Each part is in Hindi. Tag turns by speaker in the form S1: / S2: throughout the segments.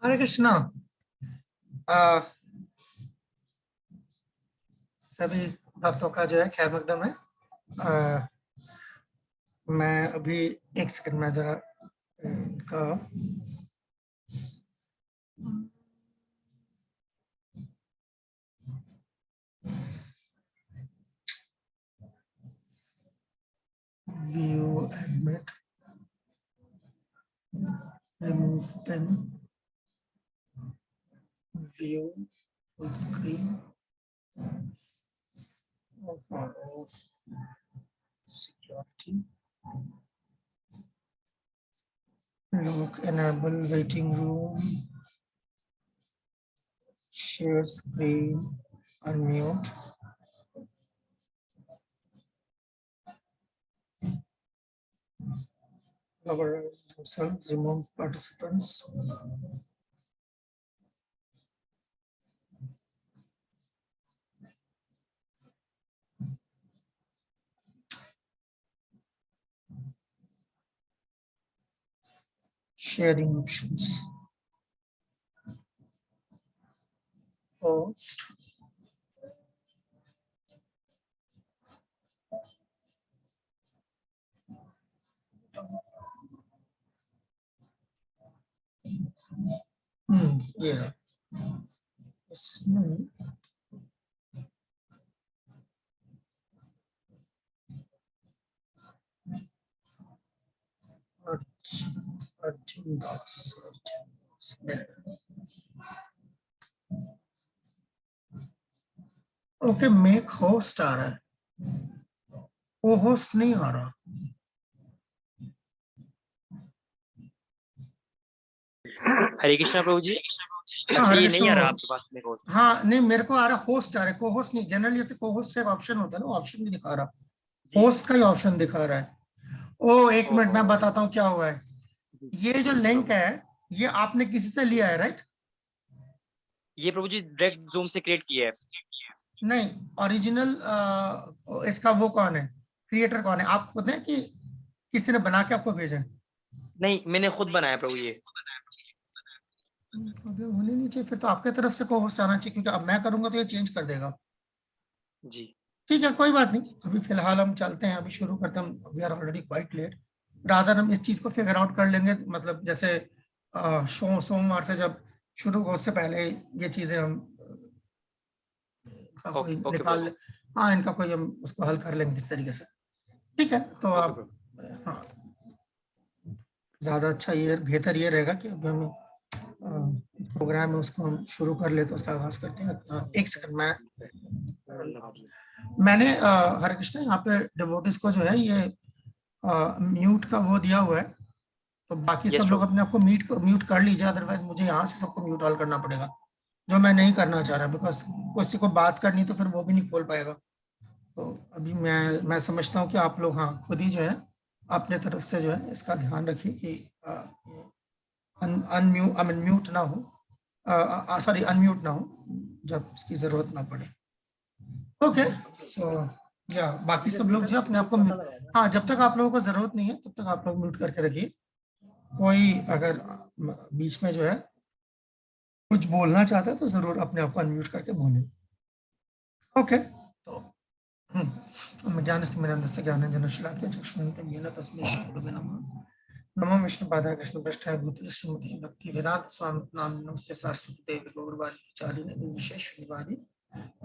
S1: हरे कृष्णा। आ, सभी भक्तों का जो है खैर मकदम है। आ, मैं अभी एक सेकंड में जरा का view admit remove pen view full screen security look enable waiting room share screen unmute cover themselves remove participants sharing options post yeah इसमें Arjun Das okay make host आ रहा है वो होस्ट नहीं आ रहा।
S2: हरे कृष्णा प्रभु जी। अच्छा ये नहीं आ रहा आपके पास में होस्ट?
S1: हाँ नहीं मेरे को आ रहा होस्ट आ रहा है को होस्ट नहीं। जनरली जैसे को होस्ट का एक ऑप्शन होता है ना ऑप्शन नहीं दिखा रहा होस्ट का ही ऑप्शन दिखा रहा है। ओ एक मिनट मैं बताता हूँ क्या हुआ है। ये जो लिंक है ये आपने किसी से लिया है राइट?
S2: ये प्रभु जी डायरेक्ट जूम से क्रिएट किया है।
S1: नहीं ओरिजिनल इसका वो कौन है क्रिएटर कौन है आपको पता है कि किसी ने बना के आपको भेजा है?
S2: नहीं मैंने खुद बनाया प्रभु ये।
S1: होने नहीं चाहिए फिर तो आपके तरफ से को होस्ट आना चाहिए क्योंकि अब मैं करूंगा तो ये चेंज कर देगा।
S2: जी
S1: ठीक है कोई बात नहीं अभी फिलहाल हम चलते हैं अभी शुरू करते हैं। We are already quite late rather हम इस चीज को फिगर आउट कर लेंगे मतलब जैसे सोमवार से जब शुरू हो उससे पहले ये चीजें हम कोई निकाल हाँ इनका कोई हम उसको हल कर लेंगे किस तरीके से। ठीक है तो आप हाँ ज्यादा अच्छा ये बेहतर ये रहेगा कि अभी हम प्रोग्राम है उसको हम शुरू कर ले तो उसका आगाज करते हैं। एक सेकंड मैंने हरे कृष्ण यहाँ पे डिवोटिस को जो है ये म्यूट का वो दिया हुआ है तो बाकी सब लोग अपने आप को म्यूट कर लीजिए अदरवाइज मुझे यहाँ से सबको म्यूट ऑल करना पड़ेगा जो मैं नहीं करना चाह रहा बिकॉज किसी को बात करनी तो फिर वो भी नहीं खोल पाएगा। तो अभी मैं समझता हूँ कि आप लोग हाँ खुद ही जो है अपने तरफ से जो है इसका ध्यान रखिए कि अनम्यूट ना हो सॉरी अनम्यूट ना हो जब इसकी जरूरत ना पड़े। ओके सो या बाकी सब लोग जो अपने आप को हाँ जब तक आप लोगों को जरूरत नहीं है तब तक आप लोग म्यूट करके रखिए। कोई अगर बीच में जो है कुछ बोलना चाहता है तो जरूर अपने आप को अनम्यूट करके बोले। ओके तो ज्ञानस्य ज्ञानंजनशलाकया चक्षुरुन्मीलितं तस्मै श्रीगुरवे नमः। नमो विष्णुपादाय कृष्णपृष्ठाय भूतले श्रीमती भक्तिवेदांत स्वामी नाम नमस्ते सारस्वती देवी गौरवाणी विशेषवादी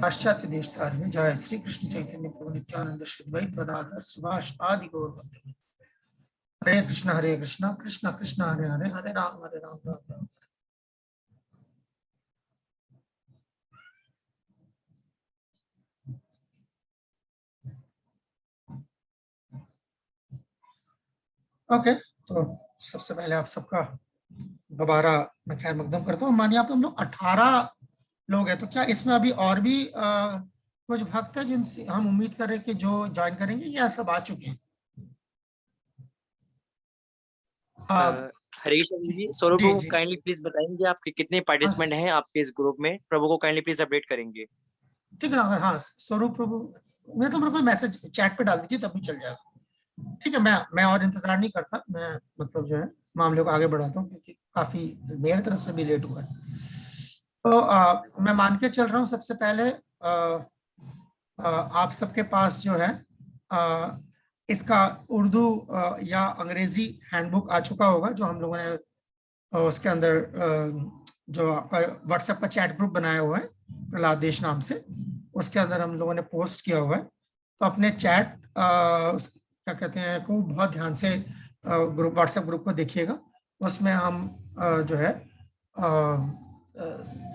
S1: पाश्चात्य देश तारिणी जय श्री कृष्ण चैतन्य प्रभु नित्यानंद श्री द्वैत गदाधर सुभाष आदि गौर भक्त। हरे कृष्ण कृष्ण कृष्ण हरे हरे हरे राम राम राम। ओके तो सबसे पहले आप सबका दोबारा मैं खैर मकदम करता हूँ। मानिए आप हम लोग 18 लोग हैं तो क्या इसमें अभी और भी कुछ भक्त हैं जिनसे हम उम्मीद कर रहे हैं कि जो ज्वाइन करेंगे या सब आ चुके हैं?
S2: हरे कृष्ण जी स्वरूप प्रभु काइंडली प्लीज बताएंगे आपके कितने पार्टिसिपेंट हैं आपके इस ग्रुप में? प्रभु को काइंडली प्लीज अपडेट करेंगे।
S1: ठीक है हाँ स्वरूप प्रभु मैं तो मेरे को मैसेज चैट पे डाल दीजिए तभी चल जाएगा। ठीक है मैं और इंतजार नहीं करता मैं मतलब जो है मामले को आगे बढ़ाता हूँ क्योंकि काफी मेरी तरफ से भी लेट हुआ है। तो मैं मान के चल रहा हूँ सबसे पहले आप सबके पास जो है इसका उर्दू या अंग्रेजी हैंडबुक आ चुका होगा, जो हम लोगों ने उसके अंदर जो आपका व्हाट्सएप का चैट ग्रुप बनाया हुआ है प्रहलाद देश नाम से, उसके अंदर हम लोगों ने पोस्ट किया हुआ है। तो अपने चैट क्या कहते हैं को बहुत ध्यान से ग्रुप व्हाट्सएप ग्रुप को देखिएगा। उसमें हम जो है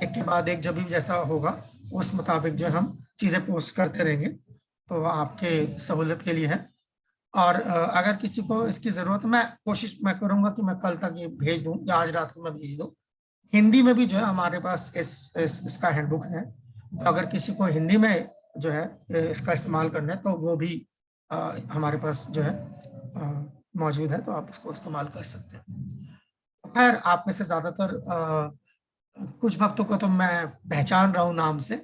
S1: एक के बाद एक जब भी जैसा होगा उस मुताबिक जो हम चीजें पोस्ट करते रहेंगे, तो आपके सहूलियत के लिए है। और अगर किसी को इसकी जरूरत, मैं करूंगा कि मैं कल तक ये भेज दूं या आज रात को मैं भेज दूं। हिंदी में भी जो है हमारे पास इसका हैंडबुक है, तो अगर किसी को हिंदी में जो है इसका इस्तेमाल करना है तो वो भी हमारे पास जो है मौजूद है, तो आप उसको इस्तेमाल कर सकते हैं। खैर, आप में से ज्यादातर कुछ भक्तों को तो मैं पहचान रहा हूँ नाम से,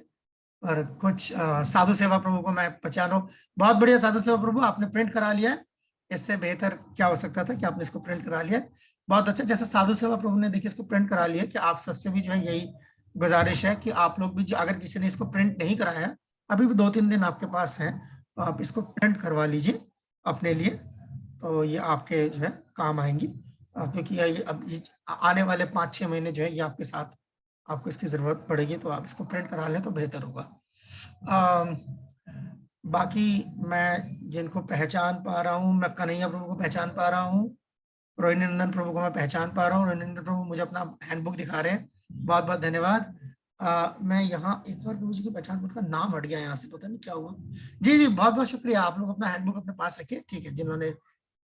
S1: और कुछ साधु सेवा प्रभु को मैं पहचान रहा हूँ। बहुत बढ़िया साधु सेवा प्रभु, आपने प्रिंट करा लिया है। इससे बेहतर क्या हो सकता था कि आपने इसको प्रिंट करा लिया। बहुत अच्छा, जैसे साधु सेवा प्रभु ने देखिए इसको प्रिंट करा लिया, कि आप सबसे भी जो है यही गुजारिश है कि आप लोग भी, अगर किसी ने इसको प्रिंट नहीं कराया, अभी भी 2-3 दिन आपके पास है, तो आप इसको प्रिंट करवा लीजिए अपने लिए, तो ये आपके जो है काम आएंगी। क्योंकि ये अब आने वाले 5-6 महीने जो है ये आपके साथ, आपको इसकी जरूरत पड़ेगी, तो आप इसको प्रिंट करा लें तो बेहतर होगा। बाकी मैं जिनको पहचान पा रहा हूँ, मैं कन्हैया प्रभु को पहचान पा रहा हूँ, रोहिणी नंदन प्रभु को मैं पहचान पा रहा हूँ। रोहिणी नंदन प्रभु मुझे अपना हैंडबुक दिखा रहे हैं, बहुत बहुत धन्यवाद। मैं यहाँ एक बार प्रभु जी की पहचान, उनका नाम हट गया यहाँ से, पता नहीं क्या हुआ। जी जी, बहुत बहुत शुक्रिया। आप लोग अपना हैंडबुक अपने पास रखिए, ठीक है, जिन्होंने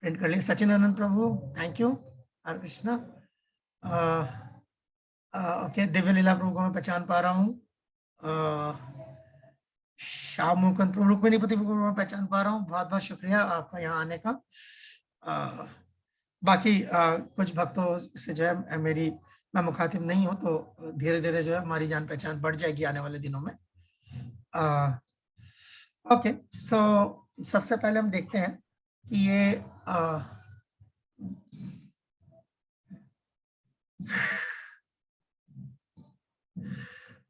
S1: प्रिंट कर लिया। Sachinanand Prabhu, thank you. Hare Krishna. Okay, Divya Leela प्रभु को मैं पहचान पा रहा हूँ। श्याम मुकुंद प्रभु, रुक्मिणीपति प्रभु को मैं पहचान पा रहा हूँ। बहुत बहुत शुक्रिया आपका यहाँ आने का। बाकी कुछ भक्तों से जो है मैं मुखातिब नहीं हूँ, तो धीरे धीरे जो है हमारी जान पहचान बढ़ जाएगी आने वाले दिनों में। ओके, सो सबसे पहले हम देखते हैं कि ये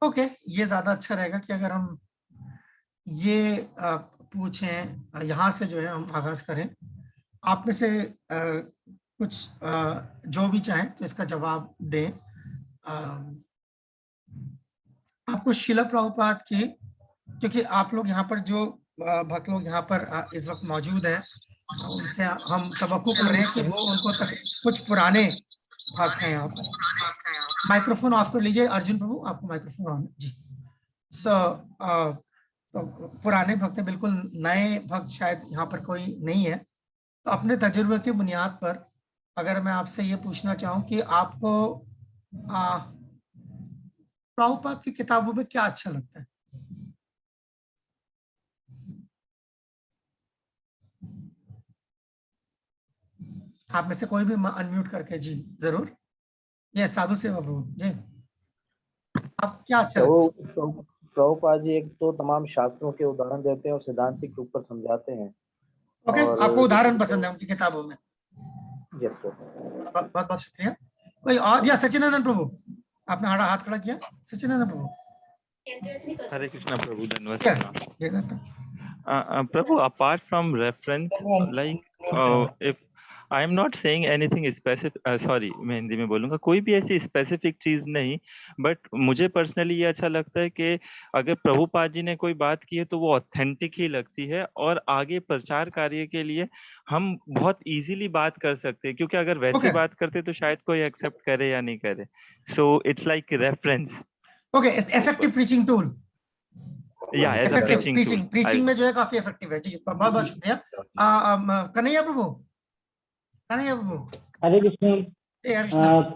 S1: ओके, ये ज्यादा अच्छा रहेगा कि अगर हम ये पूछें, यहाँ से जो है हम आगाज करें। आप में से कुछ जो भी चाहें तो इसका जवाब दें। आपको शिला प्रभुपाद की, क्योंकि आप लोग यहाँ पर जो भक्त लोग यहाँ पर इस वक्त मौजूद हैं, उनसे हम तवक्कुल कर रहे हैं कि वो उनको कुछ पुराने भक्त हैं यहाँ पर। माइक्रोफोन ऑफ कर लीजिए अर्जुन प्रभु, आपको माइक्रोफोन ऑन जी। तो पुराने भक्त हैं, बिल्कुल नए भक्त शायद यहाँ पर कोई नहीं है। तो अपने तजुर्बे की बुनियाद पर अगर मैं आपसे ये पूछना चाहूँ कि आपको प्रभुपाद की किताबों में क्या अच्छा लगता है? आप में से कोई भी अनम्यूट करके जी जरूर। ये साधु सेवा प्रभु जी, आप क्या अच्छा लगता है?
S3: प्रभुपाद जी एक तो तमाम शास्त्रों के उदाहरण देते हैं और सिद्धांतिक रूप पर समझाते हैं।
S1: ओके, आपको उदाहरण पसंद है उनकी किताबों में?
S3: यस सर,
S1: बहुत बहुत शुक्रिया। कोई और? या सचिनानंद प्रभु, आपने हाथ खड़ा किया। सचिनानंद प्रभु।
S4: हरे कृष्णा प्रभु, धन्यवाद Prabhu. Apart from reference, like if I am not saying anything specific, sorry मैं हिंदी में बोलूंगा, कोई भी ऐसी स्पेसिफिक चीज नहीं, बट मुझे पर्सनली ये अच्छा लगता है कि अगर प्रभुपाद जी ने कोई बात की है तो वो ऑथेंटिक ही लगती है, और आगे प्रचार कार्य के लिए हम बहुत इजीली बात कर सकते हैं, क्योंकि अगर वैसे बात करते तो शायद कोई एक्सेप्ट करे या नहीं करे। So it's like reference.
S1: Okay, effective preaching tool.
S4: या एज अ
S1: प्रीचिंग में जो है काफी इफेक्टिव है जी। बहुत बहुत शुक्रिया। कन्हैया प्रभु, कन्हैया प्रभु।
S5: हरे कृष्ण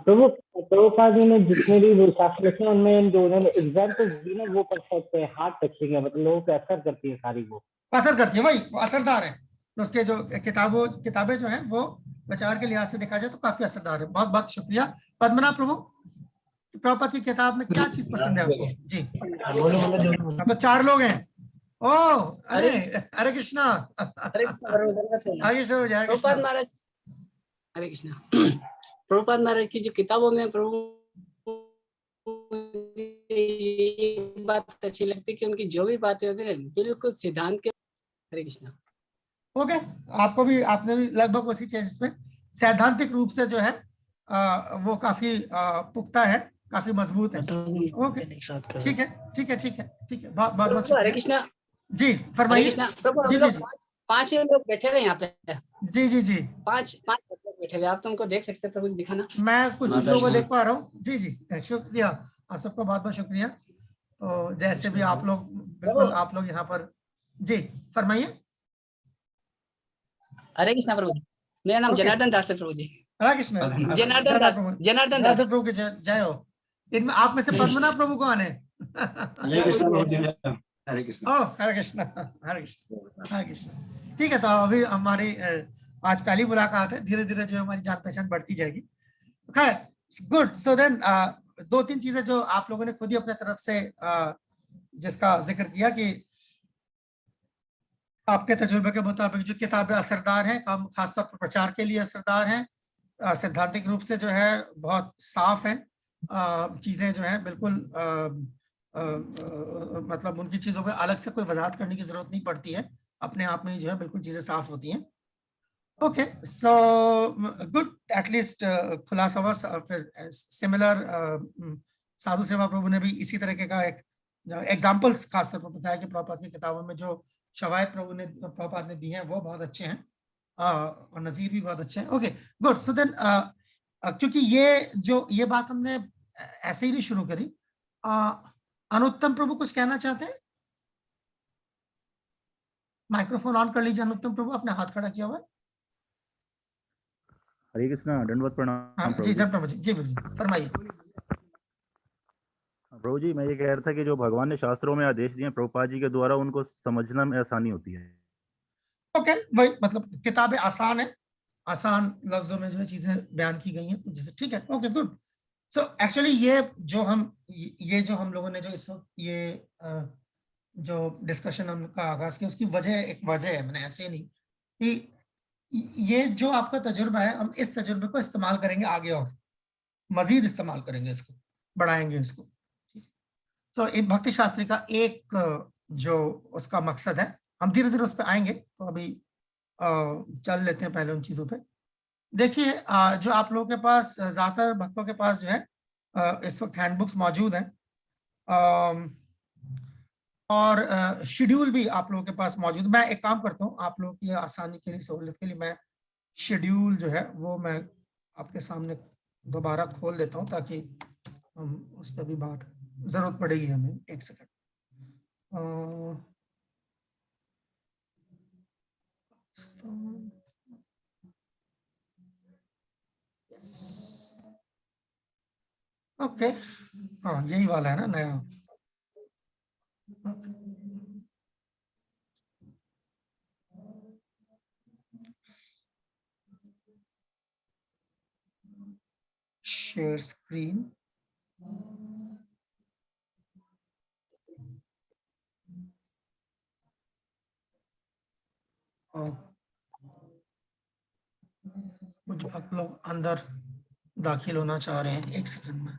S5: प्रभु। प्रभुपाद जी ने जितने भी शास्त्र लिखे उनमें जो उन्होंने एग्जाम्पल्स दी ना, वो परफेक्ट है, हार्ट टचिंग है, मतलब लोगों को असर करती है, सारी वो
S1: असर करती है, वही वो असरदार है। तो उसके जो किताबें जो हैं वो प्रचार के लिहाज से देखा जाए तो काफी असरदार है। बहुत बहुत शुक्रिया। पद्मनाभ प्रभु, प्रभुपाद की किताब में क्या चीज पसंद है आपको? जी तो 4 लोग हैं। ओ अरे हरे कृष्णा, हरे कृष्णा,
S6: हरे कृष्णा। प्रभुपाद महाराज की जो किताबों में प्रभु ये बात अच्छी लगती है कि उनकी जो भी बातें होती है बिल्कुल सिद्धांत के। हरे कृष्णा।
S1: ओके, आपको भी, आपने भी लगभग उसी चीज में सैद्धांतिक रूप से जो है वो काफी पुख्ता है, काफी मजबूत है। ओके, ठीक है, ठीक है, ठीक है, ठीक है, बहुत बहुत बहुत
S6: हरे कृष्णा
S1: जी, फरमाइए।
S6: प्रभु, हम लोग 5 ही लोग बैठे हुए यहाँ पे।
S1: जी जी जी,
S6: 5 लोग बैठे हुए, आप तो उनको देख सकते हैं प्रभु जी, दिखाना।
S1: मैं कुछ लोगों को देख पा रहा हूँ। जी जी, शुक्रिया, आप सबका बहुत बहुत शुक्रिया। तो जैसे भी आप लोग, बिल्कुल आप लोग यहाँ पर, जी फरमाइए।
S6: हरे कृष्णा प्रभु जी, मेरा नाम जनार्दन दास है प्रभु जी।
S1: हरे कृष्ण,
S6: जनार्दन दास, जनार्दन दास
S1: प्रभु के जय हो। इनमें आप में से पद्मनाभ प्रभु कौन है?
S7: हरे कृष्ण, हरे कृष्ण।
S1: ओह, हरे कृष्ण, हरे कृष्ण, हरे कृष्ण। ठीक है, तो अभी हमारी आज पहली मुलाकात है, धीरे धीरे जो हमारी जान पहचान बढ़ती जाएगी। खैर, गुड। सो देन 2-3 चीजें जो आप लोगों ने खुद ही अपने तरफ से जिसका जिक्र किया कि आपके तजुर्बे के मुताबिक जो किताबें असरदार हैं, खासतौर पर प्रचार के लिए असरदार हैं, सैद्धांतिक रूप से जो है बहुत साफ है, चीजें जो है बिल्कुल मतलब उनकी चीजों पे अलग से कोई वजाहत करने की जरूरत नहीं पड़ती है, अपने आप में ही जो है बिल्कुल चीजें साफ होती हैं। ओके, सो गुड, एटलीस्ट खुलासा हुआ। फिर सिमिलर साधु सेवा प्रभु ने भी इसी तरीके का एक एग्जाम्पल्स खासतौर पर बताया कि प्रभुपाद की किताबों में जो शवायद प्रभुपाद ने दी हैं वो बहुत अच्छे हैं, और नजीर भी बहुत अच्छे हैं। Okay, good. सो देन क्योंकि ये बात हमने ऐसे ही नहीं शुरू करी, अनुत्तम प्रभु कुछ कहना चाहते हैं? माइक्रोफोन ऑन कर लीजिए। अनुत्तम प्रभु, आपने हाथ खड़ा किया हुआ है।
S8: हरे कृष्णा, दंडवत प्रणाम
S1: जी, प्रभु जी, जी बिल्कुल, फरमाइए।
S8: प्रभु जी, मैं ये कह रहा था कि जो भगवान ने शास्त्रों में आदेश दिए प्रभुपाद जी के द्वारा, उनको समझना में आसानी होती है।
S1: ओके, वही मतलब किताबें आसान है, आसान लफ्जों में जो चीजें बयान की गई हैं, तो जैसे ठीक है। Okay, good. सो एक्चुअली ये जो हम लोगों ने जो इस वक्त ये जो डिस्कशन हमका आगाज किया, उसकी एक वजह है, मैंने ऐसे नहीं कि ये जो आपका तजुर्बा है, हम इस तजुर्बे को इस्तेमाल करेंगे आगे और मजीद इस्तेमाल करेंगे, इसको बढ़ाएंगे इसको। तो भक्ति शास्त्री का एक जो उसका मकसद है, हम धीरे धीरे उस पर आएंगे, तो अभी चल लेते हैं पहले उन चीजों पे। देखिए, जो आप लोगों के पास, ज्यादातर भक्तों के पास जो है इस वक्त हैंडबुक्स मौजूद हैं, और शेड्यूल भी आप लोगों के पास मौजूद। मैं एक काम करता हूँ, आप लोगों की आसानी के लिए, सहूलियत के लिए, मैं शेड्यूल जो है वो मैं आपके सामने दोबारा खोल देता हूँ, ताकि हम उस पर भी बात, जरूरत पड़ेगी हमें। एक सेकंड। ओके, हाँ यही वाला है ना नया। Share screen. कुछ आप लोग अंदर दाखिल होना चाह रहे हैं, एक सेकंड में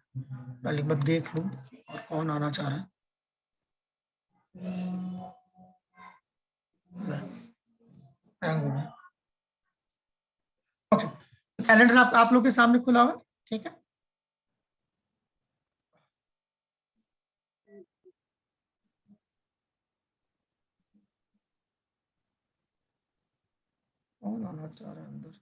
S1: पहले मैं देख लूं और कौन आना चाह रहा है। ओके, कैलेंडर आप लोग के सामने खुला हुआ है, ठीक है। कौन आना चाह रहा है अंदर?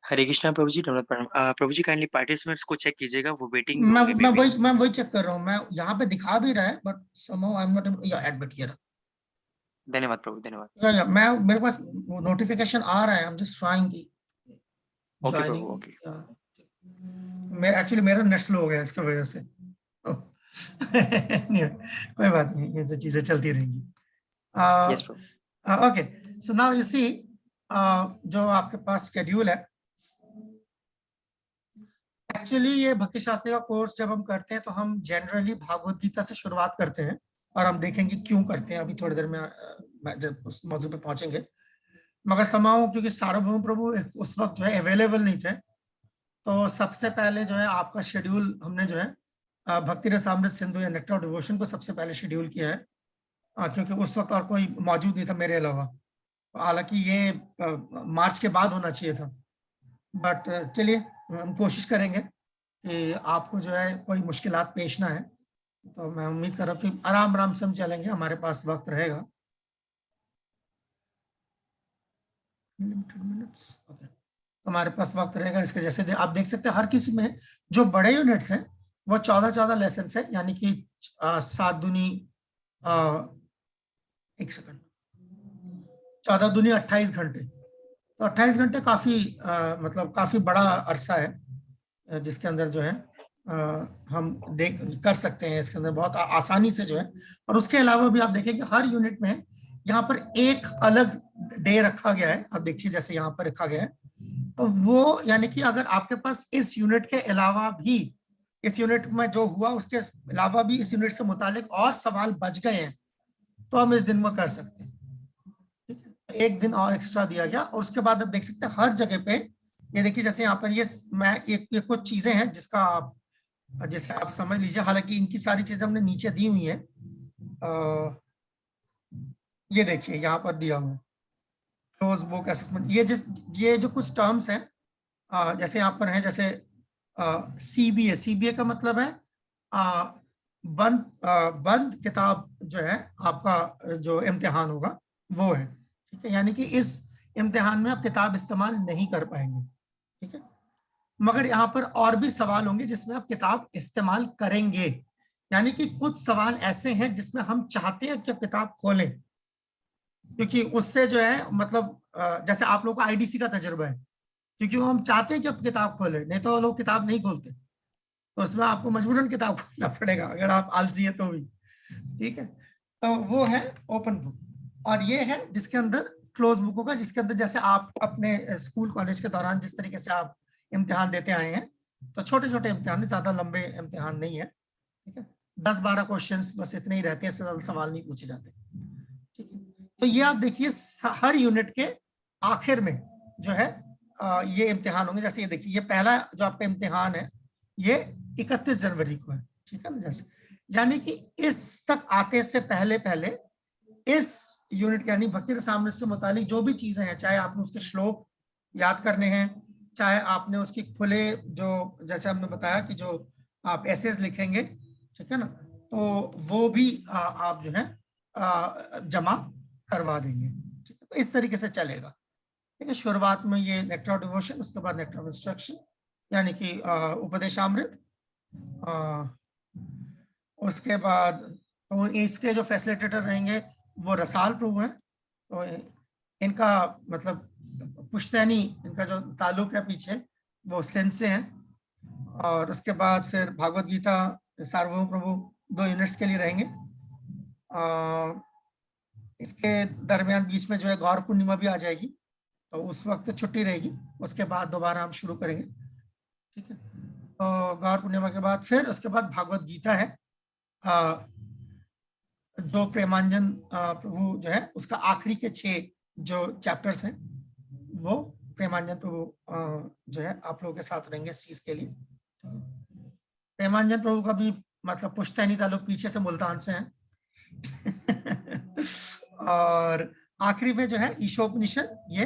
S2: हरे कृष्णा प्रभु जी, दंडवत प्रणाम। प्रभु जी काइंडली पार्टिसिपेंट्स को चेक कीजिएगा, वो वेटिंग
S1: मैं वही चेक कर रहा हूँ। मैं यहाँ पे दिखा भी रहा है, but somehow I'm not able, yeah, admit here।
S2: धन्यवाद प्रभु, धन्यवाद।
S1: या मैं, मेरे पास नोटिफिकेशन आ रहा है, I'm just trying to
S2: okay Prabhu, okay.
S1: मैं एक्चुअली मेरा नेट स्लो हो गया इसकी वजह से। नहीं, कोई बात नहीं, ये तो चीजें चलती रहेंगी।
S2: Yes Prabhu.
S1: Okay, so now you see, जो आपके पास शेड्यूल है, एक्चुअली ये भक्ति शास्त्री का कोर्स जब हम करते हैं तो हम जनरली भागवत गीता से शुरुआत करते हैं, और हम देखेंगे क्यों करते हैं, अभी थोड़ी देर में जब उस मौजू पे पहुंचेंगे। मगर समाओ क्योंकि सार्वभौम प्रभु उस वक्त जो है अवेलेबल नहीं थे, तो सबसे पहले जो है आपका शेड्यूल हमने जो है भक्ति रसामृत सिंधु या नेक्टर ऑफ डिवोशन को सबसे पहले शेड्यूल किया है, क्योंकि उस वक्त और कोई मौजूद नहीं था मेरे अलावा। हालांकि ये मार्च के बाद होना चाहिए था, बट चलिए हम कोशिश करेंगे कि आपको जो है कोई मुश्किलात पेश ना है। तो मैं उम्मीद कर रहा हूँ कि आराम आराम से हम चलेंगे, हमारे पास वक्त रहेगा। हमारे पास वक्त रहेगा। इसके जैसे आप देख सकते हैं हर किसी में जो बड़े यूनिट्स हैं वो 14 लेसन है, यानी कि 7 दूनी 1 सेकंड 14 दूनी 28 घंटे। तो 28 घंटे काफी मतलब काफी बड़ा अरसा है जिसके अंदर जो है हम देख कर सकते हैं इसके अंदर बहुत आसानी से जो है। और उसके अलावा भी आप देखेंगे हर यूनिट में यहाँ पर एक अलग डे रखा गया है। आप देखिए जैसे यहाँ पर रखा गया है, तो वो यानी कि अगर आपके पास इस यूनिट के अलावा भी, इस यूनिट में जो हुआ उसके अलावा भी इस यूनिट से मुतालिक और सवाल बच गए हैं तो हम इस दिन में कर सकते हैं। ठीक है, एक दिन और एक्स्ट्रा दिया गया। और उसके बाद आप देख सकते हैं हर जगह पे ये देखिए जैसे यहाँ पर ये कुछ चीजें हैं जिसका आप जैसे आप समझ लीजिए। हालांकि इनकी सारी चीजें हमने नीचे दी हुई है। ये देखिए यहाँ पर दिया हुआ है क्लोज बुक असेसमेंट। ये जो कुछ टर्म्स हैं जैसे यहाँ पर है, जैसे सीबीए। सीबीए का मतलब है बंद किताब जो है आपका जो इम्तिहान होगा वो है। ठीक है, यानी कि इस इम्तिहान में आप किताब इस्तेमाल नहीं कर पाएंगे। ठीक है, मगर यहाँ पर और भी सवाल होंगे जिसमें आप किताब इस्तेमाल करेंगे। यानी कि कुछ सवाल ऐसे हैं जिसमें हम चाहते हैं कि आप किताब खोलें, क्योंकि उससे जो है मतलब जैसे आप लोगों का आईडीसी का तजुर्बा है, क्योंकि वो हम चाहते हैं कि आप किताब खोलें, नहीं तो लोग किताब नहीं खोलते। तो उसमें आपको मजबूरन किताब खोलना पड़ेगा अगर आप आलसी है तो भी। ठीक है, तो वो है ओपन बुक। और ये है जिसके अंदर क्लोज बुक होगा, जिसके अंदर जैसे आप अपने स्कूल कॉलेज के दौरान जिस तरीके से आप इम्तिहान देते आए हैं, तो छोटे छोटे इम्तिहान, ज्यादा लंबे इम्तिहान नहीं है। ठीक है, 10-12 क्वेश्चंस बस इतने ही रहते हैं, इससे ज्यादा सवाल नहीं पूछे जाते। ठीक है, तो ये आप देखिए हर यूनिट के आखिर में जो है ये इम्तिहान होंगे। जैसे ये देखिए, ये पहला जो आपका इम्तिहान है ये 31 जनवरी को है। ठीक है ना, जैसे यानी कि इस तक आते से पहले पहले इस यूनिट यानी भक्ति रसामृत से मुतालिक जो भी चीजें हैं, चाहे आपने उसके श्लोक याद करने हैं, चाहे आपने उसकी खुले जो जैसे हमने बताया कि जो आप एसेज लिखेंगे, ठीक है ना, तो वो भी आप जो है जमा करवा देंगे। ठीक है, तो इस तरीके से चलेगा। ठीक है, शुरुआत में ये नेक्टर ऑफ डिवोशन, उसके बाद नेक्टर ऑफ इंस्ट्रक्शन यानी कि उपदेशामृत, उसके बाद तो इसके जो फैसिलिटेटर रहेंगे वो रसाल प्रभु हैं। तो इनका मतलब पुश्तैनी, इनका जो ताल्लुक है पीछे वो सिंध से हैं। और उसके बाद फिर भागवत गीता सार्वभौम प्रभु 2 यूनिट्स के लिए रहेंगे। इसके दरमियान बीच में जो है गौर पूर्णिमा भी आ जाएगी, तो उस वक्त छुट्टी रहेगी। उसके बाद दोबारा हम शुरू करेंगे। ठीक है, तो गौर पूर्णिमा के बाद फिर उसके बाद भागवत गीता है, जो प्रेमांजन प्रभु जो है उसका आखिरी के 6 जो चैप्टर्स हैं वो प्रेमांजन प्रभु जो है आप लोगों के साथ रहेंगे इस चीज के लिए। प्रेमांजन प्रभु का भी मतलब पुश्तैनी ताल्लुक पीछे से मुल्तान से है। और आखिरी में जो है ईशोपनिषद, ये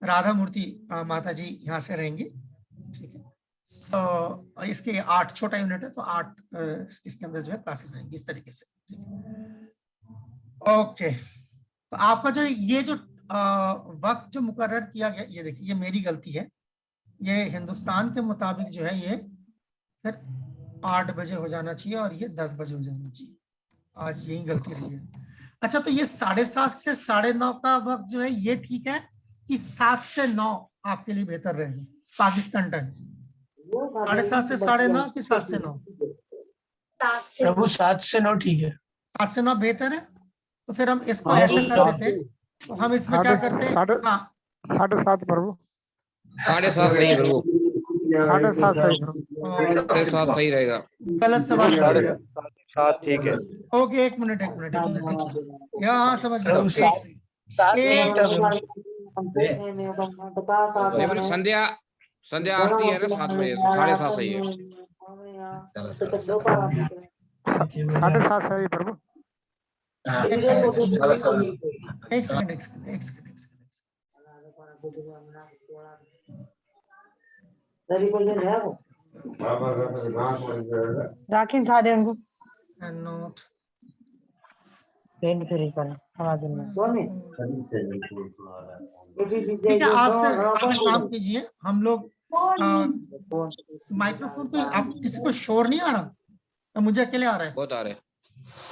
S1: राधा मूर्ति माता जी यहाँ से रहेंगी। ठीक है, सो इसके 8 छोटा यूनिट है, तो 8 इसके अंदर जो है क्लासेस रहेंगी इस तरीके से। ओके, तो आपका जो ये जो वक्त जो मुकर्रर किया गया, ये देखिए ये मेरी गलती है। ये हिंदुस्तान के मुताबिक जो है ये फिर 8 बजे हो जाना चाहिए और ये 10 बजे हो जाना चाहिए। आज यही गलती रही है। अच्छा, तो ये 7:30 से 9:30 का वक्त जो है ये ठीक है कि 7 से 9 आपके लिए बेहतर रहेगा पाकिस्तान टाइम? 7:30 से 9:30 कि 7 से 9?
S9: प्रभु 7 से 9 ठीक है।
S1: 7 से 9 बेहतर है। तो फिर हम इसको ऐसे कर देते हैं, तो हम इसमें क्या करते हैं?
S10: 7:30 प्रभु,
S11: 7:30 सही प्रभु,
S10: 7:30 सही प्रभु,
S11: 7:30 सही रहेगा।
S1: गलत सवाल पूछ लिया।
S3: 7 ठीक है।
S1: ओके, एक मिनट यहाँ समझ गया।
S11: संध्या संध्या आरती है ना 7 बजे से, 7:30 सही है।
S10: 7:30 सही प्रभु।
S1: एक सेकंड।
S5: राखी सादे उनको
S1: नोट
S5: पेंट फ्री कर आवाज में
S1: ठीक है। आपसे आप काम कीजिए, हम लोग माइक्रोफोन पे आप किसी को शोर नहीं आ रहा? तो मुझे अकेले आ रहा है?
S11: बहुत आ रहे हैं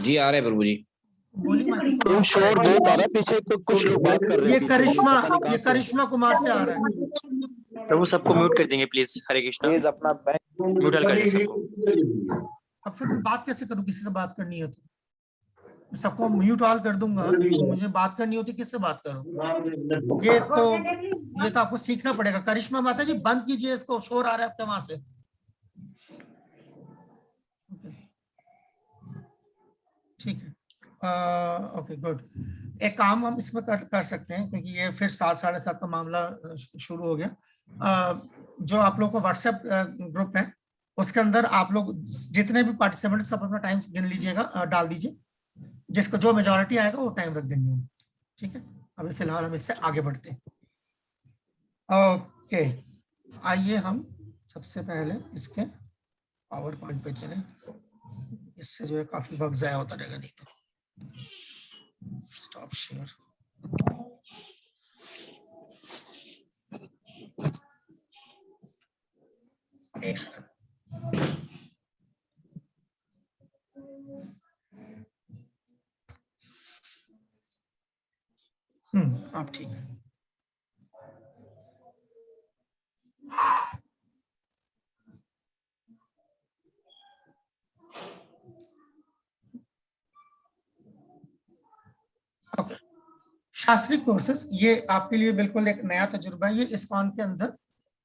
S11: जी, आ रहे हैं प्रभु जी।
S1: बोलिए माइक्रोफोन।
S8: शोर बहुत आ रहा है, पीछे कुछ लोग बात कर रहे हैं।
S1: ये करिश्मा कुमार से आ रहा है।
S2: प्रभु सबको म्यूट कर देंगे प्लीज। हरे कृष्णा,
S3: प्लीज अपना
S2: म्यूट कर दें सबको।
S1: अब फिर मैं बात कैसे करूं? किसी से बात करनी हो तो सबको म्यूट ऑल कर दूंगा, तो मुझे बात करनी होती किससे बात करूं? ये तो आपको सीखना पड़ेगा। करिश्मा माता जी बंद कीजिए इसको, शोर आ रहा है आपके वहां से। ठीक है, ओके गुड। एक काम हम इसमें कर सकते हैं, क्योंकि ये फिर 7 साढ़े 7 का मामला शुरू हो गया। जो आप लोग को व्हाट्सएप ग्रुप है, उसके अंदर आप लोग जितने भी पार्टिसिपेंट सब अपना टाइम गिन लीजिएगा, डाल दीजिए। जिसको जो मेजॉरिटी आएगा वो टाइम रख देंगे, ठीक है। अभी फिलहाल हम इससे आगे बढ़ते हैं। ओके, आइए हम सबसे पहले इसके पावर पॉइंट पे चले। इससे जो है काफी वक्त जाया होता रहेगा, नहीं तो। Stop share. एक सेकंड। आप ठीक है। ओके, शास्त्रीय कोर्सेस ये आपके लिए बिल्कुल एक नया तजुर्बा है। ये इस्कॉन के अंदर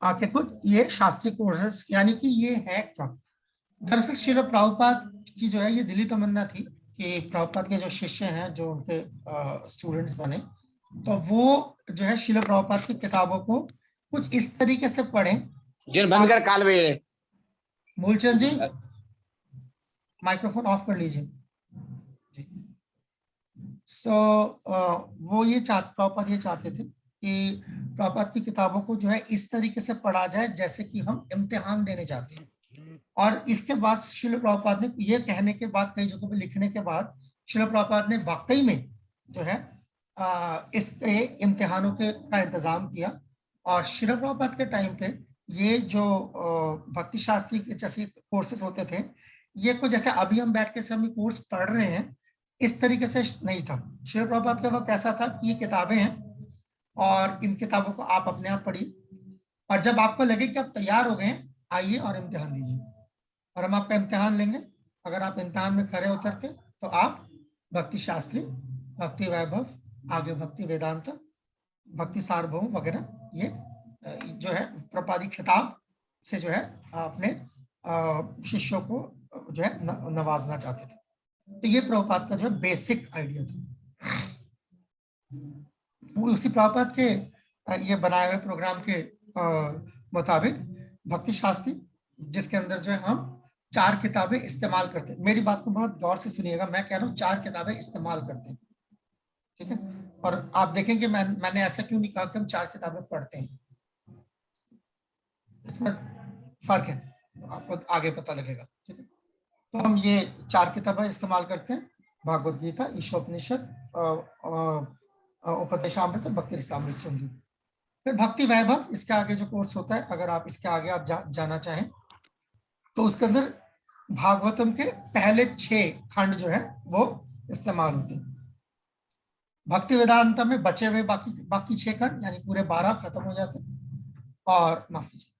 S1: आके कुछ ये शास्त्रीय कोर्सेस यानी कि ये है क्या? दरअसल श्रील प्रभुपाद की जो है ये दिली तमन्ना थी कि प्रभुपाद के जो शिष्य हैं, जो उनके स्टूडेंट्स बने, तो वो जो है श्रील प्रभुपाद की किताबों को कुछ इस तरीके से पढ़ें।
S11: जिन बंद कर काल बजे।
S1: मूलचंद जी माइक्रोफोन ऑफ कर लीजिए। वो ये प्रभुपाद ये चाहते थे कि प्रभुपाद की किताबों को जो है इस तरीके से पढ़ा जाए जैसे कि हम इम्तिहान देने जाते हैं। और इसके बाद श्रील प्रभुपाद ने ये कहने के बाद, कई जगहों पे लिखने के बाद, श्रील प्रभुपाद ने वाकई में जो है इसके इम्तिहानों का इंतजाम किया। और श्रील प्रभुपाद के टाइम पे ये जो भक्ति शास्त्री के जैसे कोर्सेस होते थे, ये कुछ जैसे अभी हम बैठ के हम कोर्स पढ़ रहे हैं इस तरीके से नहीं था। श्रील प्रभुपाद के वक्त ऐसा था कि ये किताबें हैं और इन किताबों को आप अपने आप पढ़िए, और जब आपको लगे कि आप तैयार हो गए आइए और इम्तिहान दीजिए, और हम आपका इम्तिहान लेंगे। अगर आप इम्तिहान में खरे उतरते तो आप भक्ति शास्त्री, भक्ति वैभव, आगे भक्ति वेदांत, भक्ति सार्वभौम वगैरह ये जो है प्रपादी खिताब से जो है अपने शिष्यों को जो है नवाजना चाहते थे। तो ये प्रभुपाद का जो है बेसिक आइडिया था। उसी प्रभुपाद के ये बनाए हुए प्रोग्राम के मुताबिक भक्ति शास्त्री, जिसके अंदर जो है हम 4 किताबें इस्तेमाल करते हैं। मेरी बात को बहुत गौर से सुनिएगा, मैं कह रहा हूँ 4 किताबें इस्तेमाल करते हैं, ठीक है। और आप देखेंगे मैंने ऐसा क्यों नहीं कहा कि हम 4 किताबें पढ़ते हैं, इसमें फर्क है, आपको आगे पता लगेगा, ठीक है। तो हम ये 4 किताबें इस्तेमाल करते हैं, भागवत गीता, ईशोपनिषद, उपदेशामृत, भक्ति रसामृत सिंधु। फिर भक्ति वैभव, इसके आगे जो कोर्स होता है, अगर आप इसके आगे आप जाना चाहें तो उसके अंदर भागवतम के पहले 6 खंड जो है वो इस्तेमाल होते हैं। भक्ति वेदांत में बचे हुए बाकी 6 खंड यानी पूरे 12 खत्म हो जाते हैं। और माफ कीजिए,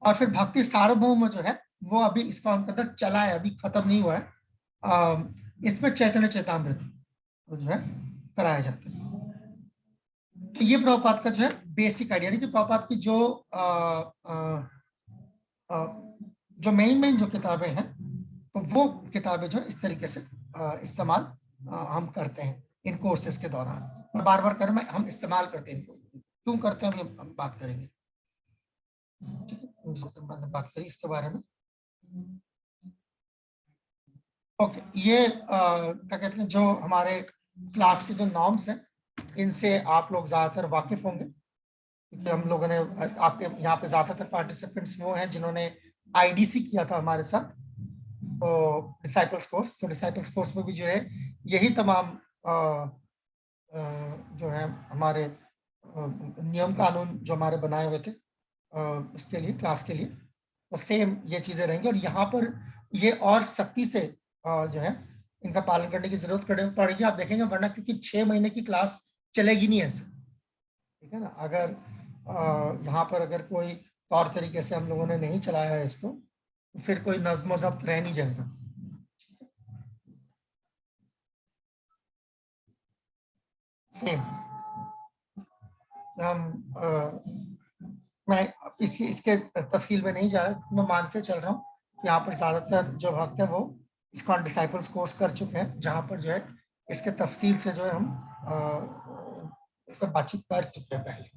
S1: और फिर भक्ति सार्वभौम जो है वो अभी इसका उनके अंदर चला है, अभी खत्म नहीं हुआ है। इसमें चैतन्य चैतामृत जो है कराया जाता है। तो ये प्रभुपाद का जो है बेसिक आइडिया है कि प्रभुपाद की जो मेन जो किताबें हैं, तो वो किताबें जो इस तरीके से इस्तेमाल हम करते हैं इन कोर्सेज के दौरान। मैं बार बार कर रहा हूं, हम इस्तेमाल करते हैं, इनको क्यों करते हैं हम बात करेंगे। बात करी इसके बारे में। ओके, ये क्या कहते हैं, जो हमारे क्लास के जो नॉर्म्स हैं इनसे आप लोग ज्यादातर वाकिफ होंगे, क्योंकि हम लोगों ने आपके यहाँ पे ज्यादातर पार्टिसिपेंट्स वो हैं जिन्होंने आईडीसी किया था हमारे साथ, तो डिसाइपल्स कोर्स। तो डिसाइपल्स कोर्स में भी जो है यही तमाम जो है हमारे नियम कानून जो हमारे बनाए हुए थे इसके लिए, क्लास के लिए, तो सेम ये चीजें रहेंगी। और यहाँ पर ये और सख्ती से जो है इनका पालन करने की जरूरत पड़ेगी, आप देखेंगे, वरना क्योंकि 6 महीने की क्लास चलेगी नहीं ऐसे, ठीक है ना। अगर यहाँ पर अगर कोई तौर तरीके से हम लोगों ने नहीं चलाया है इसको, तो फिर कोई नज्म ज़ब्त रह नहीं जाएगा। सेम मैं इसके तफसील में नहीं जा रहा, मैं मान के चल रहा हूँ कि यहाँ पर ज्यादातर जो भक्त हैं वो इसको डिसाइपल्स कोर्स कर चुके हैं, जहाँ पर जो है इसके तफसील से जो है हम इस पर बातचीत कर चुके हैं पहले।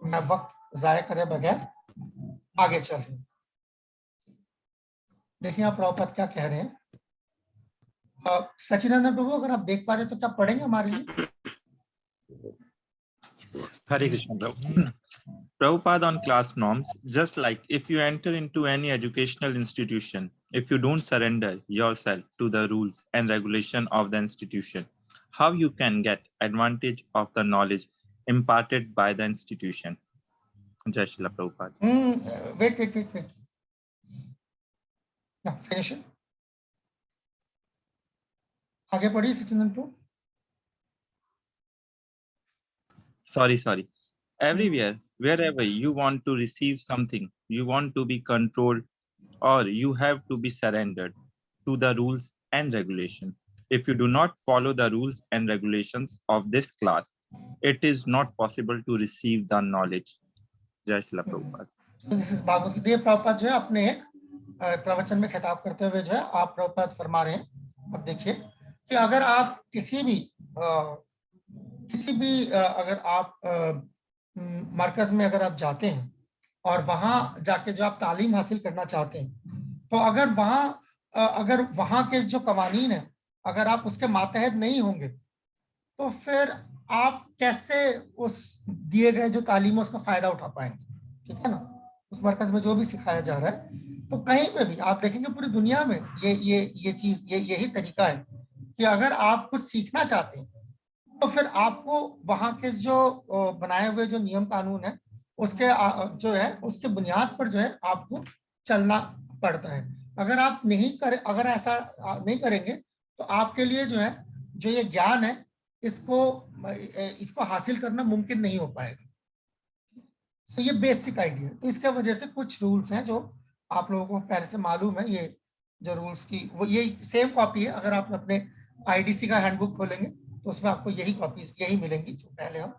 S1: मैं वक्त जाया करे बगैर आगे चल रहा हूँ। देखिए आप प्रभुपाद क्या कह रहे हैं। सचिदानंद प्रभु, अगर आप देख पा रहे तो क्या पढ़ेंगे हमारे लिए?
S12: Hare Krishna Prabhu. Prabhupada on class norms, just like if you enter into any educational institution, if you don't surrender yourself to the rules and regulation of the institution, how you can get advantage of the knowledge imparted by the institution? Jai Srila Prabhupada.
S1: Wait. Yeah, finish it. आगे पढ़िए सचिदानंद प्रभु।
S12: Sorry. Everywhere, wherever you want to receive something, you want to be controlled, or you have to be surrendered to the rules and regulation. If you do not follow the rules and regulations of this class, it is not possible to receive the knowledge. Jai Srila Prabhupada.
S1: This is Bhagavad Gita। Prabhupada जो है अपने एक प्रवचन में खिताब करते हुए जो है आप प्रभुपाद फरमा रहे हैं, अब देखिए कि अगर आप किसी भी अगर आप मरकज में अगर आप जाते हैं और वहां जाके जो आप तालीम हासिल करना चाहते हैं, तो अगर वहां के जो कवानीन है अगर आप उसके मातहत नहीं होंगे, तो फिर आप कैसे उस दिए गए जो तालीम है उसका फायदा उठा पाएंगे, ठीक है ना। उस मरकज में जो भी सिखाया जा रहा है, तो कहीं पे भी आप देखेंगे पूरी दुनिया में ये चीज यही तरीका है कि अगर आप कुछ सीखना चाहते हैं तो फिर आपको वहां के जो बनाए हुए जो नियम कानून है उसके जो है उसके बुनियाद पर जो है आपको चलना पड़ता है। अगर ऐसा नहीं करेंगे तो आपके लिए जो है जो ये ज्ञान है इसको हासिल करना मुमकिन नहीं हो पाएगा। तो ये बेसिक आइडिया। तो इसके वजह से कुछ रूल्स हैं जो आप लोगों को पहले से मालूम है। ये जो रूल्स की वो ये सेम कॉपी है। अगर आप अपने आईडीसी का हैंडबुक खोलेंगे तो उसमें आपको यही कॉपीज यही मिलेंगी जो पहले हम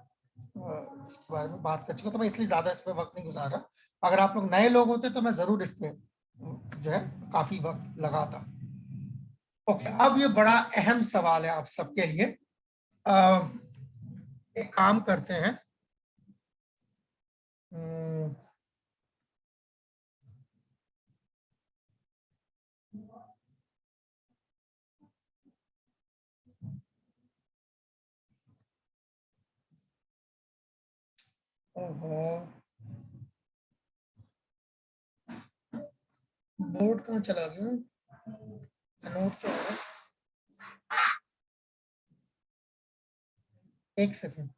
S1: इसके बारे में बात कर चुके। तो मैं इसलिए ज्यादा इस पर वक्त नहीं गुजार रहा। अगर आप लोग नए लोग होते तो मैं जरूर इस पे जो है काफी वक्त लगाता। ओके, अब ये बड़ा अहम सवाल है आप सबके लिए। एक काम करते हैं, बोर्ड कहाँ चला गया? नोट तो है, एक सेकंड।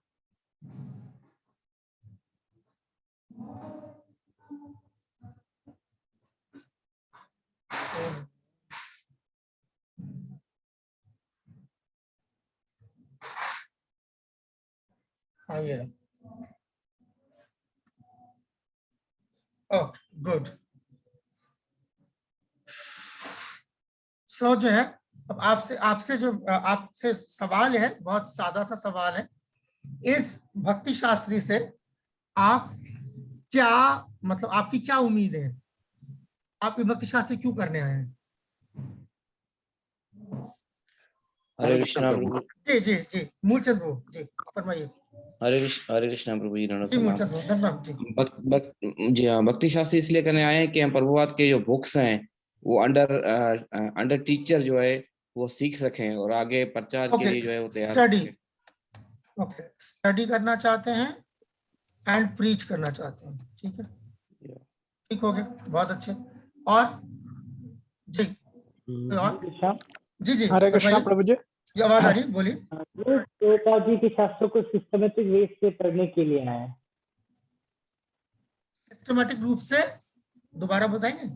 S1: हाँ ये रहा। Okay good. सो जो है अब आपसे सवाल है, बहुत सादा सा सवाल है। इस भक्ति शास्त्री से आप क्या मतलब आपकी क्या उम्मीद है? आप ये भक्ति शास्त्री क्यों करने आए हैं?
S3: हरे कृष्णा प्रभु।
S1: जी मूलचंद प्रभु जी फरमाइए।
S11: हरे कृष्णा प्रभु जी।
S1: जी मूलचंद प्रभु, धन्यवाद जी।
S11: जी हाँ, भक्ति शास्त्री इसलिए करने आए हैं कि हम प्रभुपाद के जो बुक्स हैं वो अंडर टीचर जो है वो सीख सकें और आगे प्रचार के लिए जो है वो तैयार
S1: स्टडी,
S11: सकें।
S1: ओके, स्टडी करना चाहते हैं एंड प्रीच करना चाहते हैं, ठीक है, ठीक हो गया, बहुत अच्छे। और जी और जी जी
S10: हरे कृष्णा प्रभु जी।
S1: जी आवाज आ रही है, बोलिए।
S5: प्रभुपाद जी के शास्त्रों को सिस्टमेटिक वे से पढ़ने के लिए आए हैं।
S1: सिस्टमेटिक रूप से, दोबारा बताएंगे।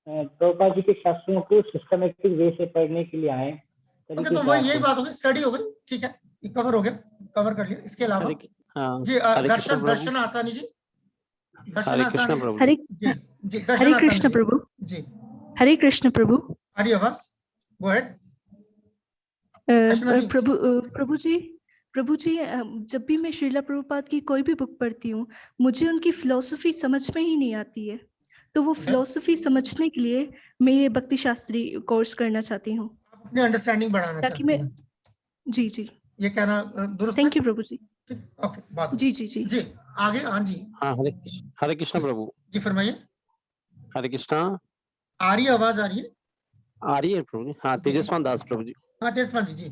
S5: प्रभुपाद जी के शास्त्रों को सिस्टमेटिक वे से पढ़ने के लिए आए।
S1: ओके, तो वही यही बात हो गई, स्टडी हो गई, ठीक है, ये कवर हो गया, कवर कर लिया। इसके अलावा जी दर्शन आसानी जी, दर्शन आसानी जी, जी
S13: हरे कृष्ण प्रभु
S1: जी,
S13: हरे कृष्ण प्रभु।
S1: हरी आवाज, गो अहेड।
S13: प्रभु जी, जब भी मैं श्रीला प्रभुपाद की कोई भी बुक पढ़ती हूँ, मुझे उनकी फिलॉसफी समझ में ही नहीं आती है। तो वो फिलॉसफी समझने के लिए मैं ये भक्ति शास्त्री कोर्स करना चाहती हूँ,
S1: अपनी अंडरस्टैंडिंग बढ़ाना
S13: ताकि मैं जी
S1: ये कहना दुरुस्त।
S13: Thank you Prabhu ji.
S1: Okay, बात
S13: जी
S1: आगे। हाँ जी,
S14: हाँ हरे कृष्ण प्रभु
S1: जी, फरमाइए।
S14: हरे कृष्णा।
S1: आ रही है आवाज, आ रही है?
S14: आ रही है प्रभु जी। हाँ, तेजस्वान दास प्रभु जी।
S1: हाँ तेजस्वान जी,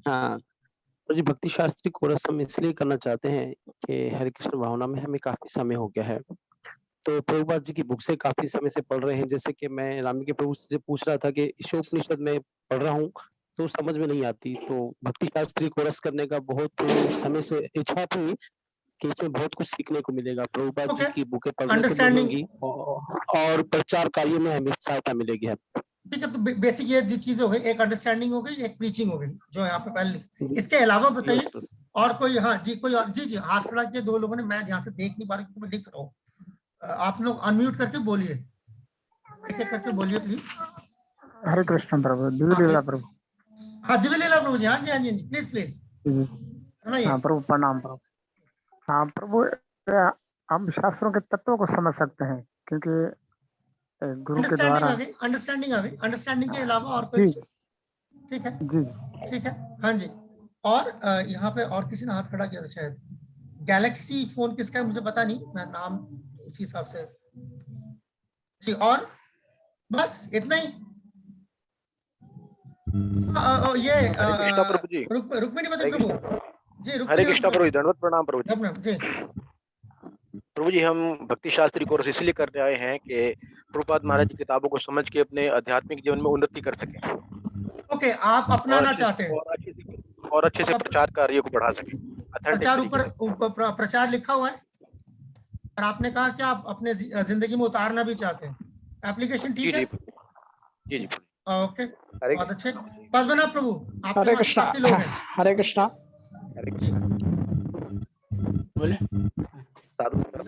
S14: हाँ प्रभु जी, भक्ति शास्त्री कोर्स हम इसलिए करना चाहते हैं कि हरे कृष्ण भावना में हमें काफी समय हो गया है, तो प्रभुपाद जी की बुक से काफी समय से पढ़ रहे हैं। जैसे कि मैं रामी के प्रभु से पूछ रहा था कि ईशोपनिषद में पढ़ रहा हूँ तो समझ में नहीं आती, तो भक्ति शास्त्री कोर्स करने का बहुत समय से इच्छा थी कि इसमें बहुत कुछ सीखने को मिलेगा। प्रभुपाद जी की बुकें पढ़ने को मिलेंगी और प्रचार कार्य में हमें सहायता मिलेगी।
S1: ठीक है, तो बेसिक ये चीजें हो गई, एक अंडरस्टैंडिंग हो गई, एक प्रीचिंग हो गई, जो यहाँ पे पहले। इसके अलावा बताइए और कोई? हाँ जी, कोई और? जी हाथ खड़ा किए दो लोगों ने, मैं ध्यान से देख नहीं पा रहा क्योंकि मैं लिख रहा हूँ। आप लोग अनम्यूट करके बोलिए, एक एक करके बोलिए प्लीज।
S10: हरे कृष्ण प्रभु, दिव्यलीला प्रभु।
S1: हाँ दिव्यलीला प्रभु जी, हाँ जी, प्लीज।
S10: हाँ प्रभु, प्रणाम प्रभु। हाँ प्रभु, हम शास्त्रों के तत्वों को समझ सकते हैं क्योंकि गुरु के द्वारा
S1: अंडरस्टैंडिंग आ गई। अंडरस्टैंडिंग के अलावा और कोई चीज? ठीक है
S10: जी,
S1: ठीक है, हाँ जी। और यहाँ पे और किसी ने हाथ खड़ा किया था शायद। गैलेक्सी फोन किसका है मुझे पता नहीं, मैं नाम उसी हिसाब से जी। और बस इतना ही? ये रुक्मिणी प्रभु जी,
S3: हरे कृष्णा प्रभु, दंडवत प्रणाम प्रभु
S1: जी।
S3: प्रभु जी, हम भक्ति शास्त्री कोर्स इसलिए करने आए हैं कि प्रभुपाद महाराज की किताबों को समझ के अपने आध्यात्मिक जीवन में उन्नति कर सके।
S1: ओके, आप अपनाना चाहते हैं
S3: और अच्छे से प्रचार कार्य को बढ़ा सके।
S1: प्रचार ऊपर प्रचार लिखा हुआ है और आपने कहा कि आप अपने जिंदगी में उतारना भी चाहते हैं। एप्लीकेशन ठीक है? जी ओके, बहुत अच्छे। पद्मनाभ प्रभु,
S10: हरे कृष्णा। हरे कृष्णा।
S7: बोले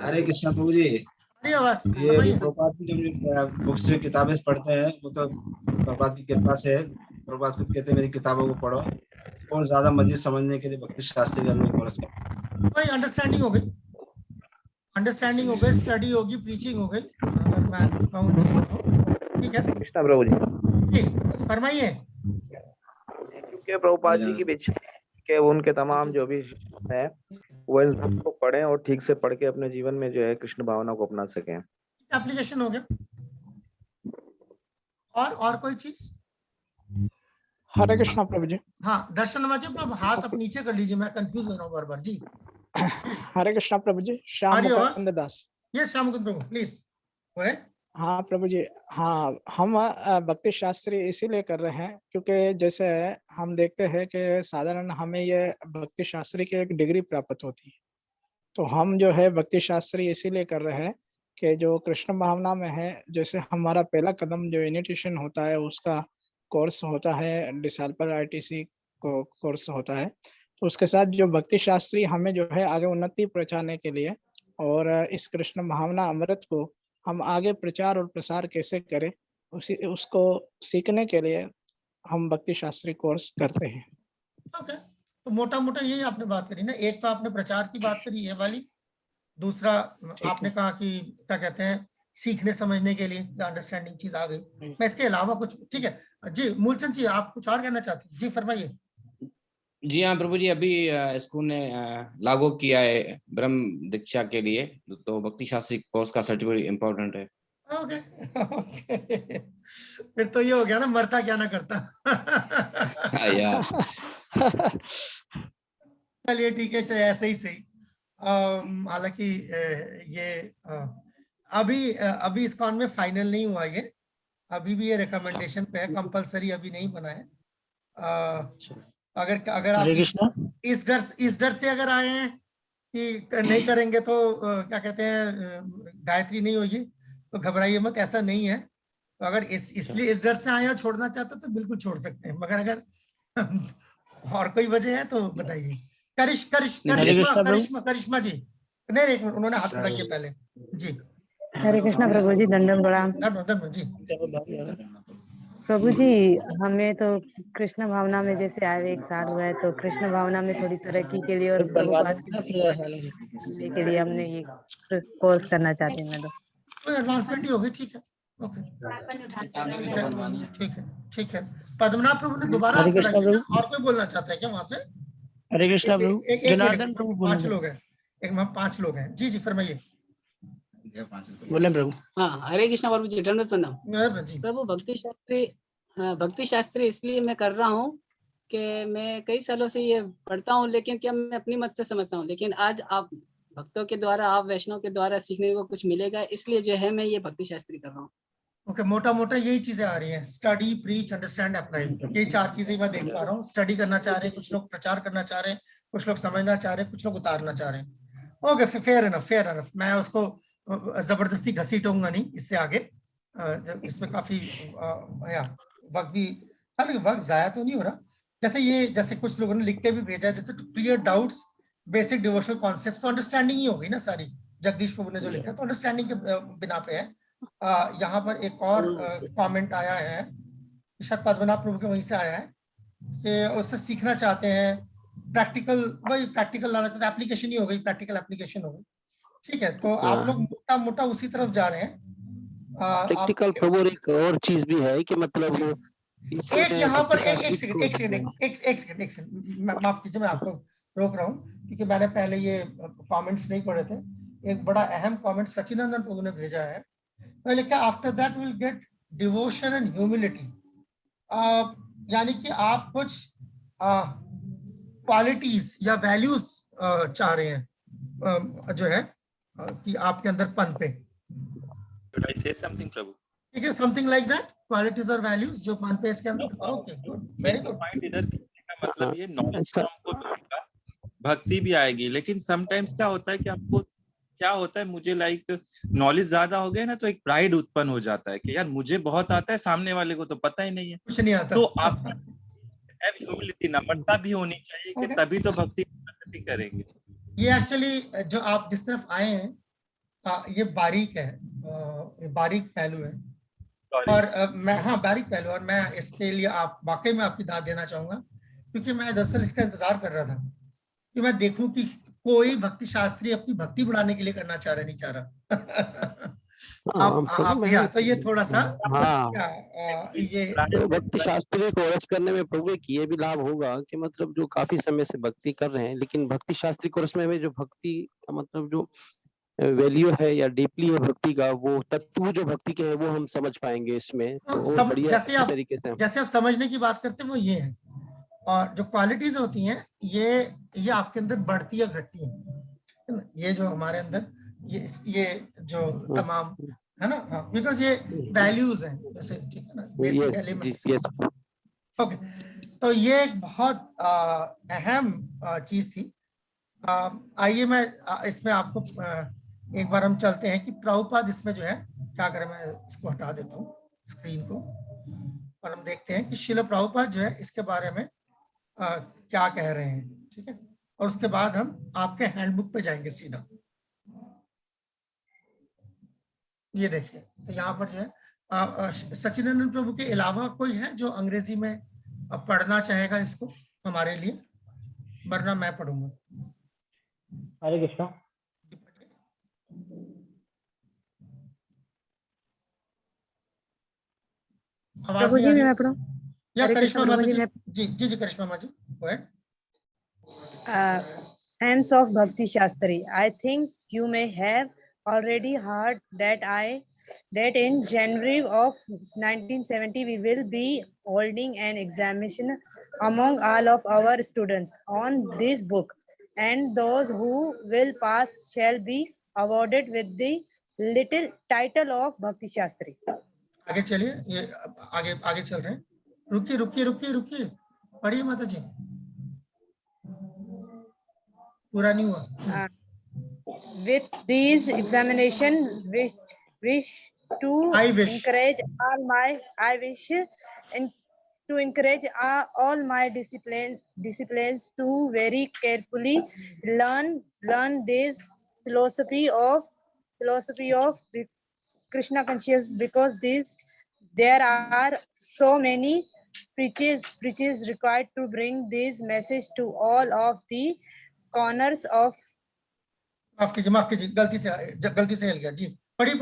S7: हरे कृष्णा प्रभु जी। ये प्रभुपाद की जो बुक्स जो किताबें पढ़ते हैं वो तो प्रभुपाद की कृपा से है। प्रभुपाद खुद कहते हैं मेरी किताबों को पढ़ो और ज्यादा मजीद समझने के लिए भक्ति शास्त्री का कोर्स करो।
S1: भाई अंडरस्टैंडिंग हो गई, अंडरस्टैंडिंग हो गई, स्टडी होगी, प्रीचिंग हो गई, अगर मैं कहूँ चीजों को। ठीक है
S3: कृष्णा प्रभु जी,
S1: फरमाइए।
S3: क्योंकि प्रभुपाद जी की बीच के उनके तमाम जो भी है वो इन सबको पढ़ें और ठीक से पढ़ के अपने जीवन में जो है कृष्ण भावना को अपना सकें।
S1: एप्लीकेशन हो गया। और कोई चीज?
S10: हरे कृष्णा प्रभु जी।
S1: हाँ दर्शन नवाजी, आप हाथ आप नीचे कर लीजिए, मैं कंफ्यूज हो रहा हूँ बार-बार जी।
S10: हरे कृष्णा प्रभु जी। श्याम मुकुंद दास।
S1: ये श्याम मुकुंद प्रभु प्लीज।
S10: हाँ प्रभु जी, हाँ हम भक्ति शास्त्री इसीलिए कर रहे हैं क्योंकि जैसे हम देखते हैं कि साधारण हमें ये भक्ति शास्त्री की एक डिग्री प्राप्त होती है, तो हम जो है भक्ति शास्त्री इसीलिए कर रहे हैं कि जो कृष्ण भावना में है, जैसे हमारा पहला कदम जो इनिशिएशन होता है उसका कोर्स होता है, डिसाइपल आईटीसी को कोर्स होता है, तो उसके साथ जो भक्ति शास्त्री हमें जो है आगे उन्नति पहुंचाने के लिए और इस कृष्ण भावना अमृत को हम आगे प्रचार और प्रसार कैसे करें उसको सीखने के लिए हम भक्ति शास्त्री कोर्स करते हैं।
S1: ओके, तो मोटा मोटा यही आपने बात करी ना। एक तो आपने प्रचार की बात करी ये वाली, दूसरा आपने कहा कि क्या कहते हैं सीखने समझने के लिए अंडरस्टैंडिंग चीज आ गई। मैं इसके अलावा कुछ, ठीक है जी मूलचंद जी, आप कुछ और कहना चाहते हैं? जी फरमाइए।
S11: जी हाँ प्रभु जी, अभी स्कूल ने लागू किया है ब्रह्म दीक्षा के लिए, तो भक्ति शास्त्री कोर्स का सर्टिफिकेट इम्पोर्टेंट है।
S1: ओके फिर तो ये हो गया ना, मरता क्या ना करता। चलिए ठीक है, चाहे ऐसे ही सही। हालांकि ये अभी इस कॉन में फाइनल नहीं हुआ ये, अभी भी ये रिकमेंडेशन पे है, कंपलसरी अभी नहीं बना है। अगर आप इस डर से अगर आए हैं कि नहीं करेंगे तो क्या कहते हैं गायत्री नहीं होगी, तो घबराइए मत, ऐसा नहीं है। तो अगर इसलिए इस डर से आए हो, छोड़ना चाहते तो बिल्कुल छोड़ सकते हैं, मगर अगर और कोई वजह है तो बताइए। करिश्मा जी, नहीं उन्होंने हाथ खड़ा किया पहले जी।
S15: हरे कृष्णा प्रभु जी, दंडम प्रणाम
S1: जी।
S15: प्रभु जी, हमें तो कृष्ण भावना में जैसे आए 1 साल हुआ है, तो कृष्ण भावना में थोड़ी तरक्की के लिए और के लिए हमने ये कोर्स करना चाहते हैं। मैं
S1: तो एडवांसमेंट ही होगी, ठीक है, ओके ठीक है। पद्मनाभ प्रभु ने दोबारा और कोई बोलना चाहता है क्या वहां से?
S9: हरे कृष्णा प्रभु, जनार्दन प्रभु
S1: 5 लोग हैं, एक 5 लोग हैं। जी फरमाइए।
S9: बोले प्रभु।
S6: हाँ, हरे कृष्णा प्रभु जी, दंडवत प्रणाम प्रभु। भक्ति शास्त्री इसलिए मैं कर रहा हूँ कि मैं कई सालों से ये पढ़ता हूँ, लेकिन क्या मैं अपनी मत से समझता हूँ, लेकिन आज आप भक्तों के द्वारा, आप वैष्णव के द्वारा सीखने को कुछ मिलेगा, इसलिए जो है मैं ये भक्ति शास्त्री कर रहा हूँ।
S1: ओके, मोटा यही चीजें आ रही हैं, स्टडी, प्रीच, अंडरस्टैंड, अप्लाई, ये 4 चीजें मैं देख पा रहा हूँ। स्टडी करना चाह रहे हैं कुछ लोग, प्रचार करना चाह रहे हैं कुछ लोग, समझना चाह रहे हैं कुछ लोग, उतारना चाह रहे हैं। Okay, fair enough. मैं उसको जबरदस्ती घसीटूंगा नहीं इससे आगे। इसमें काफी वक्त भी, हालांकि वक्त जाया तो नहीं हो रहा। जैसे कुछ लोगों ने लिख के भी भेजा, जैसे to clear doubts, basic devotional concepts, तो अंडरस्टैंडिंग ही होगी ना सारी। जगदीश प्रभु ने जो लिखा तो अंडरस्टैंडिंग के बिना पे है। यहाँ पर एक और कमेंट आया है, शायद पद्मनाभ प्रभु के वहीं से आया है, कि उससे सीखना चाहते हैं, प्रैक्टिकल लाना चाहते हैं, एप्लीकेशन ही हो गई, प्रैक्टिकल एप्लीकेशन हो गई। ठीक है, तो आप लोग मोटा उसी तरफ जा रहे हैं।
S14: प्रैक्टिकल प्रभु, एक और चीज भी है कि मतलब
S1: एक यहाँ पर एक सेकंड, माफ कीजिए, मैं आपको रोक रहा हूँ क्योंकि मैंने पहले ये कमेंट्स नहीं पढ़े थे। एक बड़ा अहम कमेंट सचिनंदन प्रभु ने भेजा है, लिखा after that will get devotion and humility. यानी कि आप कुछ क्वालिटीज या वैल्यूज चाह रहे हैं, जो है कि आपके अंदर पन पे।
S12: Should I say something, प्रभु?
S1: ठीक है, something like that, qualities और values जो पन पे इसके अंदर। Okay, good, very good.
S12: Point इधर का मतलब ये नॉलेज हमको मिलेगा, भक्ति भी आएगी, लेकिन समटाइम्स क्या होता है कि आपको क्या होता है, मुझे लाइक नॉलेज ज्यादा हो गया ना, तो एक प्राइड उत्पन्न हो जाता है कि यार मुझे बहुत आता है, सामने वाले को तो पता ही नहीं है,
S1: कुछ नहीं आता।
S12: तो आप ह्यूमिलिटी, नम्रता भी होनी चाहिए कि तभी तो भक्ति करेंगे।
S1: ये एक्चुअली जो आप जिस तरफ आए हैं, ये बारीक है, बारीक पहलू है। और बारीक पहलू, और मैं इसके लिए आप वाकई में आपकी दाद देना चाहूंगा, क्योंकि मैं दरअसल इसका इंतजार कर रहा था कि मैं देखूं कि कोई भक्ति शास्त्री अपनी भक्ति बढ़ाने के लिए करना चाह रहा, नहीं चाह रहा। तो ये थोड़ा सा
S14: ये भक्ति शास्त्री कोर्स करने में प्रभु की ये भी लाभ होगा कि मतलब जो काफी समय से भक्ति कर रहे हैं, लेकिन भक्ति शास्त्री कोर्स में जो भक्ति का मतलब जो वैल्यू है या डीपली है भक्ति का, वो तत्व जो भक्ति के है वो हम समझ पाएंगे इसमें। तो बढ़िया तरीके से जैसे
S1: आप समझने की बात करते हैं वो ये है, और जो क्वालिटीज होती हैं ये आपके अंदर बढ़ती या घटती है। ये जो हमारे अंदर ये जो तमाम है ना, बिकॉज ये वैल्यूज हैं जैसे, ठीक है ना, बेसिक एलिमेंट्स। ओके, तो ये एक बहुत अहम चीज थी। आइए मैं इसमें आपको एक बार हम चलते हैं कि प्रभुपाद इसमें जो है क्या करें। मैं इसको हटा देता हूँ स्क्रीन को, और हम देखते हैं कि श्रील प्रभुपाद जो है इसके बारे में क्या कह रहे हैं। ठीक है, और उसके बाद हम आपके हैंडबुक पे जाएंगे सीधा। ये देखिए, तो यहाँ पर जो है सचिदानंद प्रभु के अलावा कोई है जो अंग्रेजी में पढ़ना चाहेगा इसको हमारे लिए, वरना मैं पढ़ूंगा।
S5: हरे कृष्णा।
S1: आवाज नहीं आ रही? या करिश्मा माता जी, जी Karishma Mata ji, go ahead.
S15: Hymns of Bhakti Shastri. I think you may have already heard that in January of 1970 we will be holding an examination among all of our students on this book, and those who will pass shall be awarded with the little title of Bhakti Shastri.
S1: आगे चलिए, ये आगे चल रहे हैं। रुकिए, पढ़िए माता जी, पूरा नहीं हुआ।
S15: With these examination, wish to encourage all my disciplines to very carefully learn this philosophy of Krishna consciousness, because there are so many preachers required to bring this message to all of the corners of
S1: माफ कीजिए, गलती से हिल गया जी। पढ़िए।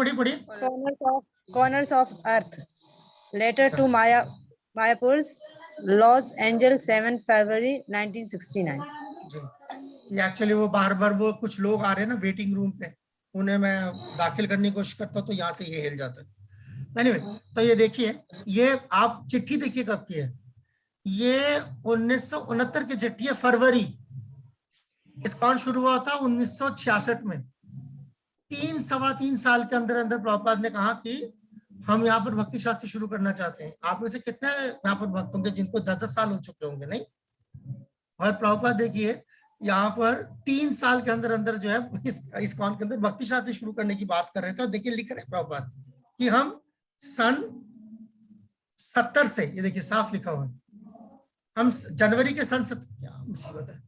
S15: corners of earth. Letter to Mayapur's Los Angeles, 7 February 1969.
S1: जी, ये एक्चुअली वो बार वो कुछ लोग आ रहे हैं ना वेटिंग रूम पे, उन्हें मैं दाखिल करने की कोशिश करता हूँ तो यहाँ से ये हिल जाता है। एनीवे, तो ये देखिए, ये आप चिट्ठी देखिए कब की है, ये 1969 की चिट्ठी है, फरवरी। इस्कॉन शुरू हुआ था 1966 में। 3-3.25 साल के अंदर प्रभुपाद ने कहा कि हम यहाँ पर भक्ति शास्त्री शुरू करना चाहते हैं। आप में से कितने यहाँ पर भक्त होंगे जिनको 10-10 साल हो चुके होंगे, नहीं? और प्रभुपाद देखिए यहाँ पर 3 साल के अंदर जो है इस्कॉन के अंदर भक्ति शास्त्री शुरू करने की बात कर रहे थे। देखिए लिख रहे हैं प्रभुपाद कि हम सन 70 से, ये देखिए साफ लिखा हुआ है, हम जनवरी के सन 70, क्या मुसीबत है,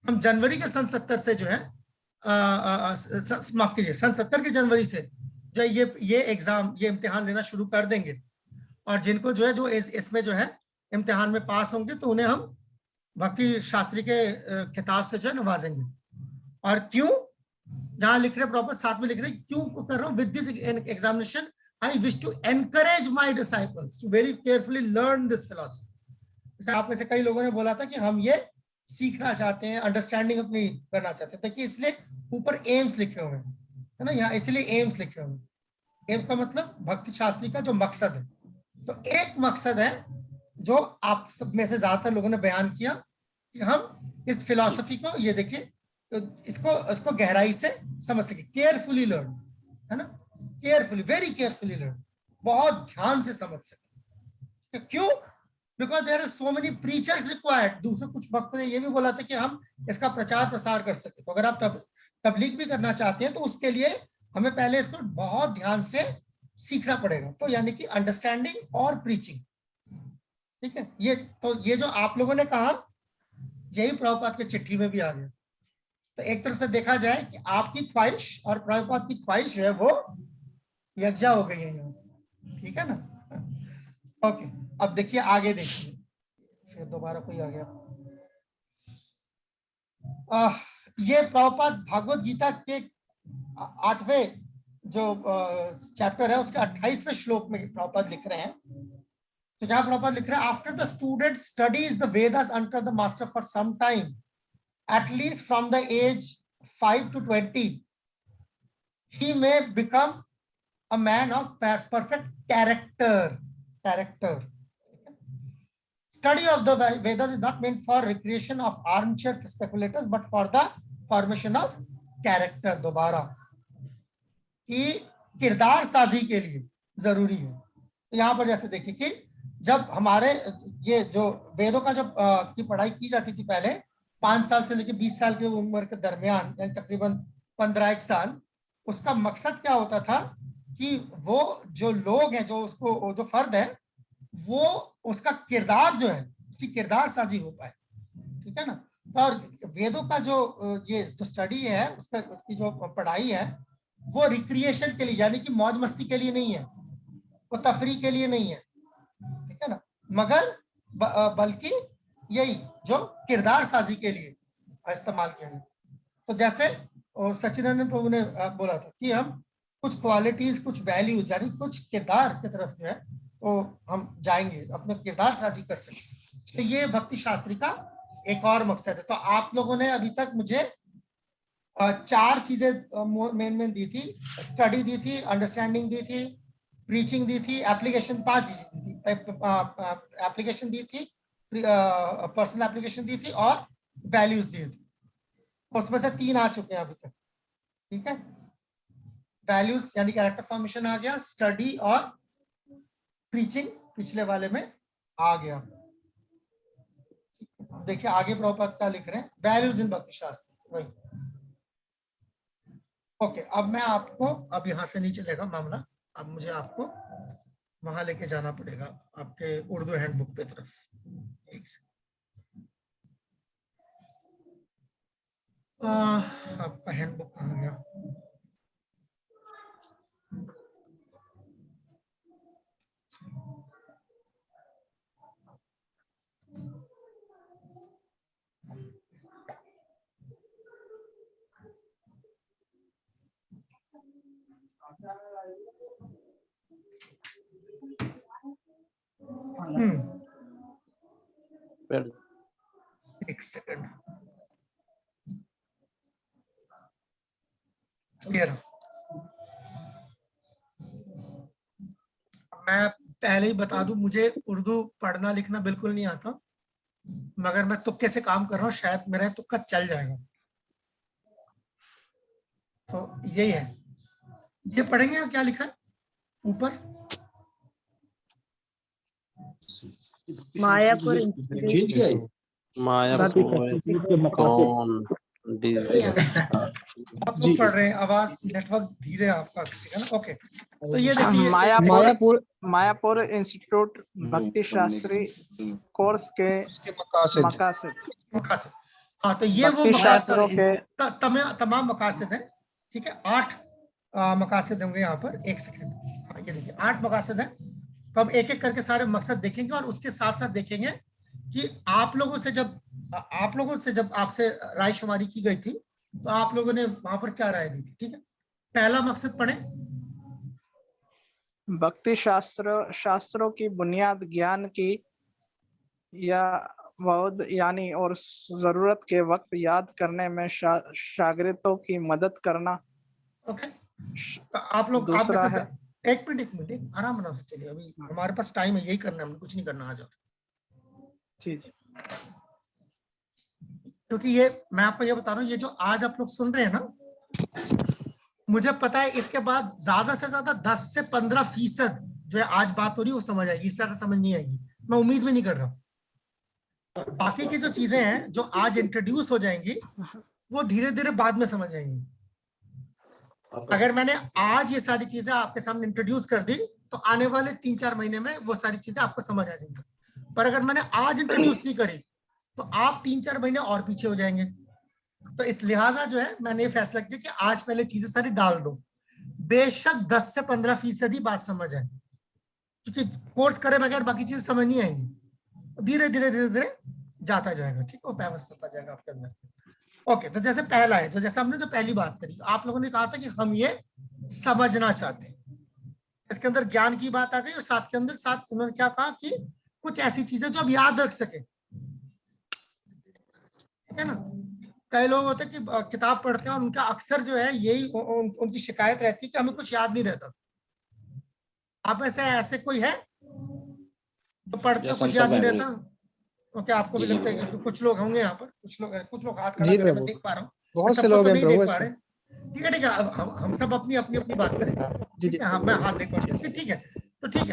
S1: हम जनवरी के सन 70 से जो है माफ कीजिए, सन 70 के जनवरी से जो ये एग्जाम, ये इम्तिहान लेना शुरू कर देंगे। और जिनको जो है जो इसमें जो है इम्तिहान में पास होंगे तो उन्हें हम भक्ति शास्त्री के खिताब से जो है नवाजेंगे। और क्यों, जहां लिख रहे प्रॉपर साथ में लिख रहे क्यों कर रहा हूँ, with this examination I wish to encourage my disciples to very carefully learn this philosophy. जैसे आप में से कई लोगों ने बोला था कि हम ये सीखना चाहते हैं, अंडरस्टैंडिंग अपनी करना चाहते हैं, ताकि इसलिए ऊपर एम्स लिखे हुए हैं, है ना, यहाँ इसलिए एम्स लिखे हुए हैं। एम्स का मतलब भक्ति शास्त्री का जो मकसद है। तो एक मकसद है जो आप सब में से ज्यादातर लोगों ने बयान किया कि हम इस फिलॉसफी को, ये देखिए, तो इसको गहराई से समझ सके, केयरफुली लर्न, है ना, केयरफुली, वेरी केयरफुली लर्न, बहुत ध्यान से समझ सके। तो क्यों? Because there are so many preachers required. दूसरे कुछ भक्तों ने ये भी बोला था कि हम इसका प्रचार प्रसार कर सके। तो अगर आप तबलीग भी करना चाहते हैं तो उसके लिए हमें पहले इसको बहुत ध्यान से सीखना पड़ेगा। तो यानी कि अंडरस्टैंडिंग और प्रीचिंग, ठीक है। ये जो आप लोगों ने कहा, यही प्रभुपाद की चिट्ठी में भी आ गया। तो एक तरह से देखा जाए कि आपकी ख्वाहिश और प्रभुपाद की ख्वाहिश है वो यकजा हो गई है यहाँ, ठीक है ना। ओके, अब देखिए आगे, देखिए फिर दोबारा कोई आ गया। ये प्रभुपाद भागवत गीता के 8वें जो चैप्टर है उसके 28वें श्लोक में प्रभुपाद लिख रहे हैं। तो जहां प्रभुपाद लिख रहे हैं, after the student studies the Vedas under the master for some time, at least from the age 5 to 20, he may become a man of perfect character. Study of the Vedas is not meant for recreation of armchair speculators, but for the formation of character. दोबारा कि किरदार साजी के लिए जरूरी है। तो यहाँ पर जैसे देखिए कि जब हमारे ये जो वेदों का जब की पढ़ाई की जाती थी पहले 5 साल से लेकर 20 साल की उम्र के दरमियान, यानी तकरीबन 15-1 साल, उसका मकसद क्या होता था कि वो जो लोग हैं, जो उसको जो फर्द है, वो उसका किरदार जो है, उसकी किरदार साजी हो पाए, ठीक है ना। और वेदों का जो ये जो स्टडी है, उसकी जो पढ़ाई है, वो रिक्रिएशन के लिए, यानी कि मौज मस्ती के लिए नहीं है, वो तफरी के लिए नहीं है, ठीक है ना, मगर बल्कि यही जो किरदार साजी के लिए इस्तेमाल किया गया। तो जैसे सच्चिदानंद प्रभु ने बोला था कि हम कुछ क्वालिटीज, कुछ वैल्यूज, यानी कुछ किरदार की तरफ जो है तो हम जाएंगे, अपने किरदार साजी कर सकें। तो ये भक्ति शास्त्री का एक और मकसद है। तो आप लोगों ने अभी तक मुझे 4 चीजें मेन दी थी, स्टडी दी थी, अंडरस्टैंडिंग दी थी, प्रीचिंग दी थी, एप्लीकेशन 5 दी थी, एप्लीकेशन दी थी, पर्सनल एप्लीकेशन दी थी और वैल्यूज दी थी। उसमें से 3 आ चुके हैं अभी तक, ठीक है। वैल्यूज यानी कैरेक्टर फॉर्मेशन आ गया, स्टडी और प्रीचिंग पिछले वाले में आ गया। देखिए आगे प्रभुपाद क्या लिख रहे हैं, वैल्यूज इन भक्ति शास्त्र, वही। ओके, अब मैं आपको, अब यहां से नहीं चलेगा मामला, अब मुझे आपको वहां लेके जाना पड़ेगा आपके उर्दू हैंडबुक पे तरफ। एक से आपका हैंडबुक कहाँ गया? एक सेकंड, मैं पहले ही बता दूं, मुझे उर्दू पढ़ना लिखना बिल्कुल नहीं आता, मगर मैं तुक्के से काम कर रहा हूँ, शायद मेरा तुक्का चल जाएगा। तो यही है, ये पढ़ेंगे क्या लिखा है ऊपर?
S15: मायापुर
S14: कौन
S1: आप लोग पढ़ रहे हैं, आवाज नेटवर्क धीरे आपका किसी का ना। ओके, तो ये देखिए
S10: मायापुर इंस्टीट्यूट भक्ति शास्त्री कोर्स के मकासद।
S1: हाँ, तो ये वो
S10: शास्त्रों के
S1: तमाम मकासद हैं, ठीक है। 8 मकासद होंगे यहाँ पर। एक सेकंड, हाँ ये देखिए 8 मकासद हैं। तो हम एक एक करके सारे मकसद देखेंगे और उसके साथ साथ देखेंगे कि आप लोगों से जब आपसे राय शुमारी की गई थी तो आप लोगों ने वहां पर क्या राय दी थी, ठीक है। पहला मकसद पढ़े,
S10: भक्ति शास्त्रों की बुनियाद ज्ञान की या वौद यानी और जरूरत के वक्त याद करने में शागिर्दों की मदद करना।
S1: ओके, तो आप लोग
S10: दूसरा है,
S1: एक मिनट आराम से चलिए, अभी हमारे पास टाइम है, यही करना है, हमने कुछ नहीं करना आज।
S10: जी,
S1: क्योंकि ये मैं आपको ये बता रहा हूँ, ये जो आज आप लोग सुन रहे हैं ना, मुझे पता है इसके बाद ज्यादा से ज्यादा 10 से 15% जो है आज बात हो रही है वो समझ आएगी, इससे ज्यादा समझ नहीं आएगी, मैं उम्मीद भी नहीं कर रहा। बाकी की जो चीजें हैं जो आज इंट्रोड्यूस हो जाएंगी वो धीरे धीरे बाद में समझ आएंगी। अगर मैंने आज ये सारी चीजें आपके सामने इंट्रोड्यूस कर दी तो आने वाले 3-4 महीने में वो सारी चीजें आपको समझ आ जाएंगी, पर अगर मैंने आज इंट्रोड्यूस नहीं करी तो आप 3-4 महीने और पीछे हो जाएंगे। तो इस लिहाजा जो है मैंने ये फैसला किया कि आज पहले चीजें सारी डाल दो, बेशक 10 से 15% ही बात समझ आए, क्योंकि कोर्स करे बगैर बाकी चीजें समझ नहीं आएंगी, धीरे धीरे जाता जाएगा, ठीक है, व्यवस्था होता जाएगा आपके अंदर। ओके, तो जैसे पहला है, तो जैसे हमने जो पहली बात करी, आप लोगों ने कहा था कि हम ये समझना चाहते हैं, इसके अंदर ज्ञान की बात आ गई, और साथ के अंदर साथ उन्होंने क्या कहा कि कुछ ऐसी चीजें जो आप याद रख सके, ठीक है ना। कई लोग होते हैं कि किताब पढ़ते हैं और उनका अक्सर जो है यही उनकी शिकायत रहती है कि हमें कुछ याद नहीं रहता। आप ऐसे कोई है जो पढ़ते कुछ याद नहीं रहता? तो क्या आपको भी लगता है कि कुछ लोग होंगे यहाँ पर, कुछ लोग हाथ खड़ा कर, मैं देख पा रहा हूँ, बहुत से लोग नहीं देख पा रहे, ठीक है। अब हम सब अपनी बात करें, ठीक है। हाँ, मैं हाथ देख पा रहा हूँ, ठीक है।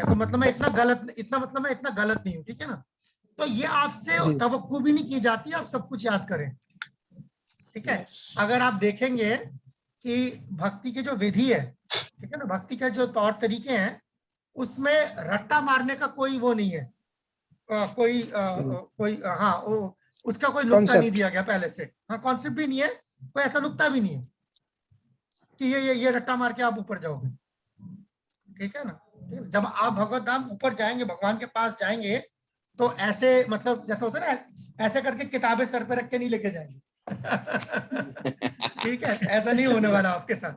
S1: तो मतलब मैं इतना गलत नहीं हूँ, ठीक है ना। तो ये आपसे तवक्को भी नहीं की जाती आप सब कुछ याद करें, ठीक है। अगर आप देखेंगे कि भक्ति की जो विधि है, ठीक है ना, भक्ति के जो तौर तरीके हैं उसमें रट्टा मारने का कोई वो नहीं है, उसका कोई नुक्ता नहीं दिया गया पहले से। हाँ, कॉन्सेप्ट भी नहीं है, कोई ऐसा नुक्ता भी नहीं है कि ये रट्टा मार के आप ऊपर जाओगे, ठीक है ना। जब आप भगवत धाम ऊपर जाएंगे, भगवान के पास जाएंगे, तो ऐसे मतलब जैसा होता है ना, ऐसे करके किताबें सर पे रख के नहीं लेके जाएंगे ठीक है, ऐसा नहीं होने वाला आपके साथ।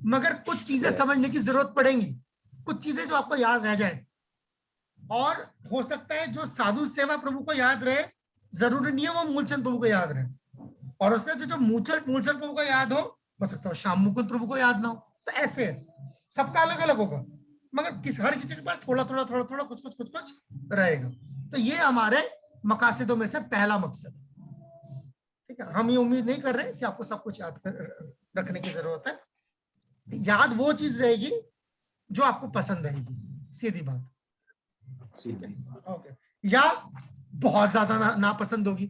S1: मगर कुछ चीजें समझने की जरूरत पड़ेगी, कुछ चीजें जो आपको याद रह जाए, और हो सकता है जो साधु सेवा प्रभु को याद रहे, जरूरी नहीं है वो मूलचंद प्रभु को याद रहे, और उसने जो मूलचंद प्रभु को याद हो सकता है श्याम मुकुंद प्रभु को याद ना हो। तो ऐसे सबका अलग अलग होगा, मगर हर किसी के पास थोड़ा थोड़ा थोड़ा थोड़ा कुछ कुछ कुछ कुछ रहेगा। तो ये हमारे मकासदों में से पहला मकसद है। ठीक है, हम ये उम्मीद नहीं कर रहे कि आपको सब कुछ याद रखने की जरूरत है। याद वो चीज रहेगी जो आपको पसंद रहेगी, सीधी बात। ठीक है, ओके, या बहुत ज्यादा नापसंद होगी।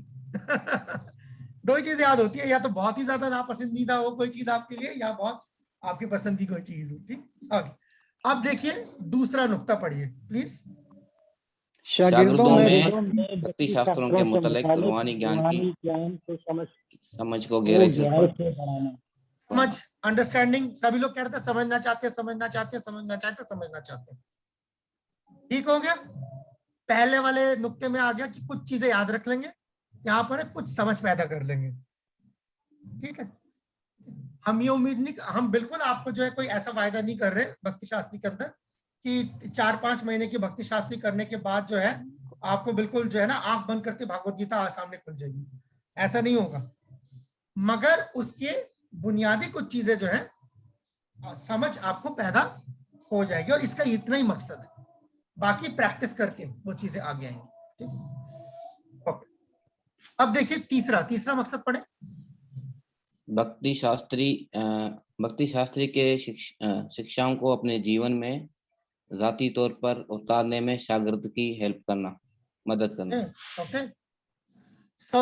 S1: दो ही चीजें याद होती है, या तो बहुत ही ज्यादा नापसंदीदा हो कोई चीज आपके लिए, या बहुत आपकी पसंद की कोई चीज हो। ठीक, ओके। अब देखिए दूसरा नुक्ता पढ़िए प्लीज।
S11: शागिर्दों में भक्ति शास्त्रों के मुतालिक रूहानी ज्ञान की समझ को गहराई से
S1: समझ, अंडरस्टैंडिंग। सभी लोग कह रहे थे समझना चाहते हैं, समझना चाहते हैं, समझना चाहते हैं, समझना चाहते हैं। ठीक हो गया। पहले वाले नुक्ते में आ गया कि कुछ चीजें याद रख लेंगे, यहाँ पर कुछ समझ पैदा कर लेंगे। ठीक है, हम ये उम्मीद नहीं, हम बिल्कुल आपको जो है कोई ऐसा वायदा नहीं कर रहे भक्ति शास्त्री के अंदर कि 4-5 महीने की भक्ति शास्त्री करने के बाद जो है आपको बिल्कुल जो है ना आंख बंद करते भगवत गीता सामने खुल जाएगी, ऐसा नहीं होगा। मगर उसके बुनियादी कुछ चीजें जो है समझ आपको पैदा हो जाएगी, और इसका इतना ही मकसद है, बाकी प्रैक्टिस करके वो चीजें आगे आएंगी। ठीक, ओके। अब देखिए तीसरा मकसद पढ़े।
S11: भक्ति शास्त्री के शिक्षाओं को अपने जीवन में जाती तौर पर उतारने में शागिर्द की हेल्प करना, मदद करना।
S1: ओके, सो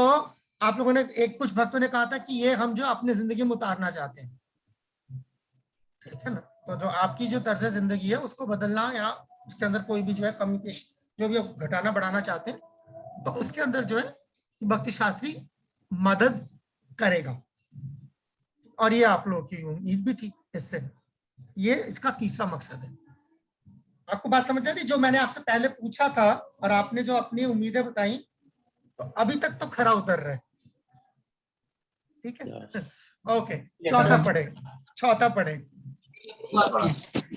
S1: आप लोगों ने कुछ भक्तों ने कहा था कि ये हम जो अपनी जिंदगी में उतारना चाहते हैं। ठीक है ना, तो जो आपकी जो तर्ज जिंदगी है उसको बदलना, या उसके अंदर कोई भी जो है कम्युनिकेशन जो भी आप घटाना बढ़ाना चाहते हैं, तो उसके अंदर जो है भक्ति शास्त्री मदद करेगा। और ये आप लोगों की उम्मीद भी थी इससे, ये इसका तीसरा मकसद है। आपको बात समझ आ रही? जो मैंने आपसे पहले पूछा था और आपने जो अपनी उम्मीदें बताई, तो अभी तक तो खरा उतर रहे। ठीक है, ओके। चौथा पढ़े।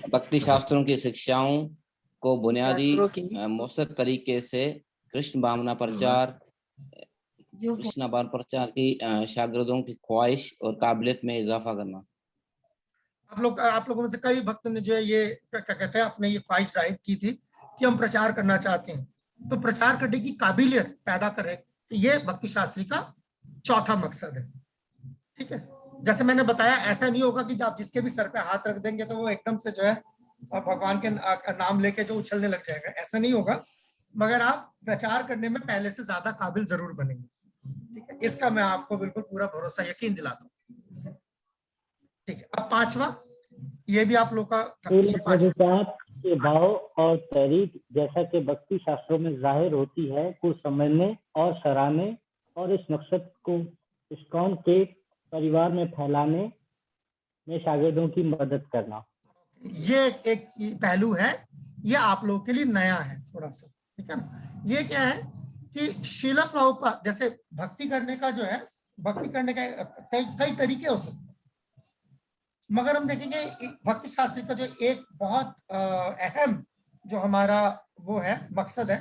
S11: भक्ति शास्त्रों की शिक्षाओं को बुनियादी मौसर तरीके से कृष्ण भावना प्रचार की शागिर्दों की ख्वाहिश और काबिलियत में इजाफा करना।
S1: आप लोगों में से कई भक्त ने जो है ये क्या कहते हैं अपने ये ख्वाहिश जाहिर की थी कि हम प्रचार करना चाहते हैं, तो प्रचार करने की काबिलियत पैदा करें। तो ये भक्ति शास्त्री का चौथा मकसद है। ठीक है, जैसे मैंने बताया, ऐसा नहीं होगा कि आप जिसके भी सर पे हाथ रख देंगे तो वो एकदम से जो है भगवान के नाम लेके जो उछलने लग जाएगा, ऐसा नहीं होगा। मगर आप प्रचार करने में पहले से ज्यादा काबिल जरूर बनेंगे। ठीक है, इसका मैं आपको बिल्कुल पूरा भरोसा यकीन दिलाता हूँ। ठीक है, अब पांचवा, ये भी आप लोग का
S5: के भाव और तहरीक जैसा कि भक्ति शास्त्रों में जाहिर होती है को समझने और सराहने, और इस मकसद को इस्कॉन के परिवार में फैलाने में शागिर्दों की मदद करना।
S1: ये एक पहलू है, ये आप लोगों के लिए नया है थोड़ा सा। ठीक है ना, ये क्या है कि श्रील प्रभुपाद जैसे भक्ति करने का जो है, भक्ति करने का कई तरीके हो सकते हैं, मगर हम देखेंगे भक्ति शास्त्री का जो एक बहुत अहम जो हमारा वो है मकसद है,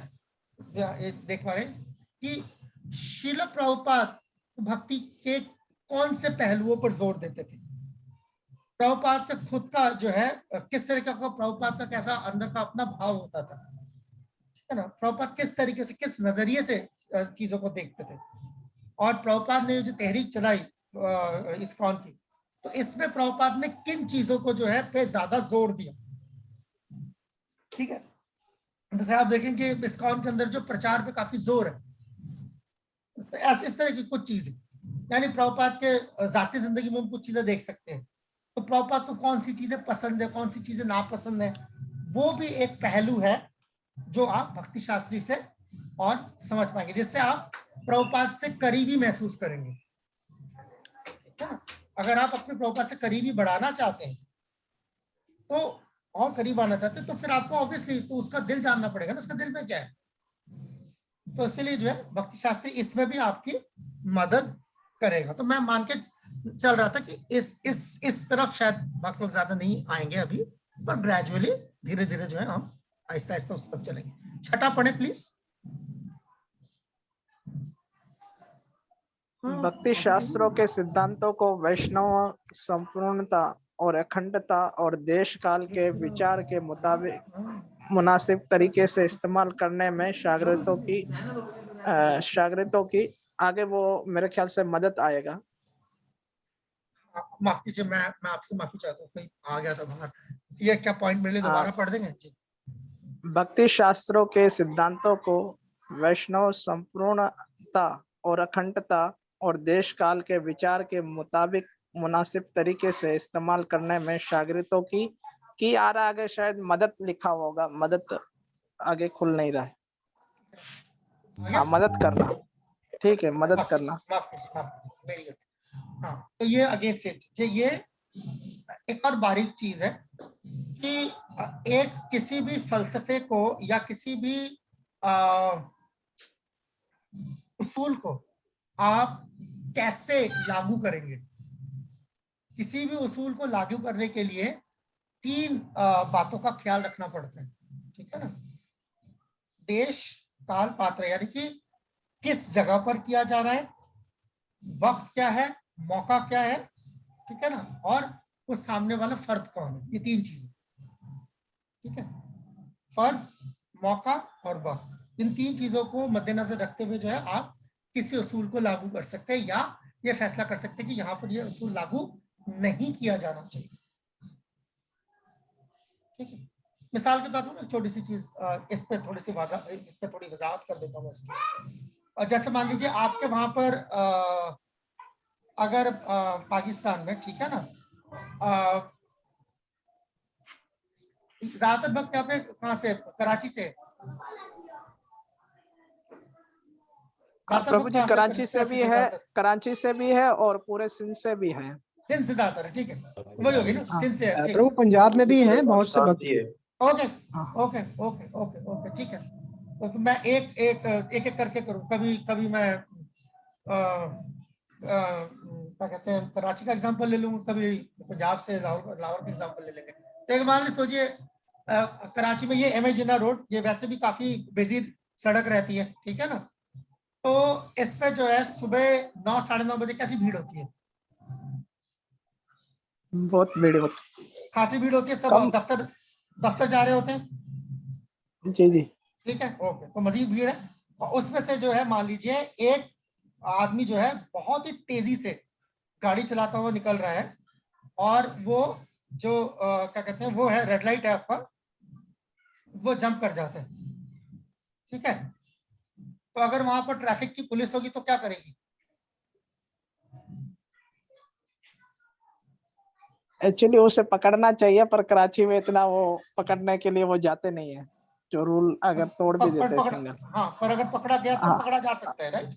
S1: देख पा रहे कि श्रील प्रभुपाद भक्ति के कौन से पहलुओं पर जोर देते थे। प्रभुपाद का खुद का जो है किस तरीके का, प्रभुपाद का कैसा अंदर का अपना भाव होता था, ठीक है ना, प्रभुपाद किस तरीके से किस नजरिए से चीजों को देखते थे, और प्रभुपाद ने जो तहरीक चलाई इस्कॉन की, तो इसमें प्रभुपाद ने किन चीजों को जो है पे ज्यादा जोर दिया। ठीक है, जैसे आप देखेंगे इस्कॉन के अंदर जो प्रचार पे काफी जोर है, तो ऐसे इस तरह की कुछ चीजें, यानी प्रभुपाद के जाती जिंदगी में हम कुछ चीजें देख सकते हैं, तो प्रभुपाद को कौन सी चीजें पसंद है, कौन सी चीजें नापसंद है, वो भी एक पहलू है जो आप भक्ति शास्त्री से और समझ पाएंगे, जिससे आप प्रभुपाद से करीबी महसूस करेंगे। ठीक है, अगर आप अपने प्रभुपाद से करीबी बढ़ाना चाहते हैं तो और करीब आना चाहते हैं, तो फिर आपको ऑब्वियसली तो उसका दिल जानना पड़ेगा ना, उसका दिल में क्या है। तो इसलिए जो है भक्ति शास्त्री इसमें भी आपकी मदद करेगा। तो मैं मान के चल रहा था कि इस तरफ शायद भक्त लोग ज्यादा नहीं आएंगे अभी, पर ग्रेजुअली धीरे धीरे जो है हम आहिस्ता आहिस्ता उस तरफ चलेंगे। छठा पढ़े प्लीज।
S10: भक्ति शास्त्रों के सिद्धांतों को वैष्णव संपूर्णता और अखंडता और देश काल के विचार के मुताबिक मुनासिब तरीके से इस्तेमाल करने में शागिर्दों की आगे वो मेरे ख्याल से मदद आएगा।
S1: माफ कीजिए, मैं आपसे माफी चाहता हूँ, कोई आ गया था बाहर। ये क्या पॉइंट मेरे लिए दोबारा पढ़ देंगे जी?
S10: भक्ति शास्त्रों के सिद्धांतों को वैष्णव संपूर्णता और अखंडता और देश काल के विचार के मुताबिक मुनासिब तरीके से इस्तेमाल करने में शागिर्दों की आ रहा, आगे शायद मदद लिखा होगा, मदद आगे खुल नहीं रहा है। हाँ, मदद करना, ठीक है, मदद करना।
S1: माफ कीजिए। हाँ, तो ये अगेन से ये एक और बारीक चीज है कि एक किसी भी फलसफे को या किसी भी उसूल को आप कैसे लागू करेंगे। किसी भी उसूल को लागू करने के लिए 3 बातों का ख्याल रखना पड़ता है, ठीक है ना। देश, काल, पात्र, यानी कि किस जगह पर किया जा रहा है, वक्त क्या है, मौका क्या है, ठीक है ना, और उस सामने वाला फर्द कौन है। ये 3 चीजें, ठीक है। फर्द, मौका और वक्त, इन 3 चीजों को मद्देनजर रखते हुए जो है आप किसी उसूल को लागू कर सकते हैं, या ये फैसला कर सकते हैं कि यहाँ पर ये उसूल लागू नहीं किया जाना चाहिए, ठीक है। मिसाल के तौर पर छोटी सी चीज इस पे थोड़ी वजाहत कर देता हूँ इसकी। जैसे मान लीजिए आपके वहां पर अगर पाकिस्तान में, ठीक है ना, ज्यादातर वक्त यहाँ पे कहाँ से, कराची से,
S10: प्रभु जी कराची से भी है, कराची से भी है और पूरे सिंध से भी है।
S1: सिंध से ज्यादातर है, ठीक है, वही होगी ना, सिंध से है।
S5: प्रभु पंजाब में भी है बहुत से भक्ति है।
S1: Okay okay okay okay okay, ठीक है। तो मैं एक करके करूँ। कभी मैं क्या कहते हैं, कराची का एग्जांपल ले लूंगा, कभी पंजाब से लाहौर का एग्जांपल ले लेंगे। तो एक मान लीजिए, सोचिए कराची में ये एमए जिन्ना रोड, ये वैसे भी काफी बिजी सड़क रहती है, ठीक है ना। तो इस पे जो है सुबह 9 साढ़े 9 बजे कैसी भीड़ होती है?
S10: बहुत भीड़ होती है,
S1: खासी भीड़ होती है। सब दफ्तर जा रहे होते हैं,
S10: जी जी,
S1: ठीक है, ओके। तो मजीद भीड़ है, और उसमें से जो है मान लीजिए एक आदमी जो है बहुत ही तेजी से गाड़ी चलाता हुआ निकल रहा है, और वो जो क्या कहते हैं, वो है रेड लाइट है आपका, वो जंप कर जाते हैं, ठीक है। तो अगर वहां पर ट्रैफिक की पुलिस होगी तो क्या करेगी?
S10: एक्चुअली उसे पकड़ना चाहिए, पर कराची में इतना वो पकड़ने के लिए वो जाते नहीं है, जो रूल अगर तोड़ भी देते हैं सिंगल।
S1: हाँ, पर अगर पकड़ा गया तो पकड़ा जा सकता है, राइट?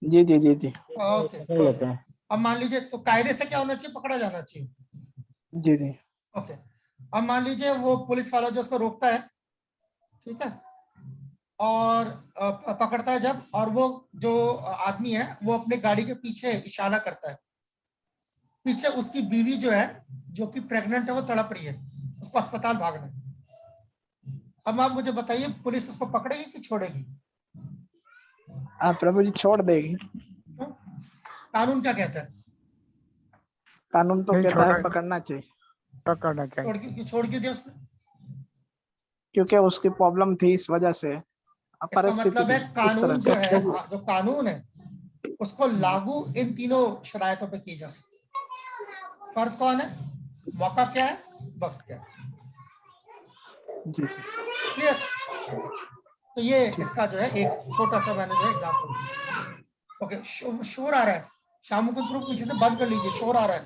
S10: जी जी जी जी,
S1: ओके। अब मान लीजिए, तो कायदे से क्या होना चाहिए, पकड़ा जाना चाहिए,
S10: जी जी,
S1: ओके। अब मान लीजिए वो पुलिस वाला जो उसको रोकता है, ठीक है, और पकड़ता है जब, और वो जो आदमी है वो अपने गाड़ी के पीछे इशारा करता है, पीछे उसकी बीवी जो है, जो कि प्रेग्नेंट है, वो तड़प रही है, उसको अस्पताल भागना है। अब आप मुझे बताइए, पुलिस उसको पकड़ेगी कि छोड़ेगी?
S10: प्रभु जी छोड़ देगी।
S1: कानून क्या कहता है?
S10: कानून तो कहता है पकड़ना चाहिए,
S5: पकड़ना चाहिए।
S1: छोड़ क्यों दिया उसने?
S10: क्योंकि उसकी प्रॉब्लम थी, इस वजह से।
S1: इसका मतलब है कानून जो है, जो कानून है उसको लागू इन तीनों शरायतों पे की जा सकती है। फर्द कौन है, मौका क्या है, वक्त क्या है, क्लियर? तो ये इसका जो है एक छोटा सा मैंने जो एग्जाम्पल। ओके, शोर आ रहा है, शामुकुंद ग्रुप पीछे से बंद कर लीजिए, शोर आ रहा है,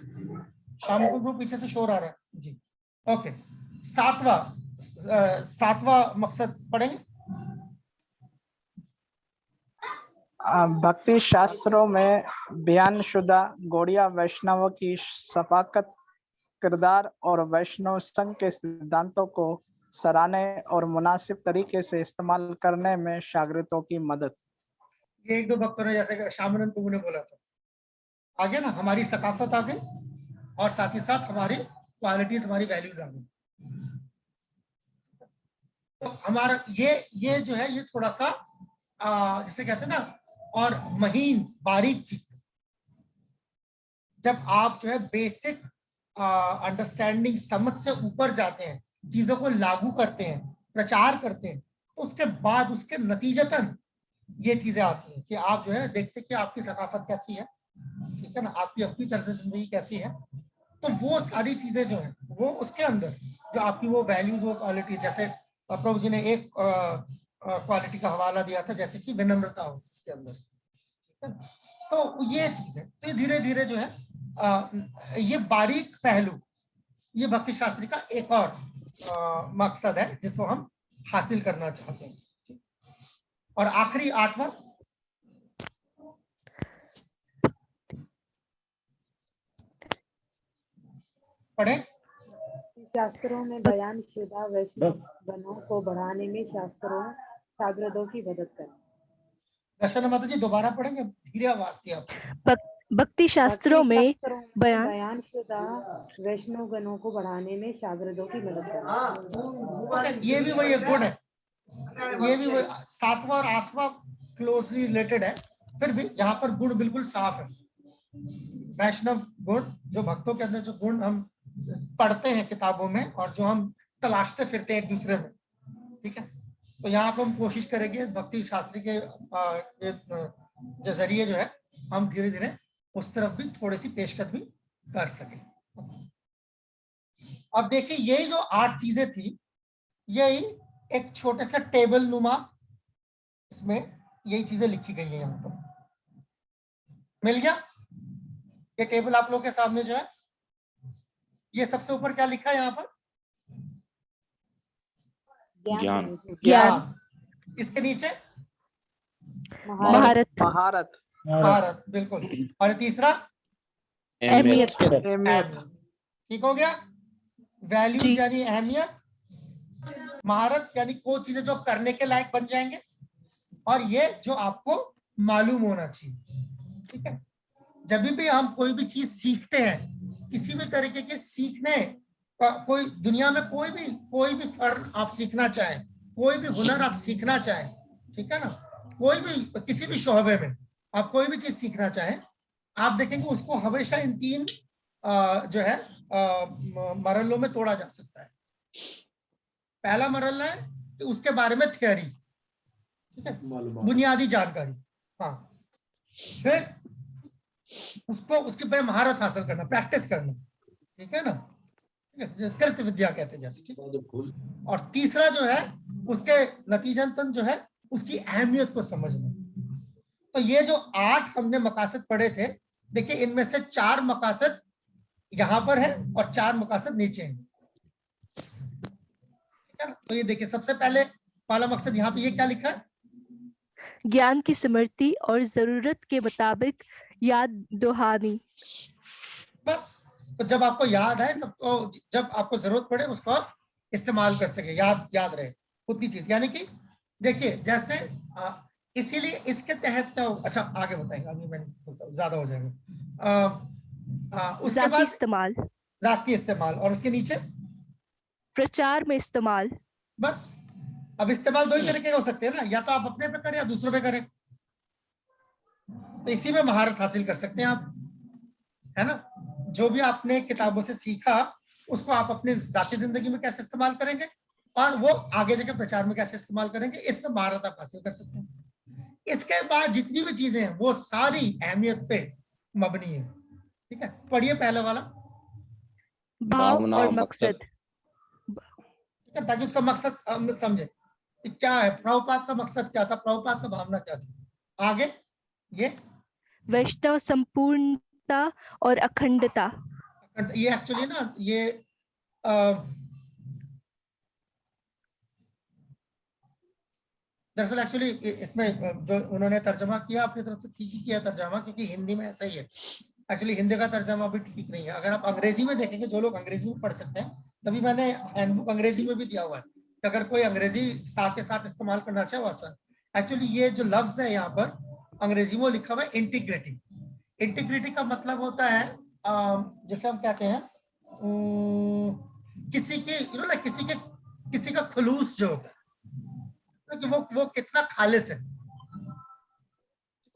S1: शामुकुंद ग्रुप पीछे से शोर आ रहा है जी। ओके, सातवां मकसद पढ़ेंगे।
S10: भक्ति शास्त्रों में बयानशुदा गौड़िया वैष्णव की शफाकत, किरदार और वैष्णव संघ के सिद्धांतों को सराहने और मुनासिब तरीके से इस्तेमाल करने में शागिर्दों की मदद।
S1: ये एक दो भक्तों ने, जैसे शामानंद प्रभु ने बोला था, आ गया ना, हमारी सकाफत आ गई, और साथ ही साथ हमारी क्वालिटीज, हमारी वैल्यूज आ गई। तो हमारा ये जो है ये थोड़ा सा जिसे कहते हैं ना और महीन बारीक चीज। जब आप जो है बेसिक अंडरस्टैंडिंग समझ से ऊपर जाते हैं, चीजों को लागू करते हैं, प्रचार करते हैं, तो उसके बाद उसके नतीजतन ये चीजें आती हैं कि आप जो है देखते कि आपकी सकाफत कैसी है, ठीक है ना, आपकी अपनी तरह से जिंदगी कैसी है। तो वो सारी चीजें जो है वो उसके अंदर जो आपकी वो वैल्यूज, वो क्वालिटी, जैसे प्रभु जी ने एक क्वालिटी का हवाला दिया था जैसे कि विनम्रता हो इसके अंदर, ठीक है। तो ये चीजें तो धीरे धीरे जो है ये बारीक पहलू, ये भक्ति शास्त्री का एक और मकसद है जिसको हम हासिल करना चाहते हैं। और आखिरी 8वां, पढ़े।
S15: शास्त्रों में बयान शुदा वैष्णव गणों को बढ़ाने में शास्त्रों की मदद करें।
S1: दर्शन माता जी दोबारा पढ़ेंगे, धीरे आवाज थी आप।
S13: भक्ति शास्त्रों में
S15: बयान शुदा वैष्णव गणों को बढ़ाने में शागिर्दों की मदद करें।
S1: ये भी वही एक गुण है, ये भी वही 7वां और 8वां क्लोजली रिलेटेड है, फिर भी यहाँ पर गुण बिल्कुल साफ है। वैष्णव गुण, जो भक्तों के अंदर जो गुण हम पढ़ते हैं किताबों में और जो हम तलाशते फिरते हैं एक दूसरे में, ठीक है। तो यहाँ पर हम कोशिश करेंगे इस भक्ति शास्त्री के जो जरिए जो है हम धीरे धीरे उस तरफ भी थोड़ी सी पेशकश भी कर सके। अब देखिए यही जो 8 चीजें थी, यही एक छोटे से टेबल नुमा, इसमें यही चीजें लिखी गई है। यहाँ पर मिल गया ये टेबल आप लोगों के सामने जो है, ये सबसे ऊपर क्या लिखा है यहाँ पर? ज्ञान। इसके नीचे
S10: महारत।
S1: महारत, बिल्कुल। और तीसरा
S13: अहमियत।
S1: ठीक हो गया। वैल्यूज यानी अहमियत, महारत यानी वो चीजें जो करने के लायक बन जाएंगे, और ये जो आपको मालूम होना चाहिए, ठीक है। जब भी हम कोई भी चीज सीखते हैं, किसी भी तरीके के सीखने कोई दुनिया में कोई भी फर्म आप सीखना चाहें, कोई भी हुनर आप सीखना चाहें, ठीक है ना, कोई भी किसी भी शोबे में आप कोई भी चीज सीखना चाहें, आप देखेंगे उसको हमेशा इन 3 जो है मरहलों में तोड़ा जा सकता है। पहला मरहला है कि उसके बारे में थियरी, ठीक है, बुनियादी जानकारी, हाँ। फिर उसको उसके पे महारत हासिल करना, प्रैक्टिस करना, ठीक है ना, कृत विद्या कहते हैं जैसे, ठीक है। और तीसरा जो है उसके नतीजतन जो है उसकी अहमियत को समझना। तो ये जो 8 हमने मकासद पढ़े थे, देखिए इनमें से 4 मकासद यहाँ पर है और 4 मकासद नीचे हैं, ठीक है ना। तो ये देखिए सबसे पहले वाला मकसद यहाँ पे ये क्या लिखा है?
S13: ज्ञान की स्मृति और जरूरत के मुताबिक याद दहानी।
S1: बस, तो जब आपको याद है तब तो जब आपको जरूरत पड़े उसको आप इस्तेमाल कर सके, याद रहे उतनी चीज। यानी कि देखिए जैसे इसीलिए इसके तहत तो अच्छा आगे बताएंगे, अभी मैं बोलता हूँ ज्यादा हो जाएगा। उसके बाद
S13: इस्तेमाल,
S1: जाती इस्तेमाल, और उसके नीचे
S13: प्रचार में इस्तेमाल।
S1: बस, अब इस्तेमाल 2 ही तरीके हो सकते हैं ना, या तो आप अपने पे करें या दूसरों पे करें। तो इसी में महारत हासिल कर सकते हैं आप, है ना। जो भी आपने किताबों से सीखा उसको आप अपने जाती जिंदगी में कैसे इस्तेमाल करेंगे और वो आगे जाके प्रचार में कैसे इस्तेमाल करेंगे, इसमें महारत आप हासिल कर सकते हैं। इसके बाद जितनी भी चीजें हैं वो सारी अहमियत पे मबनी है, ठीक है। पढ़िए पहले वाला,
S13: भाव और मकसद,
S1: ठीक है, ताकि उसका मकसद समझे कि क्या है, प्रभुपाद का मकसद क्या था, प्रभुपाद का भावना क्या थी। आगे ये
S13: वैष्णव संपूर्णता और अखंडता।
S1: ये एक्चुअली ना ये दरअसल एक्चुअली इसमें जो उन्होंने तर्जमा किया अपनी तरफ से ठीक ही किया तर्जमा, क्योंकि हिंदी में ऐसा ही है। एक्चुअली हिंदी का तर्जमा भी ठीक नहीं है। अगर आप अंग्रेजी में देखेंगे, जो लोग अंग्रेजी में पढ़ सकते हैं, तभी मैंने हैंडबुक अंग्रेजी में भी दिया हुआ है कि अगर कोई अंग्रेजी साथ के साथ इस्तेमाल करना चाहे वो आसान। एक्चुअली ये जो लफ्ज है यहाँ पर अंग्रेजी में लिखा हुआ है इंटीग्रिटी। इंटीग्रिटी का मतलब होता है जैसे हम कहते हैं किसी का खुलूस जो होता है, कि वो कितना खालिस है,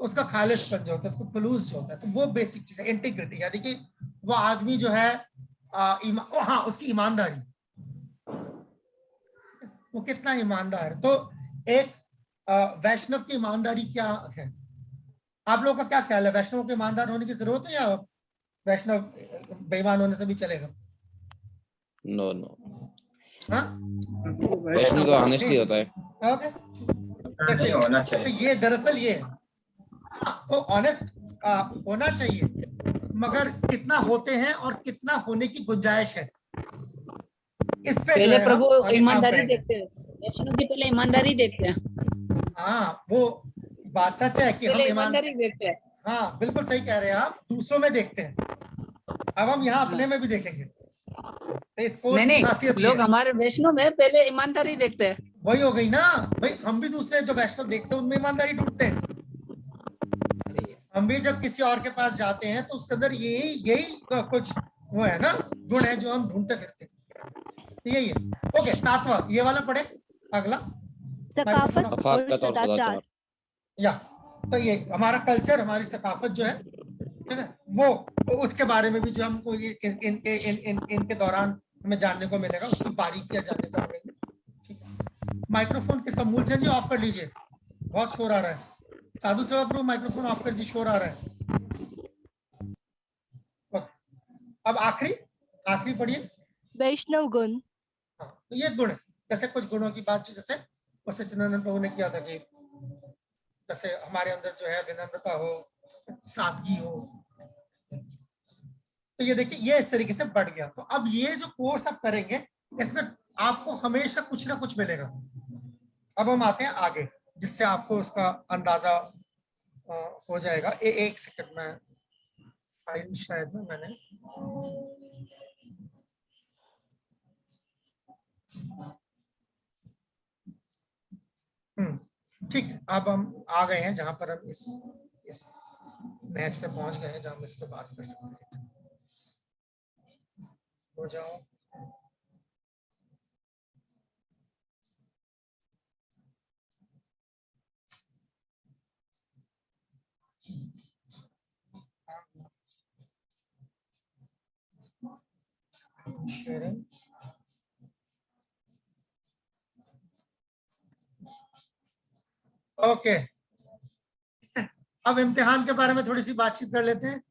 S1: उसका खालिसपन जो होता है, उसका खुलूस जो होता है, तो वो बेसिक चीज है इंटीग्रिटी, यानी कि वो आदमी जो है हाँ उसकी ईमानदारी, वो कितना ईमानदार है। तो एक वैष्णव की ईमानदारी क्या है, आप लोगों का क्या ख्याल है? वैष्णव के ईमानदार होने की जरूरत है या वैष्णव बेईमान होने से भी चलेगा?
S11: नो नो,
S1: हाँ
S11: वैष्णव तो ऑनेस्टली होता है।
S1: ओके, कैसे होना चाहिए? तो ये दरअसल ये है, तो ऑनेस्ट होना चाहिए, मगर कितना होते हैं और कितना होने की गुंजाइश है, इस पे
S6: पहले प्रभु ईमानदारी देखते हैं, वैष्णव जी पहले ईमानदारी देखते हैं।
S1: हाँ वो बात सच है कि हम
S6: ईमानदारी देखते हैं।
S1: हाँ बिल्कुल सही कह रहे हैं आप, दूसरों में देखते हैं, अब हम यहाँ अपने में भी देखेंगे। तो इसको
S6: नहीं, लोग हमारे वैष्णव में पहले ईमानदारी देखते हैं।
S1: वही हो गई ना भाई, हम भी दूसरे जो वैष्णव देखते हैं उनमें ईमानदारी ढूंढते हैं। हम भी जब किसी और के पास जाते हैं तो उसके अंदर यही कुछ वो है ना, गुण है जो हम ढूंढते फिरते हैं, तो यही है। ओके, 7वां ये वाला पढ़े, अगला
S13: सकाफत और सदाचार।
S1: या तो ये हमारा कल्चर, हमारी सकाफत जो है, ठीक है, वो उसके बारे में भी जो हमको इनके दौरान हमें जानने को मिलेगा, उसकी बारीकियां जानने को मिलेगी। माइक्रोफोन किसका मूल से जी ऑफ कर लीजिए, बहुत शोर आ रहा है। साधु सेवा प्रभु माइक्रोफोन ऑफ कर जी, शोर आ रहा है। अब आखिरी पढ़िए,
S13: वैष्णव गुण।
S1: तो ये गुण है, जैसे कुछ गुणों की बात जैसे सच्चिदानंद प्रभु ने किया था कि जैसे हमारे अंदर जो है विनम्रता हो, सादगी हो, तो ये देखिए ये इस तरीके से बढ़ गया। तो अब ये जो कोर्स आप करेंगे इसमें आपको हमेशा कुछ ना कुछ मिलेगा। अब हम आते हैं आगे, जिससे आपको उसका अंदाजा हो जाएगा। एक सेकंड में फाइल शायद में मैंने ठीक है, अब हम आ गए हैं जहां पर हम इस मैच पे पहुंच गए हैं जहां हम इस पे बात कर सकते हैं। हो जाओ, शेयरिंग, ओके। अब इम्तिहान के बारे में थोड़ी सी बातचीत कर लेते हैं।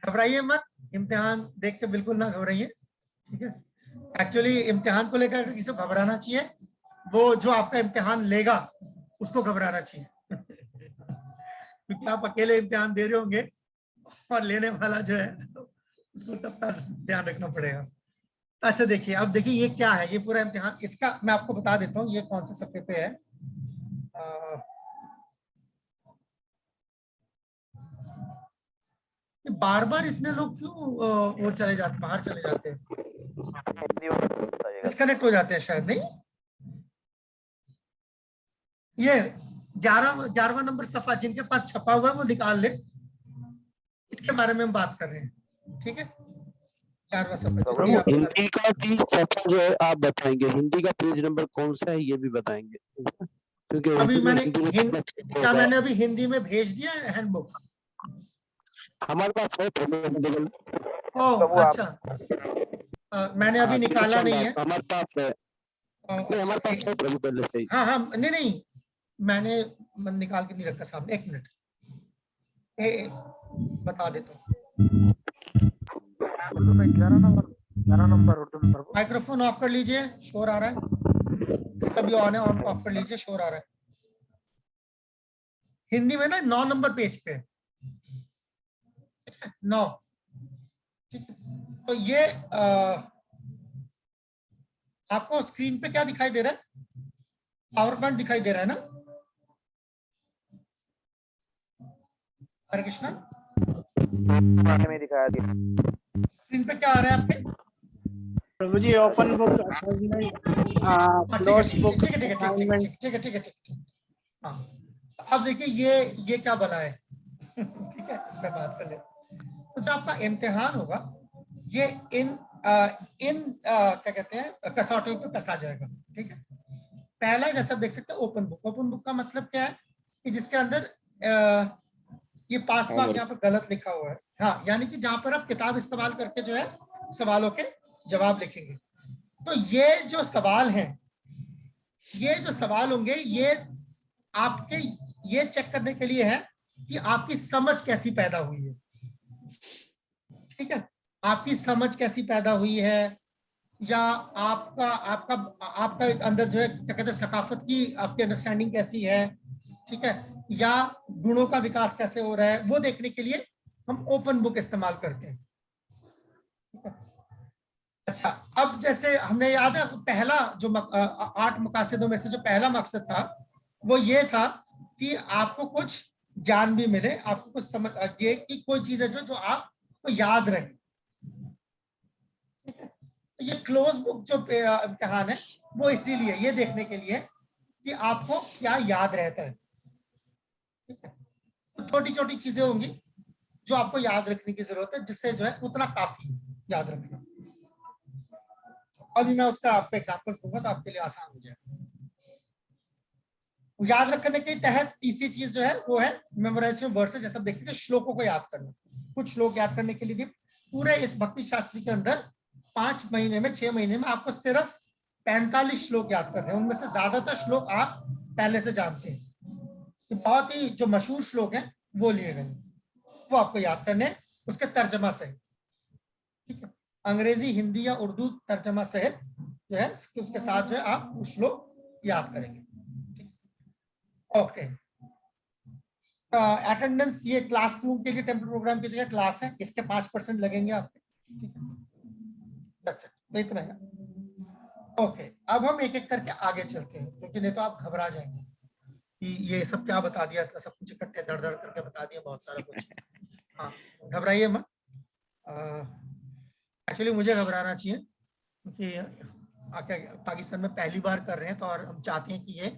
S1: घबराइए मत, इम्तिहान देख के बिल्कुल ना घबराइए, ठीक है। एक्चुअली इम्तिहान को लेकर किसी को घबराना चाहिए, वो जो आपका इम्तिहान लेगा उसको घबराना चाहिए क्योंकि आप अकेले इम्तिहान दे रहे होंगे और लेने वाला जो है उसको सबका ध्यान रखना पड़ेगा। अच्छा देखिए, अब देखिए ये क्या है, ये पूरा इम्तिहान, इसका मैं आपको बता देता हूँ ये कौन से सफ़े पे है। बार बार इतने लोग क्यों वो चले जाते, बाहर चले जाते हैं, डिस्कनेक्ट हो जाते हैं शायद, नहीं? ये 11वां नंबर सफा जिनके पास छपा हुआ है वो निकाल ले, इसके बारे में हम बात कर रहे हैं, ठीक है। 11वां सफा
S14: हिंदी का भी सफा जो है आप बताएंगे, हिंदी का पेज नंबर कौन सा है ये भी बताएंगे, क्योंकि
S1: अभी मैंने अभी हिंदी में भेज दिया है हैंडबुक,
S14: हमारे पास है।
S1: ओह अच्छा, मैंने अभी निकाला नहीं है,
S14: हमारे पास है, हमारे पास है प्रभु पहले से ही।
S1: हाँ नहीं मैंने निकाल के नहीं रखा सामने, एक मिनट बता देता हूँ।
S16: 11 नंबर उर्दू में।
S1: माइक्रोफोन ऑफ कर लीजिए, शोर आ रहा है, इसका भी ऑन है, ऑन ऑफ कर लीजिए, शोर आ रहा है। हिंदी में ना 9 नंबर पेज पे 9, ठीक है। तो ये आपको स्क्रीन पे क्या दिखाई दे रहा है? पावर पॉइंट दिखाई दे रहा है ना? हरे कृष्णा,
S3: में दिखाया दिया
S1: स्क्रीन पे क्या आ रहा है आपके?
S10: Prabhu ji open book assignment, close book assignment,
S1: ठीक है। हाँ, अब देखिए ये क्या बना है ठीक है, इस पे बात कर ले। तो जो आपका इम्तिहान होगा ये इन क्या कहते हैं कसौटियों पे कसा जाएगा, ठीक है। पहला जैसा आप देख सकते हैं ओपन बुक। ओपन बुक का मतलब क्या है कि जिसके अंदर ये पास मार्क यहाँ पर गलत लिखा हुआ है। हाँ, यानी कि जहां पर आप किताब इस्तेमाल करके जो है सवालों के जवाब लिखेंगे। तो ये जो सवाल हैं, ये जो सवाल होंगे, ये आपके ये चेक करने के लिए है कि आपकी समझ कैसी पैदा हुई है। ठीक है, आपकी समझ कैसी पैदा हुई है, या आपका आपका आपका अंदर जो है क्या कहते हैं सकाफत की आपकी अंडरस्टैंडिंग कैसी है, ठीक है, या गुणों का विकास कैसे हो रहा है, वो देखने के लिए हम ओपन बुक इस्तेमाल करते हैं। अच्छा, अब जैसे हमने याद है पहला जो 8 मकासदों में से जो पहला मकसद था वो ये था कि आपको कुछ ज्ञान भी मिले, आपको कुछ समझ ये कि कोई चीज है जो आपको याद रहे। ठीक है, तो ये क्लोज बुक जो इम्तिहान है वो इसीलिए ये देखने के लिए कि आपको क्या याद रहता है। ठीक है, तो छोटी छोटी चीजें होंगी जो आपको याद रखने की जरूरत है, जिससे जो है उतना काफी याद रखना। अभी मैं उसका आपको एग्जांपल्स दूंगा तो आपके लिए आसान हो जाएगा। याद रखने के तहत तीसरी चीज जो है वो है मेमोराइजेशन वर्सेस। जैसा आप देख सकते हैं श्लोकों को याद करना। कुछ श्लोक याद करने के लिए भी पूरे इस भक्ति शास्त्री के अंदर 5 महीने में 6 महीने में आपको सिर्फ 45 श्लोक याद करने हैं। उनमें से ज्यादातर श्लोक आप पहले से जानते हैं। तो बहुत ही जो मशहूर श्लोक हैं वो लिए गए, वो आपको याद करने, उसके तर्जमा सहित। ठीक है, अंग्रेजी, हिंदी या उर्दू तर्जमा सहित जो है उसके साथ जो है आप वो श्लोक याद करेंगे। ओके, अटेंडेंस ये क्लासरूम के लिए टेम्पल प्रोग्राम की जगह क्लास है, इसके 5% लगेंगे आपके। ठीक है, that's it, तो इतना है। ओके, अब हम एक एक करके आगे चलते हैं, क्योंकि नहीं तो आप घबरा जाएंगे कि ये सब क्या बता दिया, सब कुछ इकट्ठे दर दर करके बता दिया, बहुत सारा कुछ। हाँ, घबराइए मत। एक्चुअली मुझे घबराना चाहिए क्योंकि पाकिस्तान में पहली बार कर रहे हैं, तो और हम चाहते हैं कि ये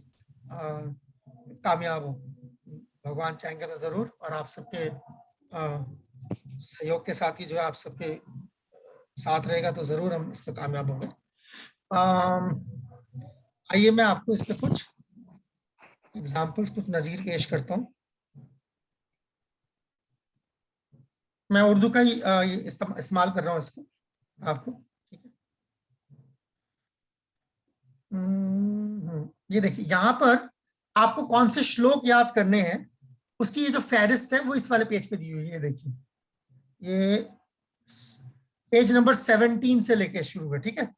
S1: कामयाब हो। भगवान चाहेंगे तो जरूर, और आप सबके सहयोग के साथ ही जो है आप सबके साथ रहेगा तो जरूर हम इस पर कामयाब होंगे। आइए मैं आपको इसके कुछ एग्जाम्पल्स, कुछ नज़ीर पेश करता हूँ। मैं उर्दू का ही इस्तेमाल कर रहा हूँ इसको आपको। ठीक है, ये देखिए यहाँ पर आपको कौन से श्लोक याद करने हैं उसकी ये जो फहरिस्त है वो इस वाले पेज पे दी हुई है। ये देखिए, ये पेज नंबर 17 से लेके शुरू है। ठीक है,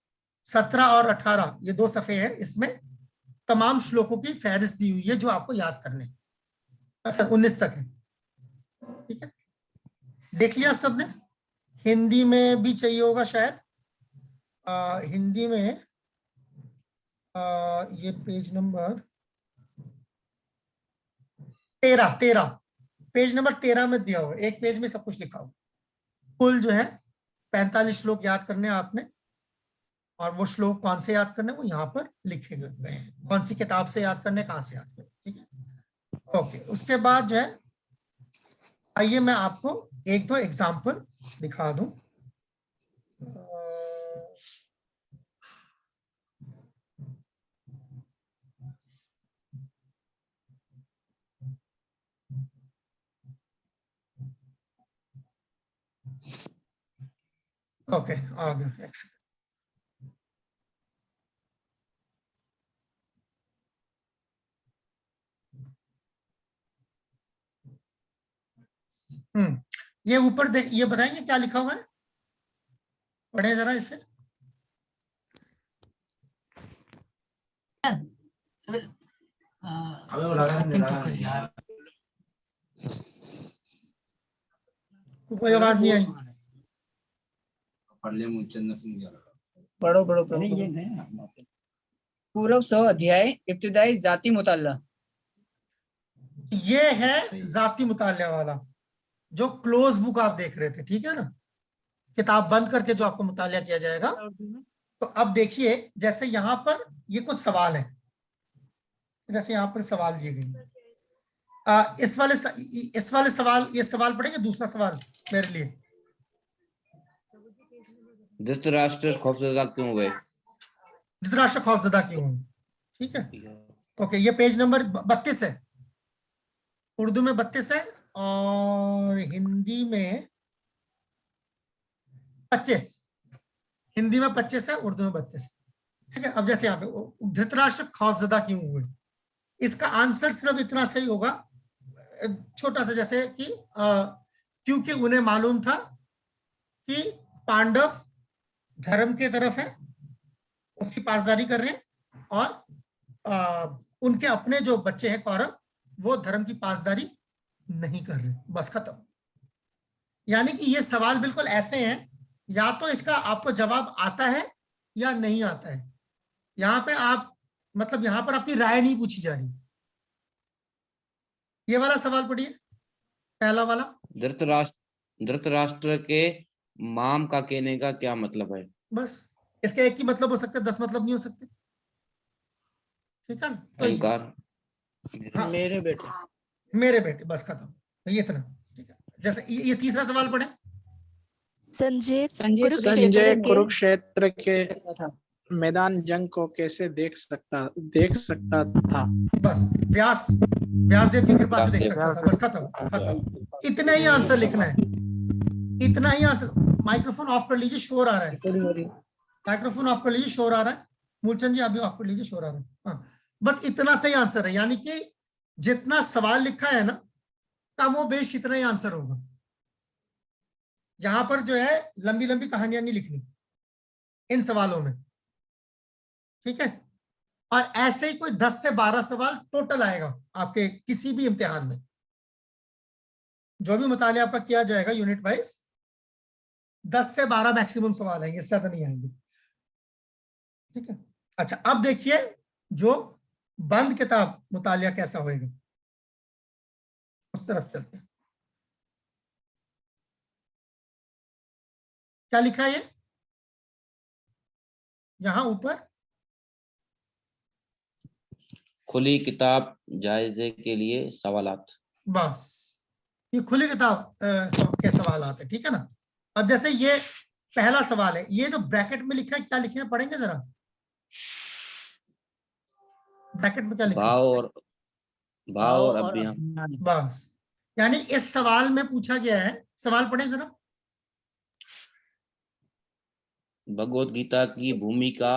S1: 17 और 18 ये 2 सफ़े हैं, इसमें तमाम श्लोकों की फहरिस्त दी हुई है जो आपको याद करने हैं। अच्छा, 19 तक है। ठीक है, देख लिया आप सबने। हिंदी में भी चाहिए होगा शायद। हिंदी में ये पेज नंबर 13 पेज नंबर 13 में दिया हुआ है। एक पेज में सब कुछ लिखा हुआ। कुल जो है 45 श्लोक याद करने आपने, और वो श्लोक कौन से याद करने वो यहाँ पर लिखे गए हैं। कौन सी किताब से याद करने, कहाँ से याद करने। ठीक है, ओके। उसके बाद जो है आइए मैं आपको 1-2 एग्जाम्पल दिखा दूं। ओके, आ गया। एक्सेलेंट। ये ऊपर देख, ये बताएंगे क्या लिखा हुआ है, पढ़े जरा इसे। कोई आवाज नहीं आई।
S9: पढ़ो पढ़ो पूर्व 100 अध्याय इब्तिदाई जाती मुताल्ला।
S1: ये है जाती मुताल्ला वाला जो क्लोज बुक आप देख रहे थे। ठीक है ना, किताब बंद करके जो आपको मुताल्ला किया जाएगा। तो अब देखिए, जैसे यहाँ पर ये कुछ सवाल है, जैसे यहाँ पर सवाल दिए गए। इस वाले सवाल, ये सवाल पढ़ेंगे। दूसरा सवाल मेरे लिए,
S11: धृतराष्ट्र खौफजदा क्यों हुए?
S1: धृतराष्ट्र खौफजदा क्यों हुए? ठीक है, ओके। ये पेज नंबर 32 है, उर्दू में 32 है और हिंदी में 25, हिंदी में 25 है, उर्दू में 32 है, ठीक है। अब जैसे यहाँ पे धृतराष्ट्र खौफजदा क्यों हुए, इसका आंसर सिर्फ इतना सही होगा, छोटा सा, जैसे कि क्योंकि उन्हें मालूम था कि पांडव धर्म के तरफ है, उसकी पासदारी कर रहे हैं, और उनके अपने जो बच्चे हैं कौरव, वो धर्म की पासदारी नहीं कर रहे, बस खत्म। यानी कि ये सवाल बिल्कुल ऐसे हैं, या तो इसका आपको जवाब आता है या नहीं आता है। यहाँ पे आप मतलब यहाँ पर आपकी राय नहीं पूछी जा रही। ये वाला सवाल पढ़िए, पहला वाला।
S11: धृतराष्ट्र के माम का कहने का क्या मतलब है?
S1: बस इसके एक ही मतलब हो सकते, 10 मतलब नहीं हो सकते, ठीक है ना?
S11: अहंकार,
S10: मेरे बेटे,
S1: मेरे बेटे, बस खत्म, तो ये इतना, ठीक है। जैसे ये तीसरा सवाल पढ़े,
S10: संजय कुरुक्षेत्र के मैदान जंग को कैसे देख सकता था?
S1: बस व्यासदेव की कृपा से देख सकता था, बस खत्म। इतना ही आंसर लिखना है, इतना ही आंसर। माइक्रोफोन ऑफ कर लीजिए, शोर आ रहा है, माइक्रोफोन ऑफ कर लीजिए, शोर आ रहा है। मूलचंद जी आप भी ऑफ कर लीजिए, शोर आ रहा है। हाँ, बस इतना सही आंसर है, यानी कि जितना सवाल लिखा है ना, कम वो बेश इतना ही आंसर होगा। यहां पर जो है लंबी लंबी कहानियां नहीं लिखनी इन सवालों में, ठीक है। और ऐसे ही कोई 10 से 12 सवाल टोटल आएगा आपके किसी भी इम्तिहान में, जो भी मुतालिया आपका किया जाएगा यूनिट वाइज, 10 से 12 मैक्सिमम सवाल आएंगे, इससे ज्यादा नहीं आएंगे, ठीक है। अच्छा, अब देखिए जो बंद किताब मुतालिया कैसा होएगा, उस तरफ चलते हैं। क्या लिखा है ये यहां ऊपर?
S11: खुली किताब जायजे के लिए सवालात।
S1: बस ये खुली किताब के सवालात है, ठीक है ना। अब जैसे ये पहला सवाल है, ये जो ब्रैकेट में लिखा है, क्या लिखे हैं, पढ़ेंगे जरा। ब्रैकेट में क्या लिखा है?
S11: भाव और अभियान।
S1: बस, यानी इस सवाल में पूछा गया है, सवाल पढ़े जरा।
S11: भगवत गीता की भूमिका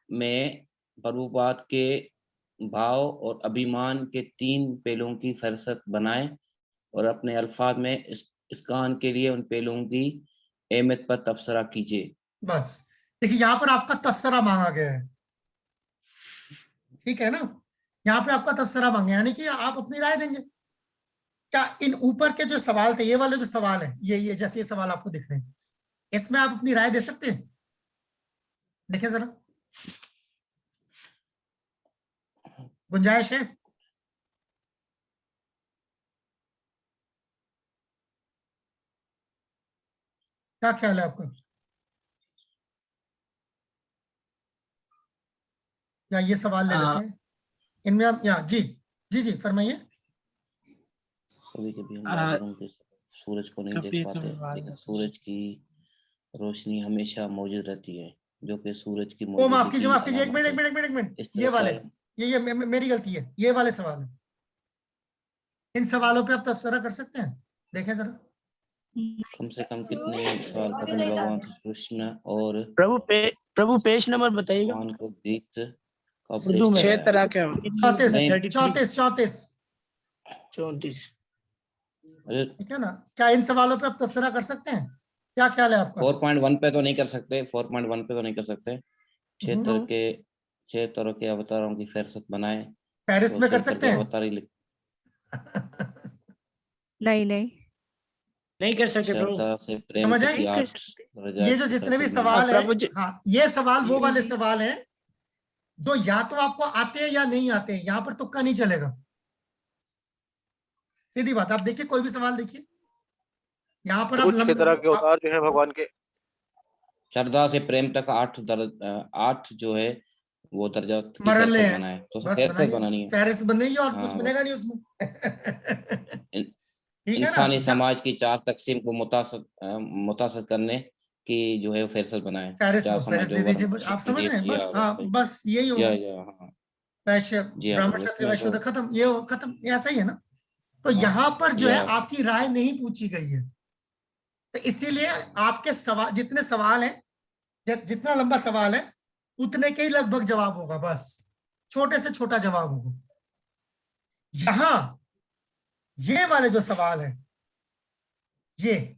S11: में प्रभुपाद के भाव और अभिमान के 3 पहलुओं की फहरिस्त बनाएं और अपने अल्फाज में इस कान के लिए उन पहलुओं की अहमियत पर तबसरा कीजिए।
S1: बस देखिए, यहाँ पर आपका तबसरा मांगा गया है, ठीक है ना। यहाँ पे आपका तबसरा मांगा, यानी कि आप अपनी राय देंगे। क्या इन ऊपर के जो सवाल थे, ये वाले जो सवाल है, ये जैसे ये सवाल आपको दिख रहे हैं, इसमें आप अपनी राय दे सकते हैं? देखिए जरा, गुंजाइश है? क्या ख्याल है आपका? या ये सवाल ले लेते हैं इनमें आप, या जी फरमाइए।
S11: कभी कभी हम सूरज को नहीं देख पाते, लेकिन सूरज की रोशनी हमेशा मौजूद रहती है, जो कि सूरज की
S1: ओ माफ कीजिए, एक मिनट, ये वाले, ये मेरी गलती है, ये वाले सवाल है। इन सवालों पे आप तबसरा कर सकते हैं, देखें जरा।
S11: कम से कम कितने सवाल पढ़ने भगवान कृष्ण और
S10: प्रभु पेज नंबर बताइएगा।
S11: भगवान को गीत का
S10: उर्दू में 6 तरह के
S1: 34 ठीक है ना। क्या इन सवालों पे आप तबसरा कर सकते हैं? क्या ख्याल है आपका?
S11: 4.1 पे तो नहीं कर सकते, 4.1 पे तो नहीं कर सकते। 6 तरह के अवतारों की फहरिस्त बनाए।
S1: फहरिस्त में कर सकते हैं?
S6: नहीं कर सकते प्रभु।
S1: समझ आए? ये जो जितने भी सवाल है, हाँ, ये सवाल वो वाले सवाल हैं जो या तो आपको आते हैं या नहीं आते हैं, यहाँ पर तुक्का नहीं चलेगा। सीधी बात, आप देखिए कोई भी सवाल देखिए, यहाँ पर आप
S3: 6 तरह के अवतार जो है भगवान के।
S11: श्रद्धा से प्रेम तक 8 जो है वो दर्जा की
S1: फहरिस्त
S11: बनाए, तो फहरिस्त बनानी है,
S1: फहरिस्त बनेगी और कुछ बनेगा नहीं उसमें।
S11: इंसानी समाज की 4 तकसीम को मुतासर करने की जो है फहरिस्त बनाए।
S1: फहरिस्त दे दीजिए, आप समझ रहे हैं? बस हाँ, बस यही होगा। वैश्य
S11: जी हाँ
S1: ब्राह्मण
S11: प्रभु,
S1: क्षत्रिय
S11: इसमें
S1: वैश्य
S11: तो
S1: तो खत्म, ये खत्म, ये ऐसा ही है ना। तो यहाँ पर जो है
S11: या
S1: आपकी राय नहीं पूछी गई है, तो इसीलिए आपके सवाल, जितने सवाल हैं, जितना लंबा सवाल है उतने के ही लगभग जवाब होगा, बस छोटे से छोटा जवाब होगा। यहां ये वाले जो सवाल है, ये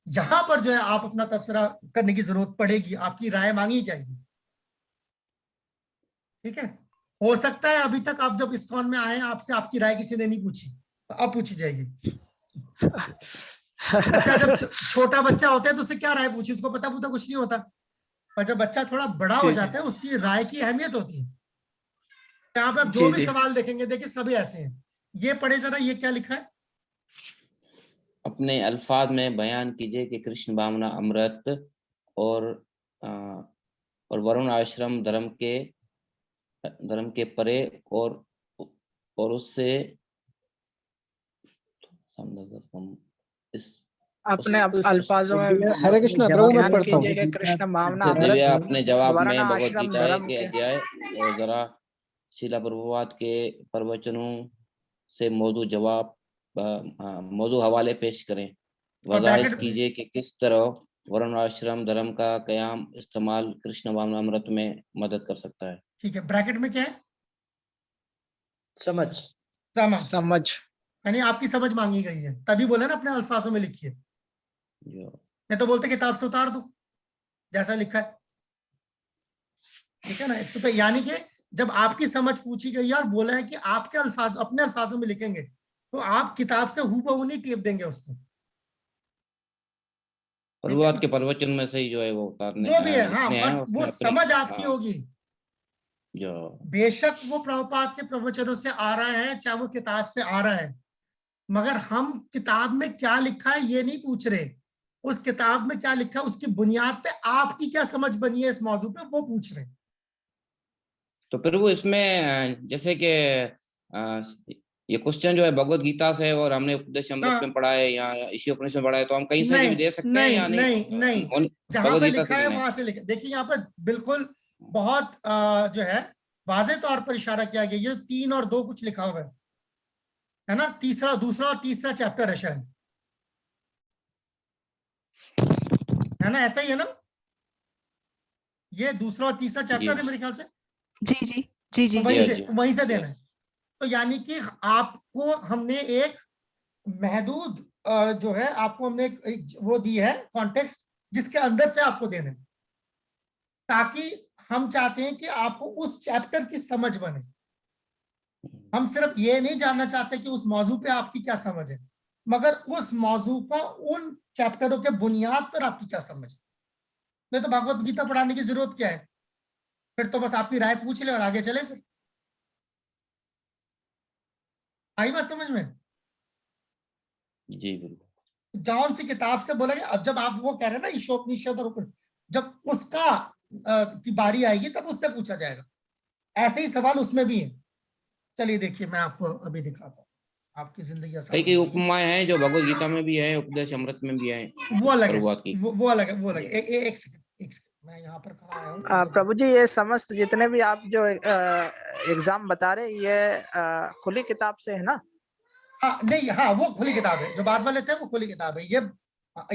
S1: यहां पर जो है आप अपना तबसरा करने की जरूरत पड़ेगी, आपकी राय मांगी जाएगी। ठीक है, हो सकता है अभी तक आप जब इस्कॉन में आए आपसे आपकी राय किसी ने नहीं पूछी, तो अब पूछी जाएगी। बच्चा जब छोटा बच्चा होता है तो उससे क्या राय पूछी, उसको पता कुछ नहीं होता, पर जब बच्चा थोड़ा बड़ा हो जाता है उसकी राय की अहमियत होती है। यहाँ पे आप जो भी सवाल देखेंगे, देखिए सभी ऐसे हैं। ये पढ़े जरा, ये क्या लिखा है?
S11: अपने अल्फाज में बयान कीजिए कि कृष्ण भावना अमृत और वरुण आश्रम धर्म के परे और उससे
S10: अपने अल्फाजों में
S5: हरे कृष्णा प्रभु, मैं
S10: बयान
S5: पढ़ता
S10: कीजिए कि कृष्ण भावना अमृत
S11: दिव्या अपने जवाब
S10: वर्ण
S11: में भगवत
S10: आश्रम
S11: गीता
S10: धर्म
S11: के
S10: के
S11: अध्याय और जरा शीला प्रभुपाद के प्रवचनों से मौजूद हवाले पेश करें। वजाहिद कीजिए कि किस तरह वर्णाश्रम धर्म का कयाम इस्तेमाल कृष्ण भावना अमृत में मदद कर सकता है।
S1: ठीक है, ब्रैकेट में क्या है?
S5: समझ।
S1: यानी आपकी समझ मांगी गई है, तभी बोले ना अपने अल्फाजों में लिखिए, नहीं तो बोलते किताब से उतार दो जैसा लिखा है। ठीक है ना, तो यानी कि जब आपकी समझ पूछी गई है और बोला है कि आपके अल्फाज अपने अल्फाजों में लिखेंगे, तो आप किताब से हूबहू नहीं टेप देंगे उसको,
S11: प्रभुपाद के प्रवचन में से ही जो है वो उतारने
S1: जो भी है। हाँ, बट वो समझ आपकी होगी।
S11: जो
S1: बेशक वो प्रभुपाद के प्रवचनों से आ रहा है, चाहे वो किताब से आ रहा है, मगर हम किताब में क्या लिखा है ये नहीं पूछ रहे, उस किताब में क्या लिखा है उसकी बुनियाद पे आपकी क्या समझ बनी है इस मौजू पे, वो पूछ रहे।
S11: तो फिर वो इसमें जैसे कि ये क्वेश्चन जो है भगवत गीता से और हमने उपदेश अमृत में पढ़ा है या इसी उपनिषद में पढ़ा है, तो हम कहीं से भी दे सकते हैं या नहीं?
S1: नहीं, जहां पे लिखा है वहां से लिखा। देखिए यहाँ पर बिल्कुल बहुत जो है वाज़ेह तौर पर इशारा किया गया, ये 3 और 2 कुछ लिखा हुआ है ना, दूसरा और तीसरा चैप्टर है शायद, है ना, ऐसा ही है ना, ये दूसरा और तीसरा चैप्टर है मेरे ख्याल से।
S13: जी
S1: वहीं से देना है। तो यानी कि आपको हमने एक महदूद जो है आपको हमने एक वो दी है कॉन्टेक्स्ट, जिसके अंदर से आपको देना है, ताकि हम चाहते हैं कि आपको उस चैप्टर की समझ बने। हम सिर्फ ये नहीं जानना चाहते कि उस मौजू पे आपकी क्या समझ है, मगर उस मौजू पर उन चैप्टरों के बुनियाद पर आपकी क्या समझ है। नहीं तो भगवत गीता पढ़ाने की जरूरत क्या है, फिर तो बस आपकी राय पूछ ले और आगे चले। फिर आई बात समझ में?
S11: जी बिल्कुल।
S1: जौन सी किताब से बोला गया, अब जब आप वो कह रहे हैं ना ईशोपनिषद और जब उसका की बारी आएगी तब उससे पूछा जाएगा। ऐसे ही सवाल उसमें भी है। चलिए देखिए मैं आपको अभी दिखाता हूँ, आपकी जिंदगी आसान।
S11: कई उपमाएं हैं जो भगवत गीता में भी है, उपदेश अमृत में भी है,
S1: वो अलग है, वो अलग है, वो अलग है। एक सेकंड मैं यहाँ पर कहाँ आया हूँ।
S10: प्रभु जी, ये समस्त जितने भी आप जो एग्जाम बता रहे ये खुली किताब से है ना?
S1: हाँ नहीं, हाँ वो खुली किताब है, जो बाद में लेते हैं वो खुली किताब है।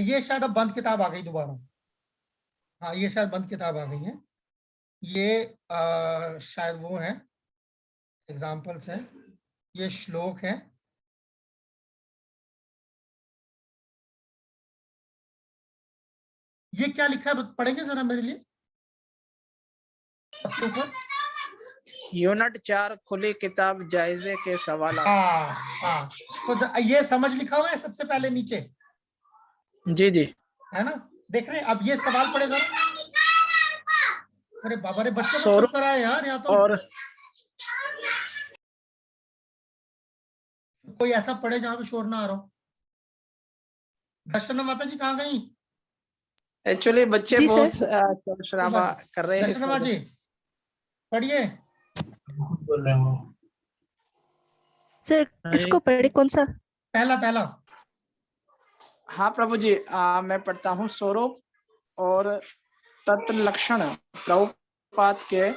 S1: ये शायद अब बंद किताब आ गई दोबारा। हाँ ये शायद बंद किताब आ गई है। ये शायद वो है, एग्जाम्पल्स हैं, ये श्लोक है। ये क्या लिखा है पढ़ेंगे जरा मेरे लिए सबसे ऊपर।
S10: यूनिट 4 खुली किताब जायजे के सवाल।
S1: हाँ तो ये समझ लिखा हुआ है सबसे पहले नीचे।
S10: जी
S1: है ना, देख रहे हैं। अब ये सवाल पढ़े जरा। अरे बाबा रे, बच्चे को चुप कराए यार, यहाँ तो और कोई ऐसा पढ़े जहां पे शोर ना आ रहा हो। दर्शना माता जी कहाँ गई?
S10: एक्चुअली बच्चे बहुत शोर शराबा कर रहे हैं।
S1: दर्शना जी पढ़िए।
S5: बोल रहे हो
S13: सर, इसको पढ़े कौन सा?
S1: पहला।
S10: हाँ प्रभु जी, मैं पढ़ता हूँ। स्वरूप और तत्व लक्षण प्रभुपाद के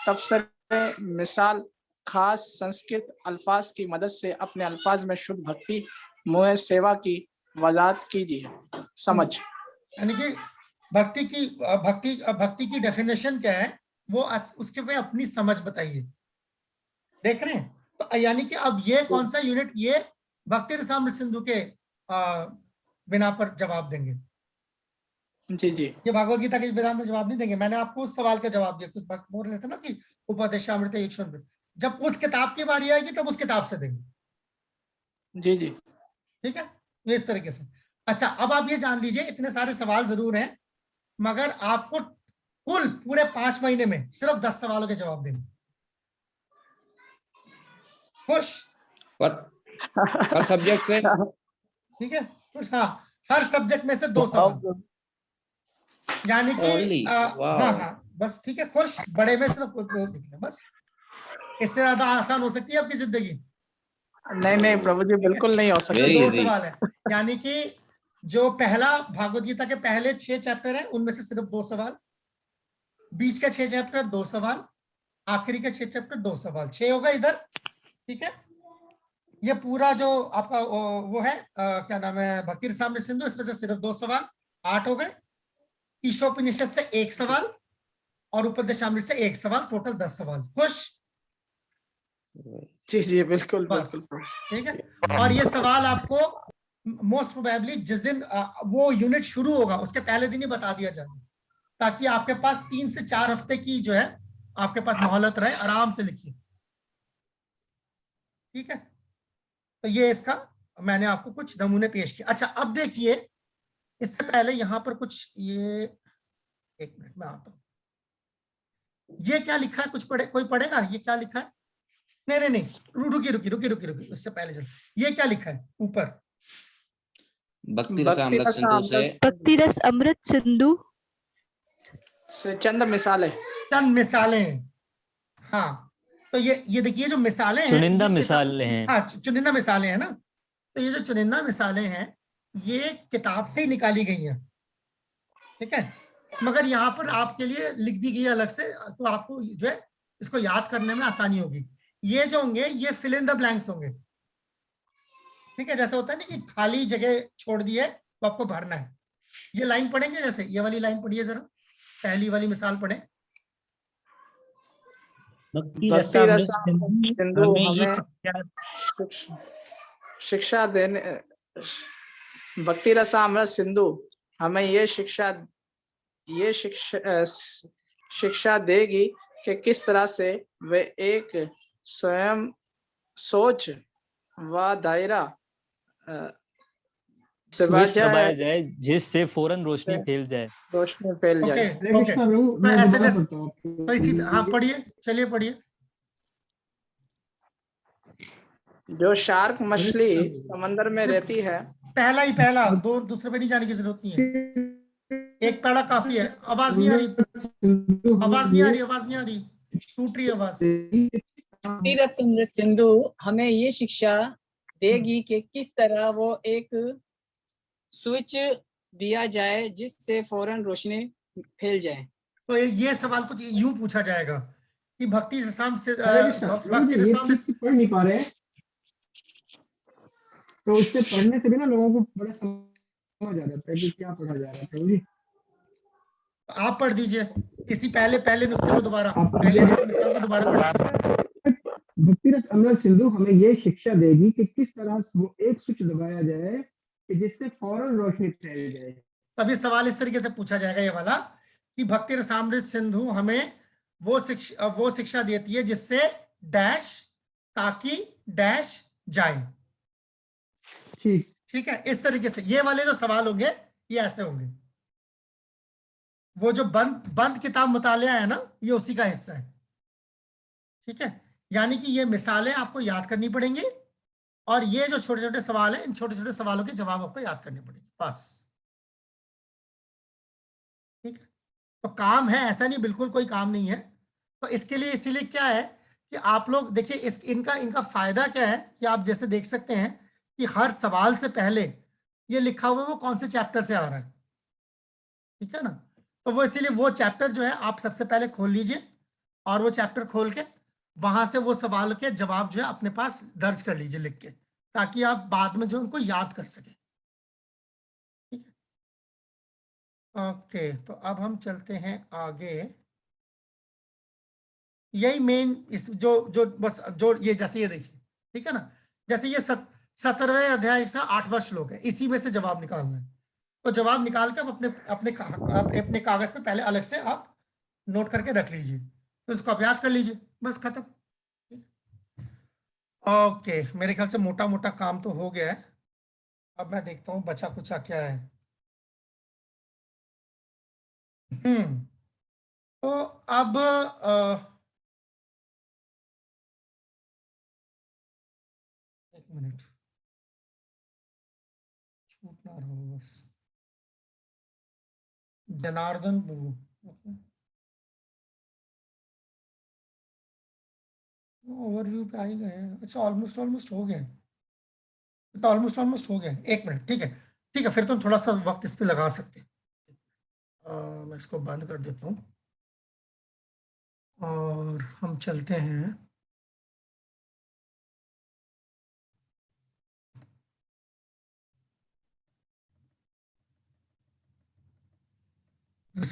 S10: तबसरे मिसाल खास संस्कृत अल्फाज की मदद से अपने अल्फाज में शुद्ध भक्ति मुँह सेवा की वजाहत कीजिए। समझ
S1: यानी कि भक्ति की डेफिनेशन क्या है, वो उसके पे अपनी समझ बताइए। देख रहे हैं? तो यानी कि अब ये कौन सा यूनिट, ये भक्ति रसामृत सिंधु के बिना पर जवाब देंगे।
S10: जी जी,
S1: ये भागवत गीता के बिना में जवाब नहीं देंगे। मैंने आपको उस सवाल का जवाब दिया, कुछ बोल रहे थे ना कि उपदेशामृत ईश्वर, जब उस किताब की बारी आएगी तब उस किताब से देंगे।
S10: जी जी,
S1: ठीक है, ये इस तरीके से। अच्छा, अब आप ये जान लीजिए, इतने सारे सवाल जरूर हैं, मगर आपको कुल पूरे 5 महीने में सिर्फ 10 सवालों के जवाब देंगे। खुश?
S11: पर सब्जेक्ट से?
S1: ठीक है, खुश? हाँ, हर सब्जेक्ट में से 2 सवाल, यानी कि हाँ, बस ठीक है। खुश? बड़े में सिर्फ 2 निकले, बस। इससे ज्यादा आसान हो सकती है आपकी जिंदगी?
S10: नहीं प्रभु जी, बिल्कुल नहीं हो सकता।
S1: 2 सवाल है, यानी कि जो पहला भागवत गीता के पहले 6 चैप्टर है उनमें से सिर्फ 2 सवाल, बीच के 6 चैप्टर 2 सवाल, आखिरी के 6 चैप्टर 2 सवाल, 6 होगा इधर। ठीक है, ये पूरा जो आपका वो है क्या नाम है, भक्ति रसामृत सिंधु, इसमें से सिर्फ 2 सवाल, 8 हो गए। ईशोपनिषद से 1 सवाल और उपदेशामृत से 1 सवाल, टोटल 10 सवाल। खुश?
S10: जी जी, बिल्कुल बिल्कुल।
S1: ठीक है, और ये सवाल आपको मोस्ट प्रोबेबली जिस दिन वो यूनिट शुरू होगा उसके पहले दिन ही बता दिया जाएगा, ताकि आपके पास 3 से 4 हफ्ते की जो है आपके पास मोहलत रहे, आराम से लिखिए। ठीक है, तो ये इसका मैंने आपको कुछ नमूने पेश किए। अच्छा, अब देखिए, इससे पहले यहां पर कुछ ये, एक मिनट में आता हूं। ये क्या लिखा है, कुछ कोई पढ़ेगा? ये क्या लिखा है? नहीं, रुकी, उससे पहले चलो, ये क्या लिखा है ऊपर?
S11: भक्ति
S13: रस अमृत सिंधु
S10: से चंद
S1: मिसालें। हाँ, तो ये देखिए, जो मिसालें हैं,
S17: चुनिंदा मिसालें हैं।
S1: हाँ, चुनिंदा मिसालें हैं ना। तो ये जो चुनिंदा मिसालें हैं, ये किताब से ही निकाली गई हैं। ठीक है, मगर यहाँ पर आपके लिए लिख दी गई अलग से, तो आपको जो है इसको याद करने में आसानी होगी। ये जो होंगे, ये फिल इन द ब्लैंक्स होंगे। ठीक है, जैसे होता है ना कि खाली जगह छोड़ दी है तो आपको भरना है। ये लाइन पढ़ेंगे, जैसे ये वाली लाइन पढ़िए जरा, पहली वाली मिसाल पढ़े।
S10: भक्ति रसामृत सिंधु हमें शिक्षा देने, भक्ति रसामृत सिंधु हमें ये शिक्षा देगी कि किस तरह से वे एक स्वयं सोच व दायरा
S17: दबाया जाए जिससे फौरन रोशनी फैल जाए।
S1: तो इसी, हाँ पढ़िए, चलिए पढ़िए।
S10: जो शार्क मछली समंदर में रहती है,
S1: पहला, दो दूसरे पे नहीं जाने की जरूरत नहीं है, एक पहला काफी है। आवाज नहीं आ रही, टूट रही आवाज।
S6: अमृत सिंधु हमें ये शिक्षा देगी कि किस तरह वो एक स्विच दिया जाए जिससे फौरन रोशनी फैल जाए।
S1: तो ये सवाल कुछ यूं पूछा जाएगा कि भक्ति रसाम से
S18: पढ़ नहीं पा रहे, तो उससे पढ़ने से भी ना लोगों को बड़ा समझ आ जाता है कि क्या पढ़ा जा रहा है। प्रभु जी,
S1: आप पढ़ दीजिए किसी पहले नुक्ते को दोबारा, पहले मिसाल को दोबारा पढ़।
S18: भक्ति रस अमृत सिंधु हमें ये शिक्षा देगी कि किस तरह वो एक स्विच दबाया जाए कि जिससे फौरन रोशनी फैल जाए।
S1: तभी सवाल इस तरीके से पूछा जाएगा ये वाला कि भक्ति रसामृत सिंधु हमें वो शिक्षा देती है जिससे डैश ताकि डैश जाए। ठीक है, इस तरीके से ये वाले जो सवाल होंगे ये ऐसे होंगे। वो जो बंद किताब मुतालिया है ना, ये उसी का हिस्सा है। ठीक है, यानी कि ये मिसालें आपको याद करनी पड़ेंगी और ये जो छोटे छोटे सवाल हैं, इन छोटे छोटे सवालों के जवाब आपको याद करने पड़ेंगे, बस। ठीक है, तो काम है, ऐसा नहीं बिल्कुल कोई काम नहीं है। तो इसके लिए इसीलिए क्या है कि आप लोग देखिए, इनका फायदा क्या है कि आप जैसे देख सकते हैं कि हर सवाल से पहले ये लिखा हुआ है वो कौन से चैप्टर से आ रहा है। ठीक है ना, तो वो इसीलिए वो चैप्टर जो है आप सबसे पहले खोल लीजिए और वो चैप्टर खोल के वहां से वो सवाल के जवाब जो है अपने पास दर्ज कर लीजिए लिख के, ताकि आप बाद में जो उनको याद कर सके। ठीक है, ओके। तो अब हम चलते हैं आगे। यही मेन इस जो जो बस जो ये जैसे ये देखिए, ठीक है ना, जैसे ये 17वें अध्याय से 8वां श्लोक है, इसी में से जवाब निकालना है। तो जवाब निकाल कर अपने अपने अपने कागज पे पहले अलग से आप नोट करके रख लीजिए, तो इसको आप याद कर लीजिए, बस खत्म। ओके, मेरे ख्याल से मोटा मोटा काम तो हो गया है। अब मैं देखता हूँ बचा कुचा क्या है। तो अब एक मिनट, छूट ना रहो बस। जनार्दन ओवरव्यू पे आ ही गए। अच्छा, ऑलमोस्ट हो गए, तो ऑलमोस्ट हो गए। एक मिनट, ठीक है ठीक है, फिर तुम थोड़ा सा वक्त इस पे लगा सकते हैं। मैं इसको बंद कर देता हूँ और हम चलते हैं।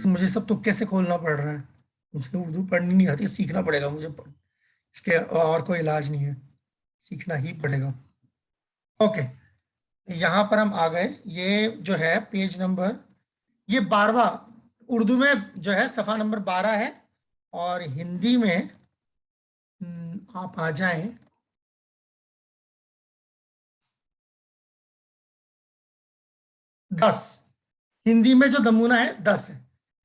S1: मुझे सब तुक्के से खोलना पड़ रहा है, मुझे उर्दू पढ़नी नहीं आती, सीखना पड़ेगा मुझे इसके, और कोई इलाज नहीं है, सीखना ही पड़ेगा। ओके, यहाँ पर हम आ गए। ये जो है पेज नंबर, ये 12वां, उर्दू में जो है सफ़ा नंबर 12 है, और हिंदी में आप आ जाएं 10। हिंदी में जो नमूना है 10 है,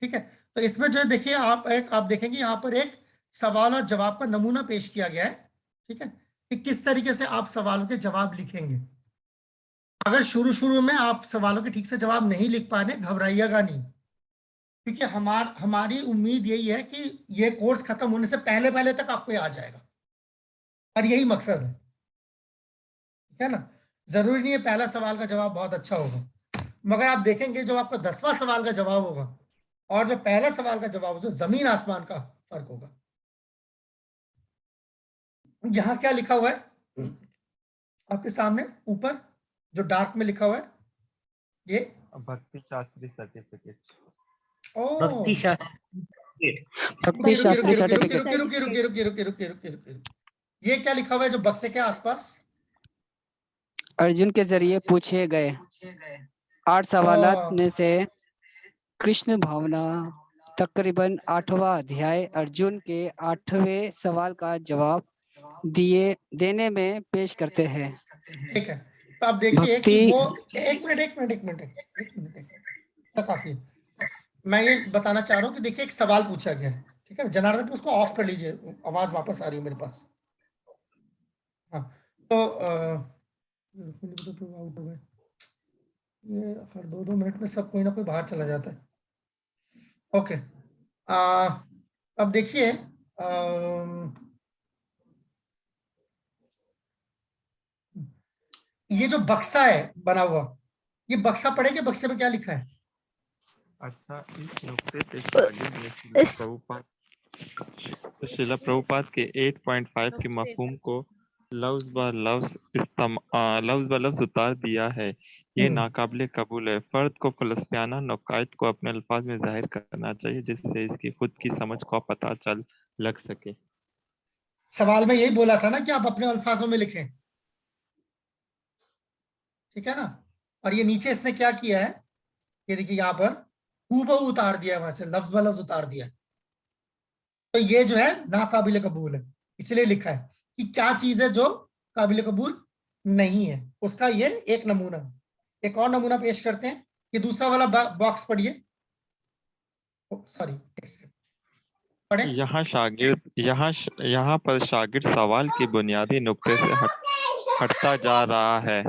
S1: ठीक है। तो इसमें जो है देखिए, आप देखेंगे यहाँ पर एक सवाल और जवाब का नमूना पेश किया गया है, ठीक है, कि किस तरीके से आप सवालों के जवाब लिखेंगे। अगर शुरू में आप सवालों के ठीक से जवाब नहीं लिख पा रहे, घबराइएगा नहीं, क्योंकि हमारी उम्मीद यही है कि ये कोर्स खत्म होने से पहले पहले तक आपको आ जाएगा, और यही मकसद है, ठीक है ना। जरूरी नहीं है पहला सवाल का जवाब बहुत अच्छा होगा, मगर आप देखेंगे जो आपका 10वां सवाल का जवाब होगा और जो पहला सवाल का जवाब होगा, जमीन आसमान का फर्क होगा। यहाँ क्या लिखा हुआ है आपके सामने ऊपर जो डार्क में लिखा हुआ है, ये
S4: भक्ति शास्त्री सर्टिफिकेट।
S1: भक्ति रुकिए, ये क्या लिखा हुआ है जो बक्से के आसपास?
S6: अर्जुन के जरिए पूछे गए 8 सवालात में से कृष्ण भावना तकरीबन 8वां अध्याय अर्जुन के 8वें सवाल का जवाब देने में पेश करते हैं।
S1: ठीक है, तो आप देखिए कि वो एक मिनट काफी। मैं ये बताना चाह रहा हूँ कि देखिए एक सवाल पूछा गया है, ठीक है। जनार्दन, उसको ऑफ कर लीजिए, आवाज वापस आ रही है मेरे पास। हाँ, तो आउट हो गए ये, हर 2-2 मिनट में सब कोई ना कोई बाहर चला जाता है। ओके, अब देखिए ये जो बक्सा है बना हुआ, ये बक्सा पढ़ेंगे, बक्से में क्या लिखा है?
S4: अच्छा, इस नुक्ते से श्रील प्रभुपाद के 8.5 के मफहूम को लफ्ज ब लफ्ज उतार दिया है। ये नाकाबिले कबूल है। फर्द को फलसफियाना नुकात को अपने अल्फाज में जाहिर करना चाहिए, जिससे इसकी खुद की समझ को पता चल लग सके।
S1: सवाल में यही बोला था ना कि आप अपने अल्फाजों में लिखें, ठीक है ना। और ये नीचे इसने क्या किया है, ये देखिए यहाँ पर हूबहू उतार दिया, वहां से लफ्ज ब लफ्ज उतार दिया। तो ये जो है नाकाबिले कबूल है, इसलिए लिखा है कि क्या चीज है जो काबिल कबूल नहीं है, उसका ये एक नमूना। एक और नमूना पेश करते हैं, ये दूसरा वाला बॉक्स पढ़िए, सॉरी
S4: यहाँ पर शागिर्द सवाल के बुनियादी नुक्ते से हटता जा रहा है।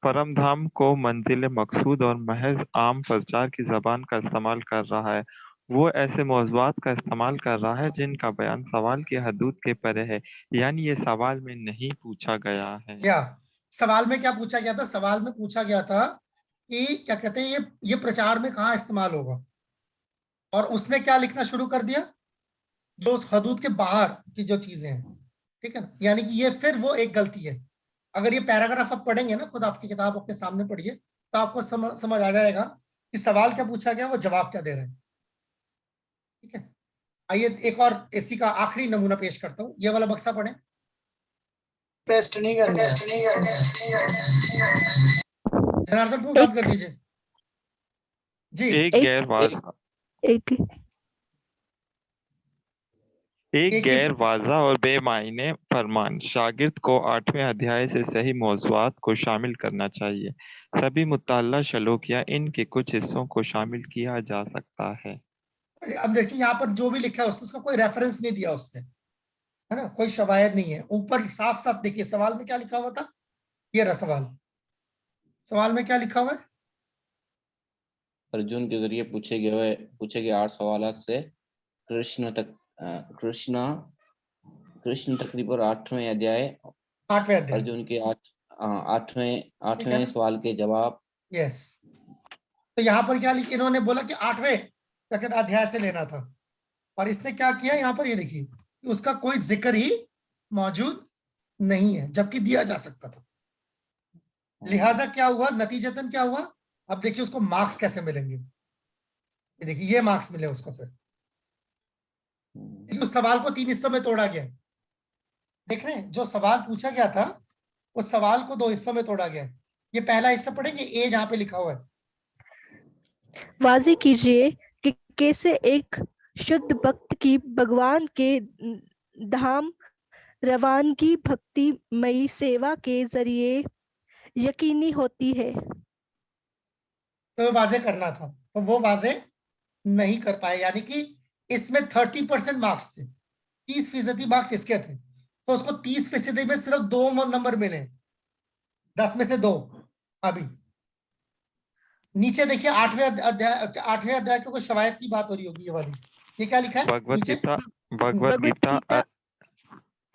S4: परमधाम को मंजिल मकसूद और महज आम प्रचार की जबान का इस्तेमाल कर रहा है। वो ऐसे मौज़ूआत का इस्तेमाल कर रहा है जिनका बयान सवाल की हदूद के परे है, यानी ये सवाल में नहीं पूछा गया है।
S1: क्या सवाल में क्या पूछा गया था? सवाल में पूछा गया था कि क्या कहते हैं ये प्रचार में कहाँ इस्तेमाल होगा, और उसने क्या लिखना शुरू कर दिया? जो उस हदूद के बाहर की जो चीजें हैं, ठीक है ना, यानी कि ये फिर वो एक गलती है। अगर ये पैराग्राफ आप पढ़ेंगे ना, खुद आपकी किताब अपने सामने पढ़िए, तो आपको समझ आ जाएगा कि सवाल क्या पूछा गया, वो जवाब क्या दे रहे हैं। ठीक है, आइए एक और इसी का आखिरी नमूना पेश करता हूँ। ये वाला बक्सा पढ़े।
S9: पेस्ट नहीं करना,
S1: जनार्दन को बात कर दीजिए जी।
S4: एक गैर वाज़ा और बेमायने फरमान शागिर्द को 8वें अध्याय से सही मौज़ूआत को शामिल करना चाहिए। सभी मुतल्ला शलोक या इनके कुछ हिस्सों को शामिल किया जा सकता है।
S1: अब देखिए यहाँ पर जो भी लिखा है उसका कोई रेफरेंस नहीं दिया उसने, है ना, कोई शवायद नहीं है। ऊपर साफ साफ देखिए सवाल में क्या लिखा हुआ था, ये रहा सवाल। सवाल में क्या लिखा हुआ है?
S11: अर्जुन के जरिए पूछे गए 8 सवालात से कृष्ण तकरीबन 8वें अध्याय अर्जुन के 8वें सवाल के जवाब।
S1: यस, तो यहाँ पर क्या इन्होंने बोला कि 8वें अध्याय से लेना था, और इसने क्या किया यहाँ पर, ये देखिए उसका कोई जिक्र ही मौजूद नहीं है, जबकि दिया जा सकता था। लिहाजा क्या हुआ, नतीजतन क्या हुआ, अब देखिए उसको मार्क्स कैसे मिलेंगे। ये देखिए ये मार्क्स मिले उसको। फिर उस सवाल को 3 हिस्सों में तोड़ा गया। देख रहे हैं, जो सवाल पूछा गया था उस सवाल को 2 हिस्सों में तोड़ा गया। ये पहला हिस्सा पढ़ेंगे, ए जहां पे लिखा हुआ है।
S13: वाज़ेह कीजिए कि कैसे एक शुद्ध भक्त की भगवान के धाम रवानगी भक्तिमयी सेवा के जरिए यकीनी होती है।
S1: तो वाज़ेह करना था, तो वो वाज़ेह नहीं कर पाए, यानी कि इसमें 30% मार्क्स थे, 30% मार्क्स इसके थे, तो उसको 30% में सिर्फ 2 नंबर मिले, 10 में से 2। अभी नीचे देखिए 8वें अध्याय के कोई शवायद की बात हो रही होगी, ये वाली। ये क्या लिखा है?
S4: भगवत गीता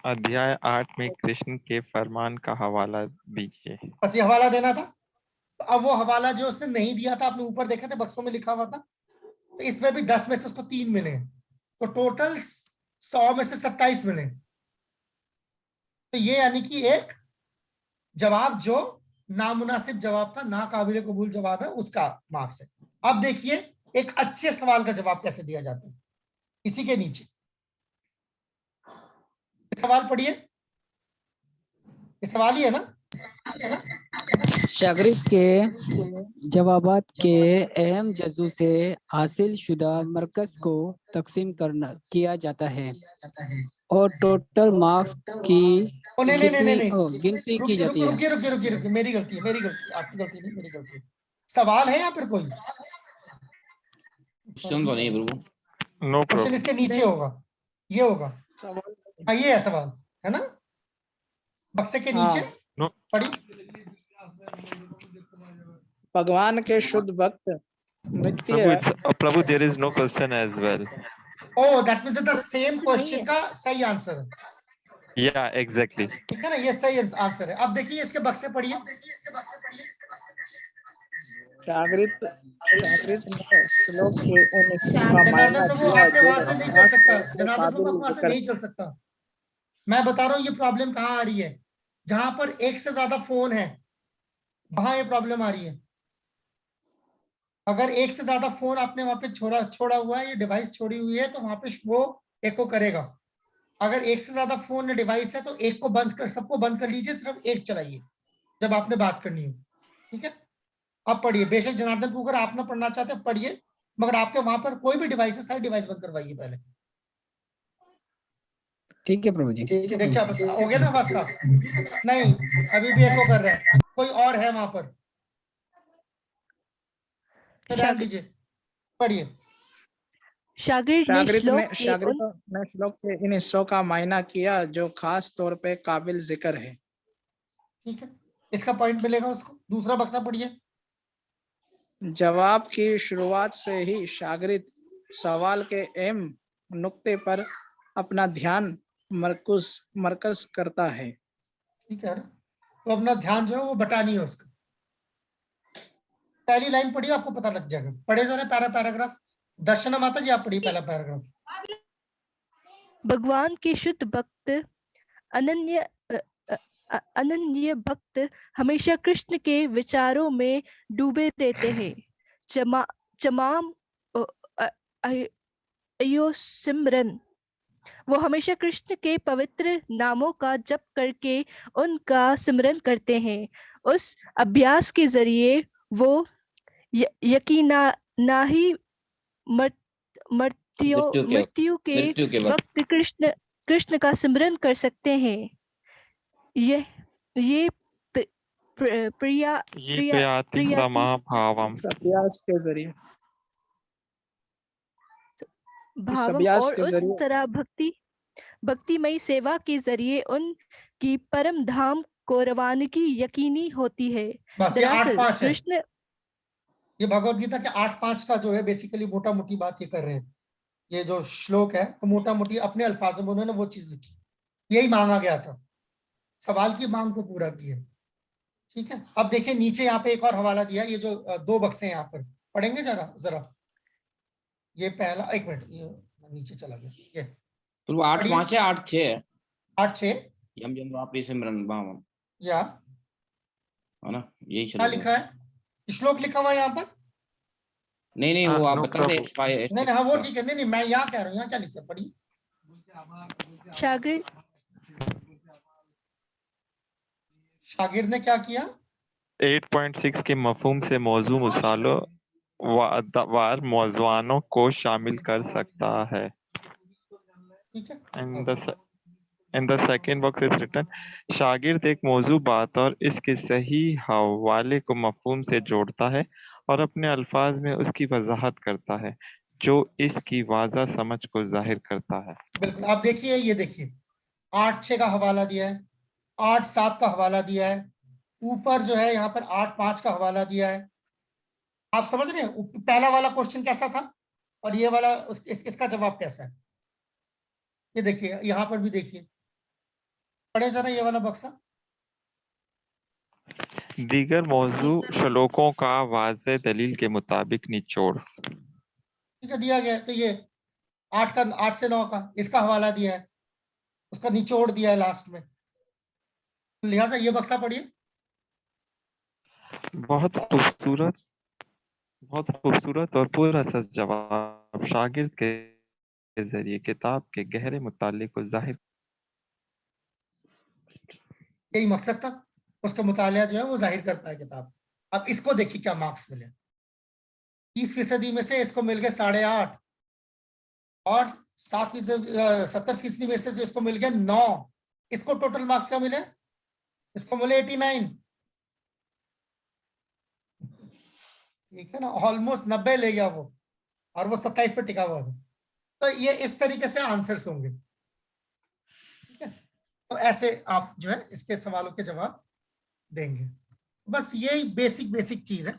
S4: अध्याय 8 में कृष्ण के फरमान का हवाला दीजिए।
S1: बस ये हवाला देना था। तो अब वो हवाला जो उसने नहीं दिया था, आपने ऊपर देखा था बक्सों में लिखा हुआ था, तो इसमें भी 10 में से उसको 3 मिले, तो टोटल 100 में से 27 मिले। तो ये यानी कि एक जवाब जो नामुनासिब जवाब था, ना काबिल कबूल जवाब है, उसका मार्क्स है। अब देखिए एक अच्छे सवाल का जवाब कैसे दिया जाता है, इसी के नीचे सवाल पढ़िए। ये सवाल ही है ना।
S6: शागिर्द के जवाबात के अहम जज़ू से हासिल शुदा मरकज को तकसीम किया जाता है और टोटल मार्क्स की गिनती की जाती है।
S1: रुकिए, मेरी गलती है, आपकी गलती नहीं, मेरी गलती है। सवाल है या फिर कोई
S11: क्वेश्चन तो नहीं प्रभु,
S4: नो
S1: क्वेश्चन इसके नीचे होगा, ये होगा। हाँ ये है सवाल, है ना, बक्से के नीचे पढ़ी।
S10: भगवान के शुद्ध भक्त नित्य।
S4: प्रभु there is no question as well.
S1: Oh, that means the same question का सही आंसर है।
S4: Yeah, exactly.
S1: ठीक है ना, ये सही आंसर है। अब देखिए इसके बक्से पढ़िए।
S10: जागृत
S1: जनार्दन प्रभु आपके वहां से नहीं चल सकता, जनार्दन प्रभु वहां से नहीं चल सकता। मैं बता रहा हूँ ये प्रॉब्लम कहाँ आ रही है, जहां पर एक से ज्यादा फोन है वहां ये प्रॉब्लम आ रही है। अगर एक से ज्यादा फोन आपने वहां पे छोड़ा हुआ है, ये डिवाइस छोड़ी हुई है, तो वहां पे वो एको करेगा। अगर एक से ज्यादा फोन डिवाइस है तो एक को बंद कर, सबको बंद कर लीजिए, सिर्फ एक चलाइए जब आपने बात करनी हो। ठीक है, अब पढ़िए। बेशक जनार्दन पुकर आप ना पढ़ना चाहते पढ़िए, मगर आपके वहां पर कोई भी डिवाइस है, सारी डिवाइस बंद करवाइए पहले। ठीक है प्रभु जी। देखिए हो गया ना बात साफ? नहीं, अभी भी एको कर रहा है, कोई और है वहां पर, तो ध्यान दीजिए, पढ़िए।
S10: शागिर्द ने श्लोक के इन हिस्सों का मायना किया जो खास तौर पे काबिल जिक्र है।
S1: ठीक है, इसका पॉइंट मिलेगा उसको। दूसरा बक्सा पढ़िए।
S10: जवाब की शुरुआत से ही शागिर्द सवाल के अहम नुक्ते पर अपना ध्यान मरकज करता है।
S1: ठीक है, तो अपना ध्यान जो है वो बटानी है उसका। पहली लाइन पढ़िए, आपको पता लग जाएगा। पढ़े जरा पैराग्राफ। दर्शना माता जी आप पढ़िए पहला पैराग्राफ।
S13: भगवान के शुद्ध भक्त अनन्य अनन्य भक्त हमेशा कृष्ण के विचारों में डूबे रहते हैं। जमाम अयो सिमरन, वो हमेशा कृष्ण के पवित्र नामों का जप करके उनका सिमरन करते हैं। उस अभ्यास के जरिए वो यकीनाही मृत्यु के वक्त कृष्ण का सिमरन कर सकते हैं। ये
S4: प्रयाति समाभावम,
S10: अभ्यास के जरिए
S13: भावम और उस तरह भक्तिमयी सेवा के जरिए उनकी परम धाम को रवानगी यकीनी होती है।
S1: बस ये 8-5 है।
S13: कृष्ण,
S1: ये भगवत गीता के 8-5 का जो है बेसिकली मोटा मोटी बात ये कर रहे हैं। ये जो श्लोक है तो मोटा मोटी अपने अल्फाजों में उन्होंने वो चीज लिखी, यही मांगा गया था, सवाल की मांग को पूरा किया। ठीक है, अब देखिए नीचे यहाँ पे एक और हवाला दिया, ये जो 2 बक्से हैं यहाँ पर पढ़ेंगे जरा। ये पहला, एक मिनट, ये नीचे चला गया, ये
S11: तो 8-5 है 8-6 है
S1: 8-6
S11: यम यम वापी सिमरन भावम
S1: या
S11: है ना, यही
S1: क्या लिखा है, श्लोक लिखा हुआ है यहाँ पर?
S11: नहीं वो आप बता दें।
S1: नहीं हाँ वो ठीक है, नहीं मैं यहाँ कह रहा हूँ, यहाँ क्या लिखा है पढ़िए। शागिर्द ने क्या किया?
S4: 8.6 के मफहूम से मौजू मुसालो वार मौजवानों को शामिल कर सकता है।
S1: ठीक है।
S4: In the second box is written, शागिर्द एक मौजू बात और इसके सही हवाले को मफहूम से जोड़ता है और अपने अल्फाज में उसकी वजाहत करता है जो इसकी वाज़ा समझ को जाहिर करता है।
S1: बिल्कुल, आप देखिए, ये देखिए 8-6 का हवाला दिया है, 8-7 का हवाला दिया है, ऊपर जो है यहाँ पर 8-5 का हवाला दिया है। आप समझ रहे हैं पहला वाला क्वेश्चन कैसा था और ये वाला इसका जवाब कैसा है? ये देखिए, यहाँ पर भी देखिए, पढ़े जरा ये वाला बक्सा।
S4: दीगर मौजू श्लोकों का वाज़े दलील के मुताबिक निचोड़।
S1: ठीक है, दिया गया है। तो ये 8 से 9 का इसका हवाला दिया है, उसका निचोड़ दिया है लास्ट में, लिहाजा ये बक्सा पढ़िए।
S4: बहुत खूबसूरत और पूरा सच जवाब शागिर्द के जरिए किताब के गहरे मुताले को जाहिर,
S1: यही मकसद था, उसका मुतालिया जो है वो जाहिर करता है किताब। अब इसको देखिए क्या मार्क्स मिले, 30% में से इसको मिल गए 8.5 और 70% में से इसको मिल गए 9। इसको टोटल मार्क्स क्या मिले? इसको मिले 89। ठीक है ना, ऑलमोस्ट 90 ले गया वो, और वो 27 पे टिका हुआ था। तो ये इस तरीके से आंसर्स होंगे। ठीक है, तो ऐसे आप जो है इसके सवालों के जवाब देंगे। बस यही बेसिक चीज है।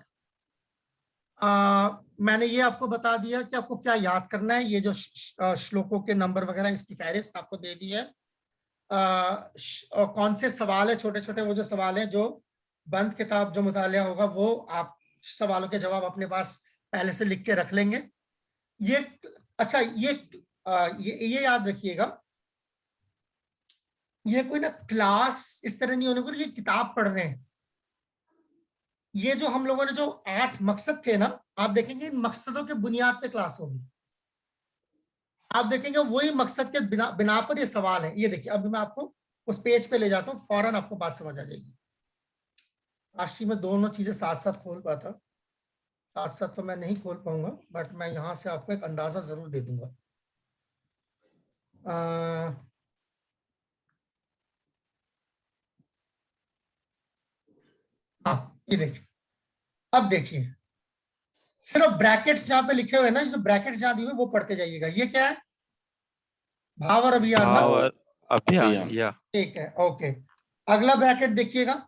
S1: मैंने ये आपको बता दिया कि आपको क्या याद करना है। ये जो श्लोकों के नंबर वगैरह इसकी फहरिस्त आपको दे दी है। कौन से सवाल है छोटे छोटे, वो जो सवाल है जो बंद किताब जो मुतालिया होगा वो आप सवालों के जवाब अपने पास पहले से लिख के रख लेंगे। ये अच्छा, ये याद रखिएगा, ये कोई ना क्लास इस तरह नहीं होने को, ये किताब पढ़ रहे हैं। ये जो हम लोगों ने जो 8 मकसद थे ना, आप देखेंगे इन मकसदों के बुनियाद पे क्लास होगी। आप देखेंगे वही मकसद के बिना पर ये सवाल है। ये देखिए, अभी मैं आपको उस पेज पे ले जाता हूँ, फौरन आपको बात समझ आ जाएगी। राष्ट्रीय में दोनों चीजें साथ साथ खोल पाता, साथ साथ तो मैं नहीं खोल पाऊंगा, बट मैं यहां से आपको एक अंदाजा जरूर दे दूंगा। हाँ, ये देखिए, अब देखिए सिर्फ ब्रैकेट्स जहां पे लिखे हुए ना, जो ब्रैकेट्स जहां दिए हुए वो पढ़ते जाइएगा। ये क्या है? भाव और अभियान ना? ठीक है, ओके। अगला ब्रैकेट देखिएगा,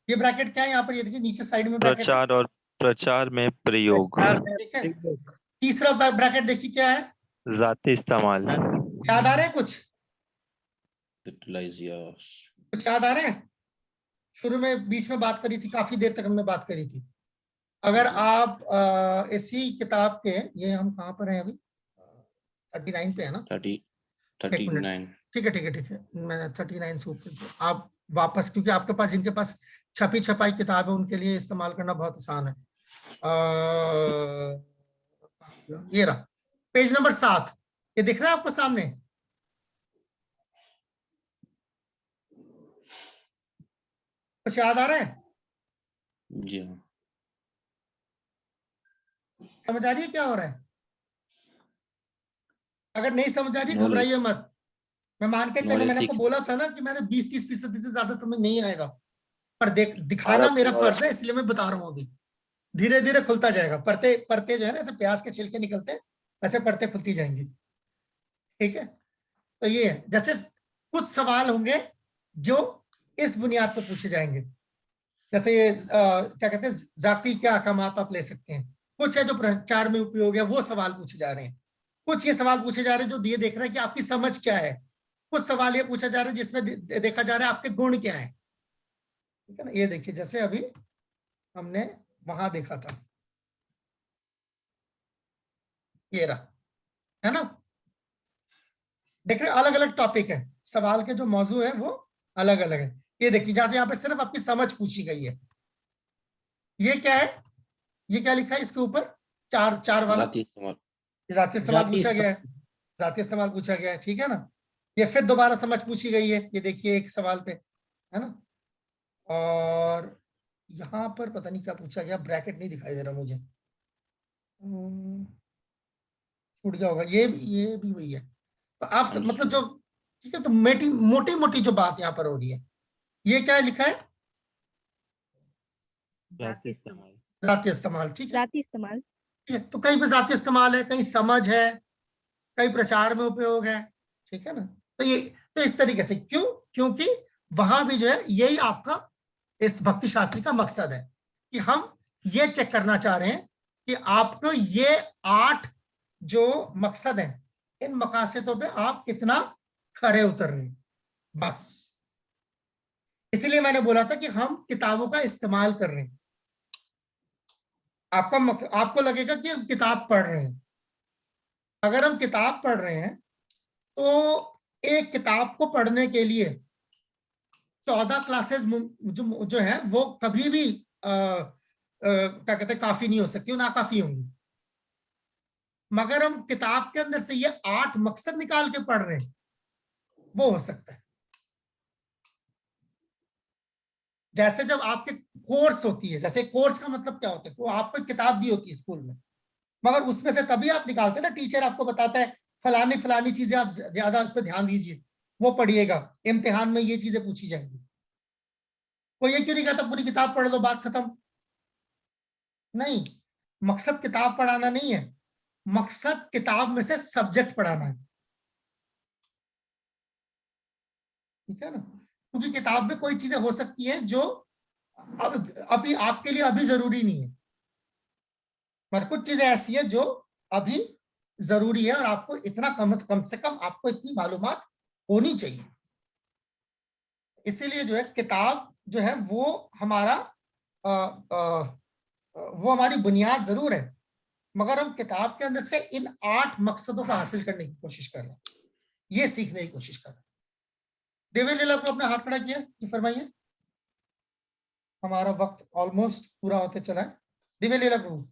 S1: ये ब्रैकेट क्या है यहाँ पर? ये देखिए नीचे साइड में ब्रैकेट,
S4: प्रचार और प्रचार में प्रयोग।
S1: ठीक है। तीसरा ब्रैकेट देखिए क्या है?
S4: जाती इस्तेमाल।
S1: याद आ रहे हैं कुछ? कुछ याद आ रहे हैं? शुरू में बीच में बात करी थी, काफी देर तक हमने बात करी थी। अगर आप इसी किताब के, ये हम कहाँ पर हैं अभी? 39 पे है ना?
S11: 39।
S1: ठीक है ठीक है ठीक है, मैं 39 से ऊपर जो आप वापस, क्योंकि आपके पास, जिनके पास छपी छपाई किताब है उनके लिए इस्तेमाल करना बहुत आसान है। ये रहा पेज नंबर 7, ये दिख रहा है आपको सामने? कुछ याद आ रहा है?
S11: जी हाँ।
S1: समझ आ रही है क्या हो रहा है? अगर नहीं समझ आ रही घबराइए मत, मैं मान के चलो, मैंने आपको बोला था ना कि मैंने 20-30% से ज्यादा समझ नहीं आएगा, पर दिखाना मेरा फर्ज है, इसलिए मैं बता रहा हूँ। अभी धीरे धीरे खुलता जाएगा, परते परते जो है ना, ऐसे प्याज के छिलके निकलते हैं, ऐसे परते खुलती जाएंगी। ठीक है, तो ये है, जैसे कुछ सवाल होंगे जो इस बुनियाद पर पूछे जाएंगे, जैसे ये क्या कहते हैं, जाती क्या अहकामात आप ले सकते हैं। कुछ है जो प्रचार में उपयोग है, वो सवाल पूछे जा रहे हैं। कुछ ये सवाल पूछे जा रहे हैं जो ये देख रहे हैं कि आपकी समझ क्या है। कुछ सवाल ये पूछा जा रहा है जिसमें देखा जा रहा है आपके गुण क्या है। ठीक है ना, ये देखिए जैसे अभी हमने वहां देखा था, ये रहा, है ना, देख रहे, अलग अलग टॉपिक है, सवाल के जो मौजू है वो अलग अलग है। ये देखिए जहां से यहाँ पे सिर्फ आपकी समझ पूछी गई है। ये क्या है, ये क्या लिखा है इसके ऊपर, चार वाला जाती इस्तेमाल पूछा गया है, जाती इस्तेमाल पूछा गया है। ठीक है ना, ये फिर दोबारा समझ पूछी गई है, ये देखिए एक सवाल पे, है ना। और यहाँ पर पता नहीं क्या पूछा गया, ब्रैकेट नहीं दिखाई दे रहा मुझे, छूट गया होगा। ये भी वही है। तो आप मतलब जो, ठीक है, तो मोटी मोटी जो बात यहाँ पर हो रही है, ये क्या लिखा है, जाती इस्तेमाल। ठीक है,
S13: जाती इस्तेमाल।
S1: ठीक है, तो कहीं पे जाती इस्तेमाल है, कहीं समझ है, कहीं प्रचार में उपयोग है। ठीक है ना, तो ये, तो इस तरीके से, क्यों, क्योंकि वहां भी जो है यही आपका इस भक्ति शास्त्री का मकसद है कि हम ये चेक करना चाह रहे हैं कि आपको ये 8 जो मकसद है, इन मकासदों पे आप कितना खरे उतर रहे हैं, बस। इसीलिए मैंने बोला था कि हम किताबों का इस्तेमाल कर रहे हैं। आपको लगेगा कि हम किताब पढ़ रहे हैं। अगर हम किताब पढ़ रहे हैं तो एक किताब को पढ़ने के लिए 14 क्लासेस जो है वो कभी भी क्या कहते हैं, काफी नहीं हो सकती, ना काफी होंगी। मगर हम किताब के अंदर से ये 8 मकसद निकाल के पढ़ रहे हैं, वो हो सकता है। जैसे जब आपके कोर्स होती है, जैसे कोर्स का मतलब क्या होता है, वो आपको किताब दी होती है स्कूल में, मगर उसमें से तभी आप निकालते हैं ना, टीचर आपको बताता है फलानी फलानी चीजें आप ज्यादा उस पर ध्यान दीजिए, वो पढ़िएगा, इम्तिहान में ये चीजें पूछी जाएंगी। कोई ये क्यों नहीं कहता पूरी किताब पढ़ लो बात खत्म? नहीं, मकसद किताब पढ़ाना नहीं है, मकसद किताब में से सब्जेक्ट पढ़ाना है। ठीक है ना, क्योंकि किताब में कोई चीजें हो सकती है जो अभी आपके लिए अभी जरूरी नहीं है, पर कुछ चीजें ऐसी है जो अभी जरूरी है और आपको इतना कम से कम आपको इतनी मालूमात होनी चाहिए। इसीलिए जो है किताब जो है वो हमारा वो हमारी बुनियाद जरूर है, मगर हम किताब के अंदर से इन 8 मकसदों को हासिल करने की कोशिश कर रहे हैं, ये सीखने की कोशिश कर रहे हैं। देवे लीला को अपना हाथ खड़ा किया, जी फरमाइए। हमारा वक्त ऑलमोस्ट पूरा होते चला है। दिव्य लीला प्रभु,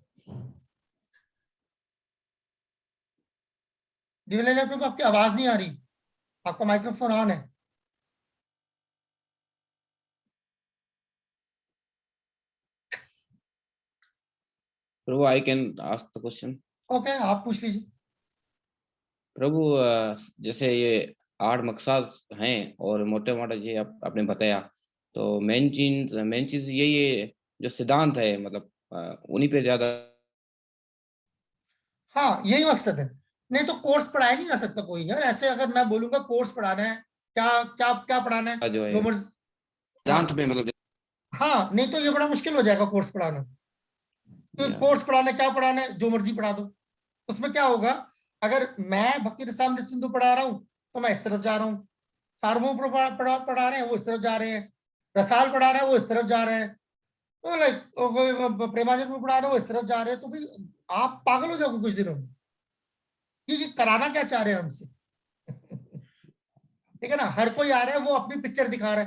S1: दिव्य लीला प्रभु आपकी आवाज नहीं आ रही, आपका माइक्रोफोन ऑन है।
S11: Prabhu I can ask the question.
S1: Okay, आप पूछ लीजिए।
S11: प्रभु जैसे ये 8 मकसद हैं और मोटे मोटे ये आपने बताया, तो मेन चीज यही जो सिद्धांत है, मतलब उन्हीं पे ज्यादा।
S1: हाँ, यही मकसद है, नहीं तो कोर्स पढ़ाया नहीं जा सकता कोई यार। ऐसे अगर मैं बोलूंगा कोर्स पढ़ाना है, क्या क्या क्या पढ़ाना है,
S11: जो है
S1: जो
S11: सिद्धांत में, मतलब
S1: हाँ, नहीं तो ये बड़ा मुश्किल हो जाएगा कोर्स पढ़ाना। तो कोर्स पढ़ाना, क्या पढ़ाना है, जो मर्जी पढ़ा दो। उसमें क्या होगा, अगर मैं भक्ति रसामृत सिंधु पढ़ा रहा हूँ तो मैं इस तरफ जा रहा हूँ, सार्वभौम पढ़ा रहे हैं वो इस तरफ जा रहे हैं, रसाल पढ़ा रहे हैं वो इस तरफ जा रहे हैं, तो लाइक प्रेमाजन पढ़ा रहे हैं वो इस तरफ जा रहे हैं। तो भाई आप पागल हो जाओगे कुछ दिनों में कि कराना क्या चाह रहे हैं हमसे। ठीक है ना, हर कोई आ रहा है वो अपनी पिक्चर दिखा रहा है,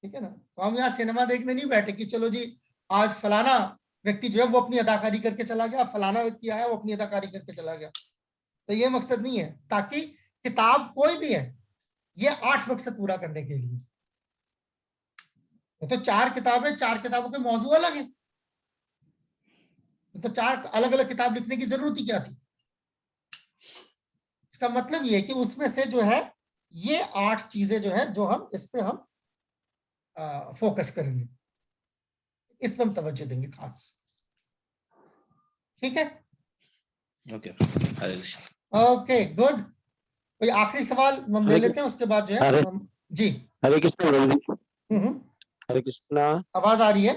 S1: ठीक है ना। तो हम यहाँ सिनेमा देखने नहीं बैठे कि चलो जी आज फलाना व्यक्ति जो है वो अपनी अदाकारी करके चला गया, फलाना व्यक्ति आया वो अपनी अदाकारी करके चला गया, तो ये मकसद नहीं है। ताकि किताब कोई भी है ये 8 मकसद पूरा करने के लिए, तो 4 किताबें, 4 किताबों के मौजू अलग है, तो 4 अलग अलग किताब लिखने की जरूरत ही क्या थी। इसका मतलब ये है कि उसमें से जो है ये 8 चीजें जो है जो हम इस पे हम फोकस करेंगे, इस पर हम तवज्जो देंगे खास, ठीक है।
S11: Okay
S1: okay good. कोई आखिरी सवाल हम ले लेते हैं, उसके बाद जो है हम जी।
S14: हरे कृष्ण प्रभु जी। हरे कृष्णा।
S1: आवाज आ रही है?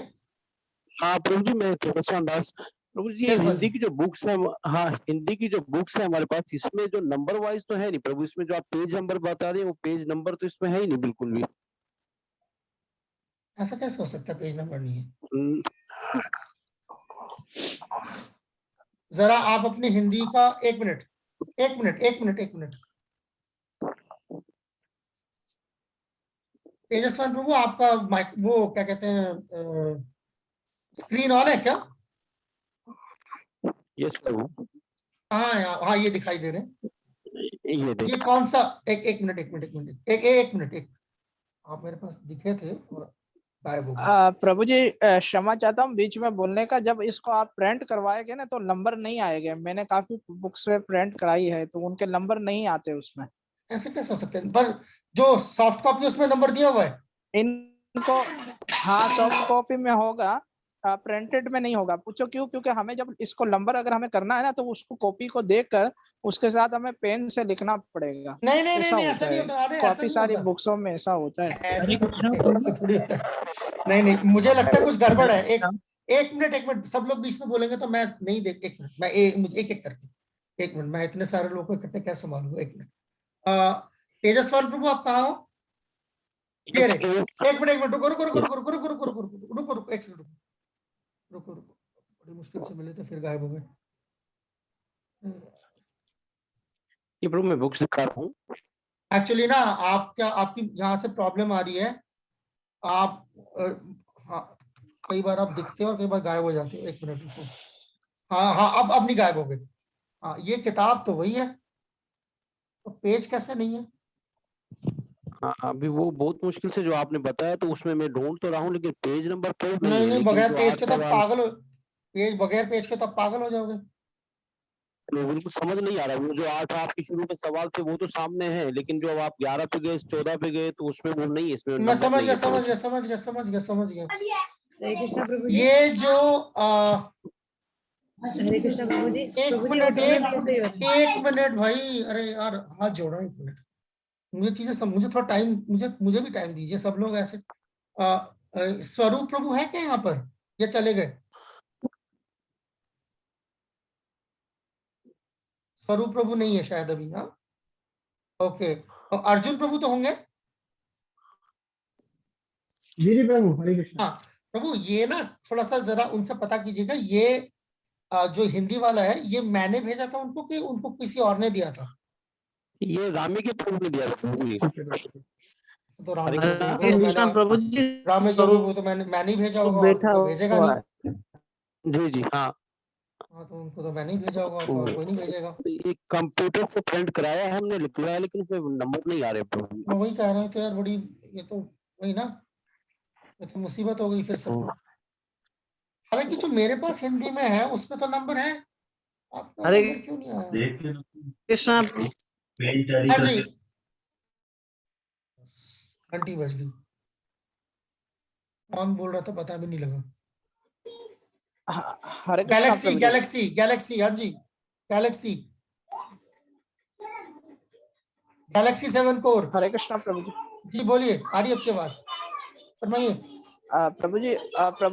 S14: हाँ प्रभु जी, मैं केशवान दास। प्रभु जी, ये हिंदी की जो बुक्स है, हाँ हिंदी की जो बुक्स है हमारे पास, इसमें जो नंबर वाइज तो है नहीं प्रभु, इसमें जो आप पेज नंबर बता रहे हैं वो पेज नंबर तो इसमें है ही नहीं बिल्कुल भी।
S1: ऐसा कैसे हो सकता है पेज नंबर नहीं है? जरा आप अपनी हिंदी का एक मिनट तेजस्वन प्रभु, आपका माइक वो क्या कहते हैं स्क्रीन ऑन है क्या?
S14: यस प्रभु।
S1: हाँ ये दिखाई दे रहे हैं। ये कौन सा एक मिनट आप मेरे पास दिखे थे और गायब हो गए।
S10: प्रभु जी क्षमा चाहता हूँ बीच में बोलने का, जब इसको आप प्रिंट करवाएंगे ना तो नंबर नहीं आएगा। मैंने काफी बुक्स में प्रिंट कराई है तो उनके नंबर नहीं आते उसमें।
S1: ऐसे कैसे हो सकते हैं? पर जो सॉफ्ट कॉपी उसमें नंबर दिया हुआ है
S10: इनको, हाँ सॉफ्ट कॉपी में होगा, प्रिंटेड में नहीं होगा। पूछो क्यों? क्योंकि हमें जब इसको नंबर अगर हमें करना है ना तो उसको कॉपी को देखकर उसके साथ हमें पेन से लिखना पड़ेगा।
S1: नहीं ऐसा नहीं होता।
S10: काफी सारी बुक्सों में ऐसा होता है।
S1: ऐसे थोड़ी होता है। नहीं मुझे लगता है कुछ गड़बड़ है। एक मिनट सब लोग बीच में बोलेंगे तो मैं नहीं देख, एक मिनट मैं मुझे एक करके, एक मिनट मैं इतने सारे लोगों को इकट्ठे कैसे संभालूंगा। एक मिनट तेजस्वान प्रभु आप कहाँ हो? एक मिनट रुको एक सेकंड रुको, बड़ी मुश्किल से मिले थे फिर गायब हो गए।
S14: ये प्रभु मैं बुक्स दिखा रहा हूँ।
S1: एक्चुअली ना आपकी यहाँ से प्रॉब्लम आ रही है। आप हाँ कई बार आप दिखते हो और कई बार गायब हो जाते हो। एक मिनट रुको। हाँ अब नहीं गायब हो गए। हाँ ये किताब तो वही है, तो पेज कैसे नहीं है?
S14: हाँ अभी वो बहुत मुश्किल से जो आपने बताया तो उसमें मैं ढूंढ तो रहा हूँ, लेकिन पेज नंबर तो
S1: नहीं बगैर पेज के तो पागल हो, बगैर पेज के तो पागल हो जाओगे।
S14: बिल्कुल समझ नहीं आ रहा। वो जो 8 आपके शुरू में सवाल थे वो तो सामने है, लेकिन जो अब आप 11 पे गए 14 पे गए तो उसमें वो नहीं है। इसमें
S1: मैं समझ गया। ये जो एक मिनट भाई, अरे यार हाथ जोड़ा। एक मिनट मुझे चीजें मुझे थोड़ा टाइम, मुझे भी टाइम दीजिए। सब लोग ऐसे स्वरूप प्रभु है क्या यहाँ पर या चले गए? स्वरूप प्रभु नहीं है शायद अभी। हाँ ओके, और अर्जुन प्रभु तो होंगे।
S18: जी प्रभु, हरे कृष्ण।
S1: हाँ प्रभु ये ना थोड़ा सा जरा उनसे पता कीजिएगा, ये जो हिंदी वाला है ये मैंने भेजा था उनको कि उनको किसी और ने दिया था?
S14: ये रामी के प्रभु ने दिया था।
S1: तो रामी के प्रभु तो मैंने ही भेजा होगा, और भेजेगा नहीं।
S14: जी हाँ
S1: तो उनको तो मैंने ही भेजा होगा, तो कोई नहीं भेजेगा।
S14: ये कंप्यूटर पे प्रिंट कराया है हमने, लिखवाया, लेकिन उसमें नंबर नहीं आ रहे प्रभु।
S1: मैं वही कह रहा हूँ कि यार बड़ी, ये तो वही ना, ये तो मुसीबत हो गई फिर सब। हालांकि जो मेरे पास हिंदी में है उसमें तो नंबर है, आपका नंबर क्यों नहीं आया?
S19: कृष्णा
S1: हाँ जी घंटी बज गई। कौन बोल रहा था पता भी नहीं लगा। गैलेक्सी हाँ जी, गैलेक्सी 7 कोर।
S10: हरे कृष्णा प्रभु
S1: जी बोलिए, आ रही है आपके पास, फरमाइए।
S10: प्रभु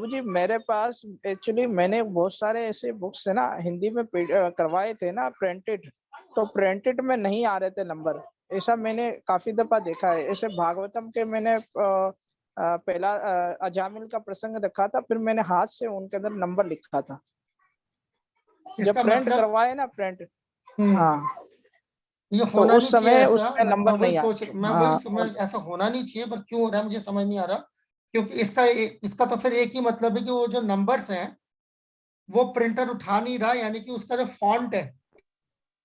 S10: जी मेरे पास एक्चुअली मैंने बहुत सारे ऐसे बुक्स है ना हिंदी में करवाए थे ना प्रिंटेड, तो प्रिंटेड में नहीं आ रहे थे नंबर। ऐसा मैंने काफी दफा देखा है। ऐसे भागवतम के मैंने पहला अजामिल का प्रसंग रखा था, फिर मैंने हाथ से उनके अंदर नंबर लिखा था जब प्रिंट करवाए ना प्रिंट। हाँ
S1: ये
S10: तो
S1: होना
S10: उस
S1: नहीं चाहिए
S10: समय
S1: ऐसा।
S10: उसमें नंबर
S1: मैं वही
S10: नहीं
S1: सोच
S10: आते।
S1: मैं वही समझ ऐसा होना नहीं चाहिए, पर क्यों हो रहा है मुझे समझ नहीं आ रहा। क्योंकि इसका तो फिर एक ही मतलब है कि वो जो नंबर्स हैं वो प्रिंटर उठा नहीं रहा, यानी कि उसका जो फॉन्ट है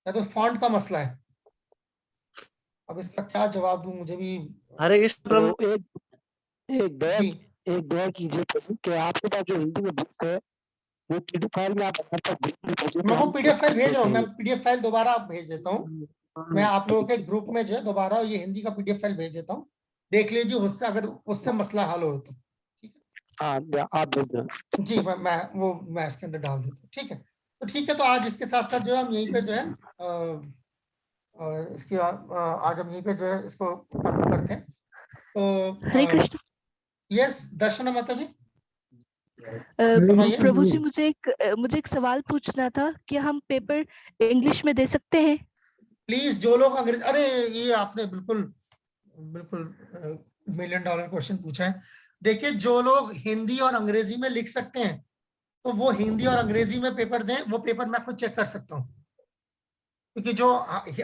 S1: या तो फॉन्ट का मसला है। अब इसका क्या जवाब दूं, मुझे भी।
S14: हरे कृष्ण प्रभु, एक दया कीजिए प्रभु कि आपके पास जो हिंदी में बुक है वो पीडीएफ फाइल में आप
S1: मैं वो पीडीएफ फाइल भेज रहा हूँ, मैं पीडीएफ फाइल दोबारा भेज देता हूँ। मैं आप लोगों के ग्रुप में जो है दोबारा ये हिंदी का पीडीएफ फाइल भेज देता हूँ, देख लीजिए उससे अगर उससे मसला हल हो तो।
S14: आप
S1: जी मैं इसके अंदर डाल देता हूँ। ठीक है, तो ठीक है, तो आज इसके साथ साथ जो है हम यहीं पे जो है इसकी आज हम यहीं पे जो है इसको खत्म करते हैं। तो
S13: हरे कृष्ण।
S1: यस दर्शना माता जी।
S13: प्रभु जी, मुझे एक सवाल पूछना था कि हम पेपर इंग्लिश में दे सकते हैं?
S1: प्लीज जो लोग अंग्रेजी, अरे ये आपने बिल्कुल $1 मिलियन क्वेश्चन पूछा है। देखिए, जो लोग हिंदी और अंग्रेजी में लिख सकते हैं तो वो हिंदी और अंग्रेजी में पेपर दें। वो पेपर मैं खुद चेक कर सकता हूँ, क्योंकि जो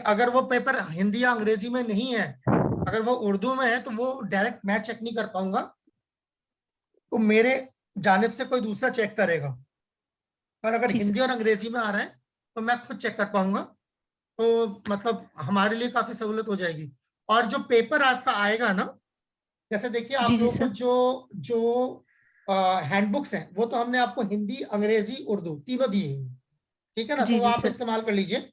S1: अगर वो पेपर हिंदी या अंग्रेजी में नहीं है, अगर वो उर्दू में है तो वो डायरेक्ट मैं चेक नहीं कर पाऊंगा, तो मेरे जानिब से कोई दूसरा चेक करेगा। पर अगर हिंदी और अंग्रेजी में आ रहा है तो मैं खुद चेक कर पाऊंगा, तो मतलब हमारे लिए काफी सहूलत हो जाएगी। और जो पेपर आपका आएगा ना, जैसे देखिए आप लोग को जो हैंडबुक्स हैं वो तो हमने आपको हिंदी, अंग्रेजी, उर्दू तीनों दी है, ठीक है ना, तो वो आप इस्तेमाल कर लीजिए।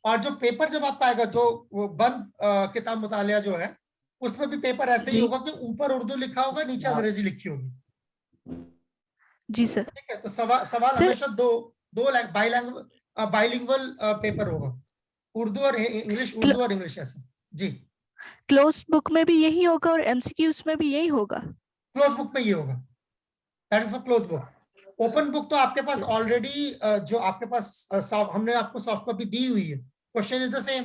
S1: और जो पेपर जब आपका आएगा, जो वो बंद किताब मुतालिया जो है, उसमें भी पेपर ऐसे ही होगा कि ऊपर उर्दू लिखा होगा, नीचे अंग्रेजी लिखी होगी।
S13: जी सर।
S1: ठीक है, तो सवाल हमेशा दो बाइलिंगुअल पेपर होगा, उर्दू और इंग्लिश, उर्दू और इंग्लिश ऐसा। जी,
S13: क्लोज बुक में भी यही होगा और एमसीक्यूज में भी यही होगा?
S1: क्लोज बुक में ये होगा, that is for close book. Open book तो आपके पास ऑलरेडी जो आपके पास हमने आपको सॉफ्ट कॉपी दी हुई है, क्वेश्चन इज द सेम।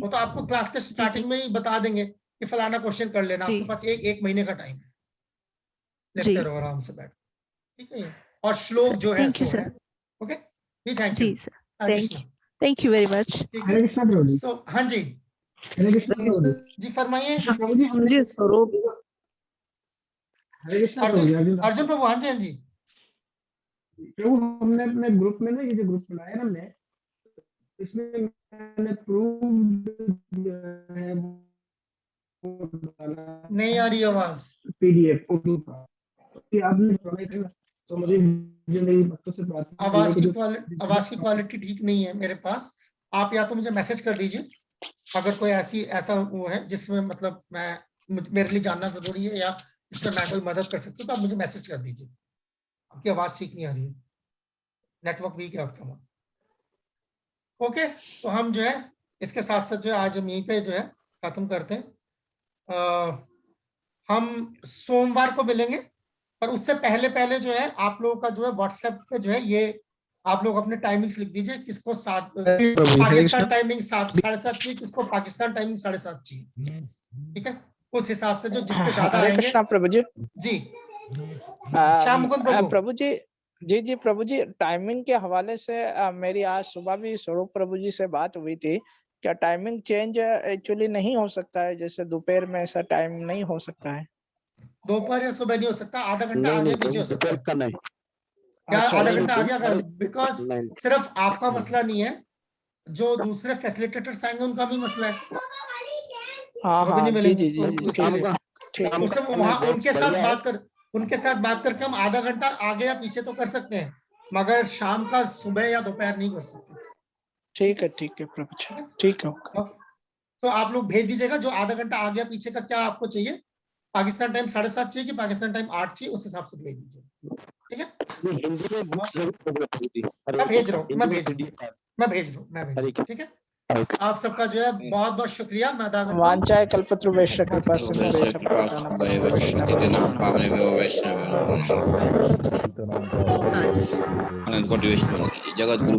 S1: वो तो आपको क्लास के स्टार्टिंग में ही बता देंगे कि फलाना क्वेश्चन कर लेना, आपके पास एक महीने का टाइम है, लिखते रहो आराम से बैठ, ठीक है। और श्लोक जो है सो है। ओके जी, थैंक यू।
S13: जी sir, thank you very much.
S1: हाँ जी जी फरमाइए।
S9: जी स्वरूप
S1: अर्जुन प्रभु। हाँ जी, हाँ जी
S18: प्रभु, हमने अपने ग्रुप में ना ये जो ग्रुप बनाया ना हमने, इसमें मैंने प्रूफ
S1: नहीं आ रही आवाज,
S18: पीडीएफ उर्दू का, आपने सुना तो मुझे मेरी बच्चों से बात,
S1: आवाज की क्वालिटी ठीक नहीं है मेरे पास। आप या तो मुझे मैसेज कर दीजिए अगर कोई ऐसा वो है जिसमें मतलब मेरे लिए जानना जरूरी है या इसमें मैं कोई मदद कर सकती हूँ, तो आप मुझे मैसेज कर दीजिए। आपकी आवाज ठीक नहीं आ रही है, नेटवर्क वीक है आपका वहाँ। ओके, तो हम जो है इसके साथ साथ जो है आज हम यहीं पे जो है खत्म करते हैं। हम सोमवार को मिलेंगे, पर उससे पहले जो है आप लोगों का जो है व्हाट्सएप पे जो है ये आप लोग अपने टाइमिंग्स लिख दीजिए, किसको पाकिस्तान टाइमिंग 7:30 चाहिए, किसको पाकिस्तान टाइमिंग 7:30 चाहिए, ठीक है। उस हिसाब से जो जिसके ज्यादा
S10: हरे
S1: आएंगे।
S10: कृष्णा प्रभु जी।
S1: जी श्याम मुकुंद
S10: प्रभु जी। जी प्रभु जी, टाइमिंग के हवाले से मेरी आज सुबह भी स्वरूप प्रभु जी से बात हुई थी। क्या टाइमिंग चेंज एक्चुअली नहीं हो सकता है? जैसे दोपहर में ऐसा टाइम नहीं हो सकता है?
S1: दोपहर या सुबह नहीं हो सकता, आधा घंटा आगे पीछे हो सकता है। क्या
S10: अच्छा,
S1: आधा घंटा आगे अगर, बिकॉज सिर्फ आपका मसला नहीं है, जो दूसरे फैसिलिटेटर्स आएंगे उनका भी मसला है।
S10: हाँ, जी जी जी,
S1: वहाँ उनके साथ बात करके हम आधा घंटा आगे या पीछे तो कर सकते हैं, मगर शाम का सुबह या दोपहर नहीं कर सकते।
S10: ठीक है प्रभु जी, ठीक है।
S1: तो आप लोग भेज दीजिएगा जो आधा घंटा आगे या पीछे का क्या आपको चाहिए, पाकिस्तान टाइम 7:30 चाहिए कि पाकिस्तान टाइम 8 चाहिए, उस हिसाब से भेज दीजिए, ठीक है। मैं भेज रहा हूँ, ठीक है। आप सबका जो है बहुत बहुत शुक्रिया। मैं अदा करता हूं।
S10: वांछाए कल्पतरुभ्यश्च कृपा सिंधुभ्यश्च
S11: जगत गुरु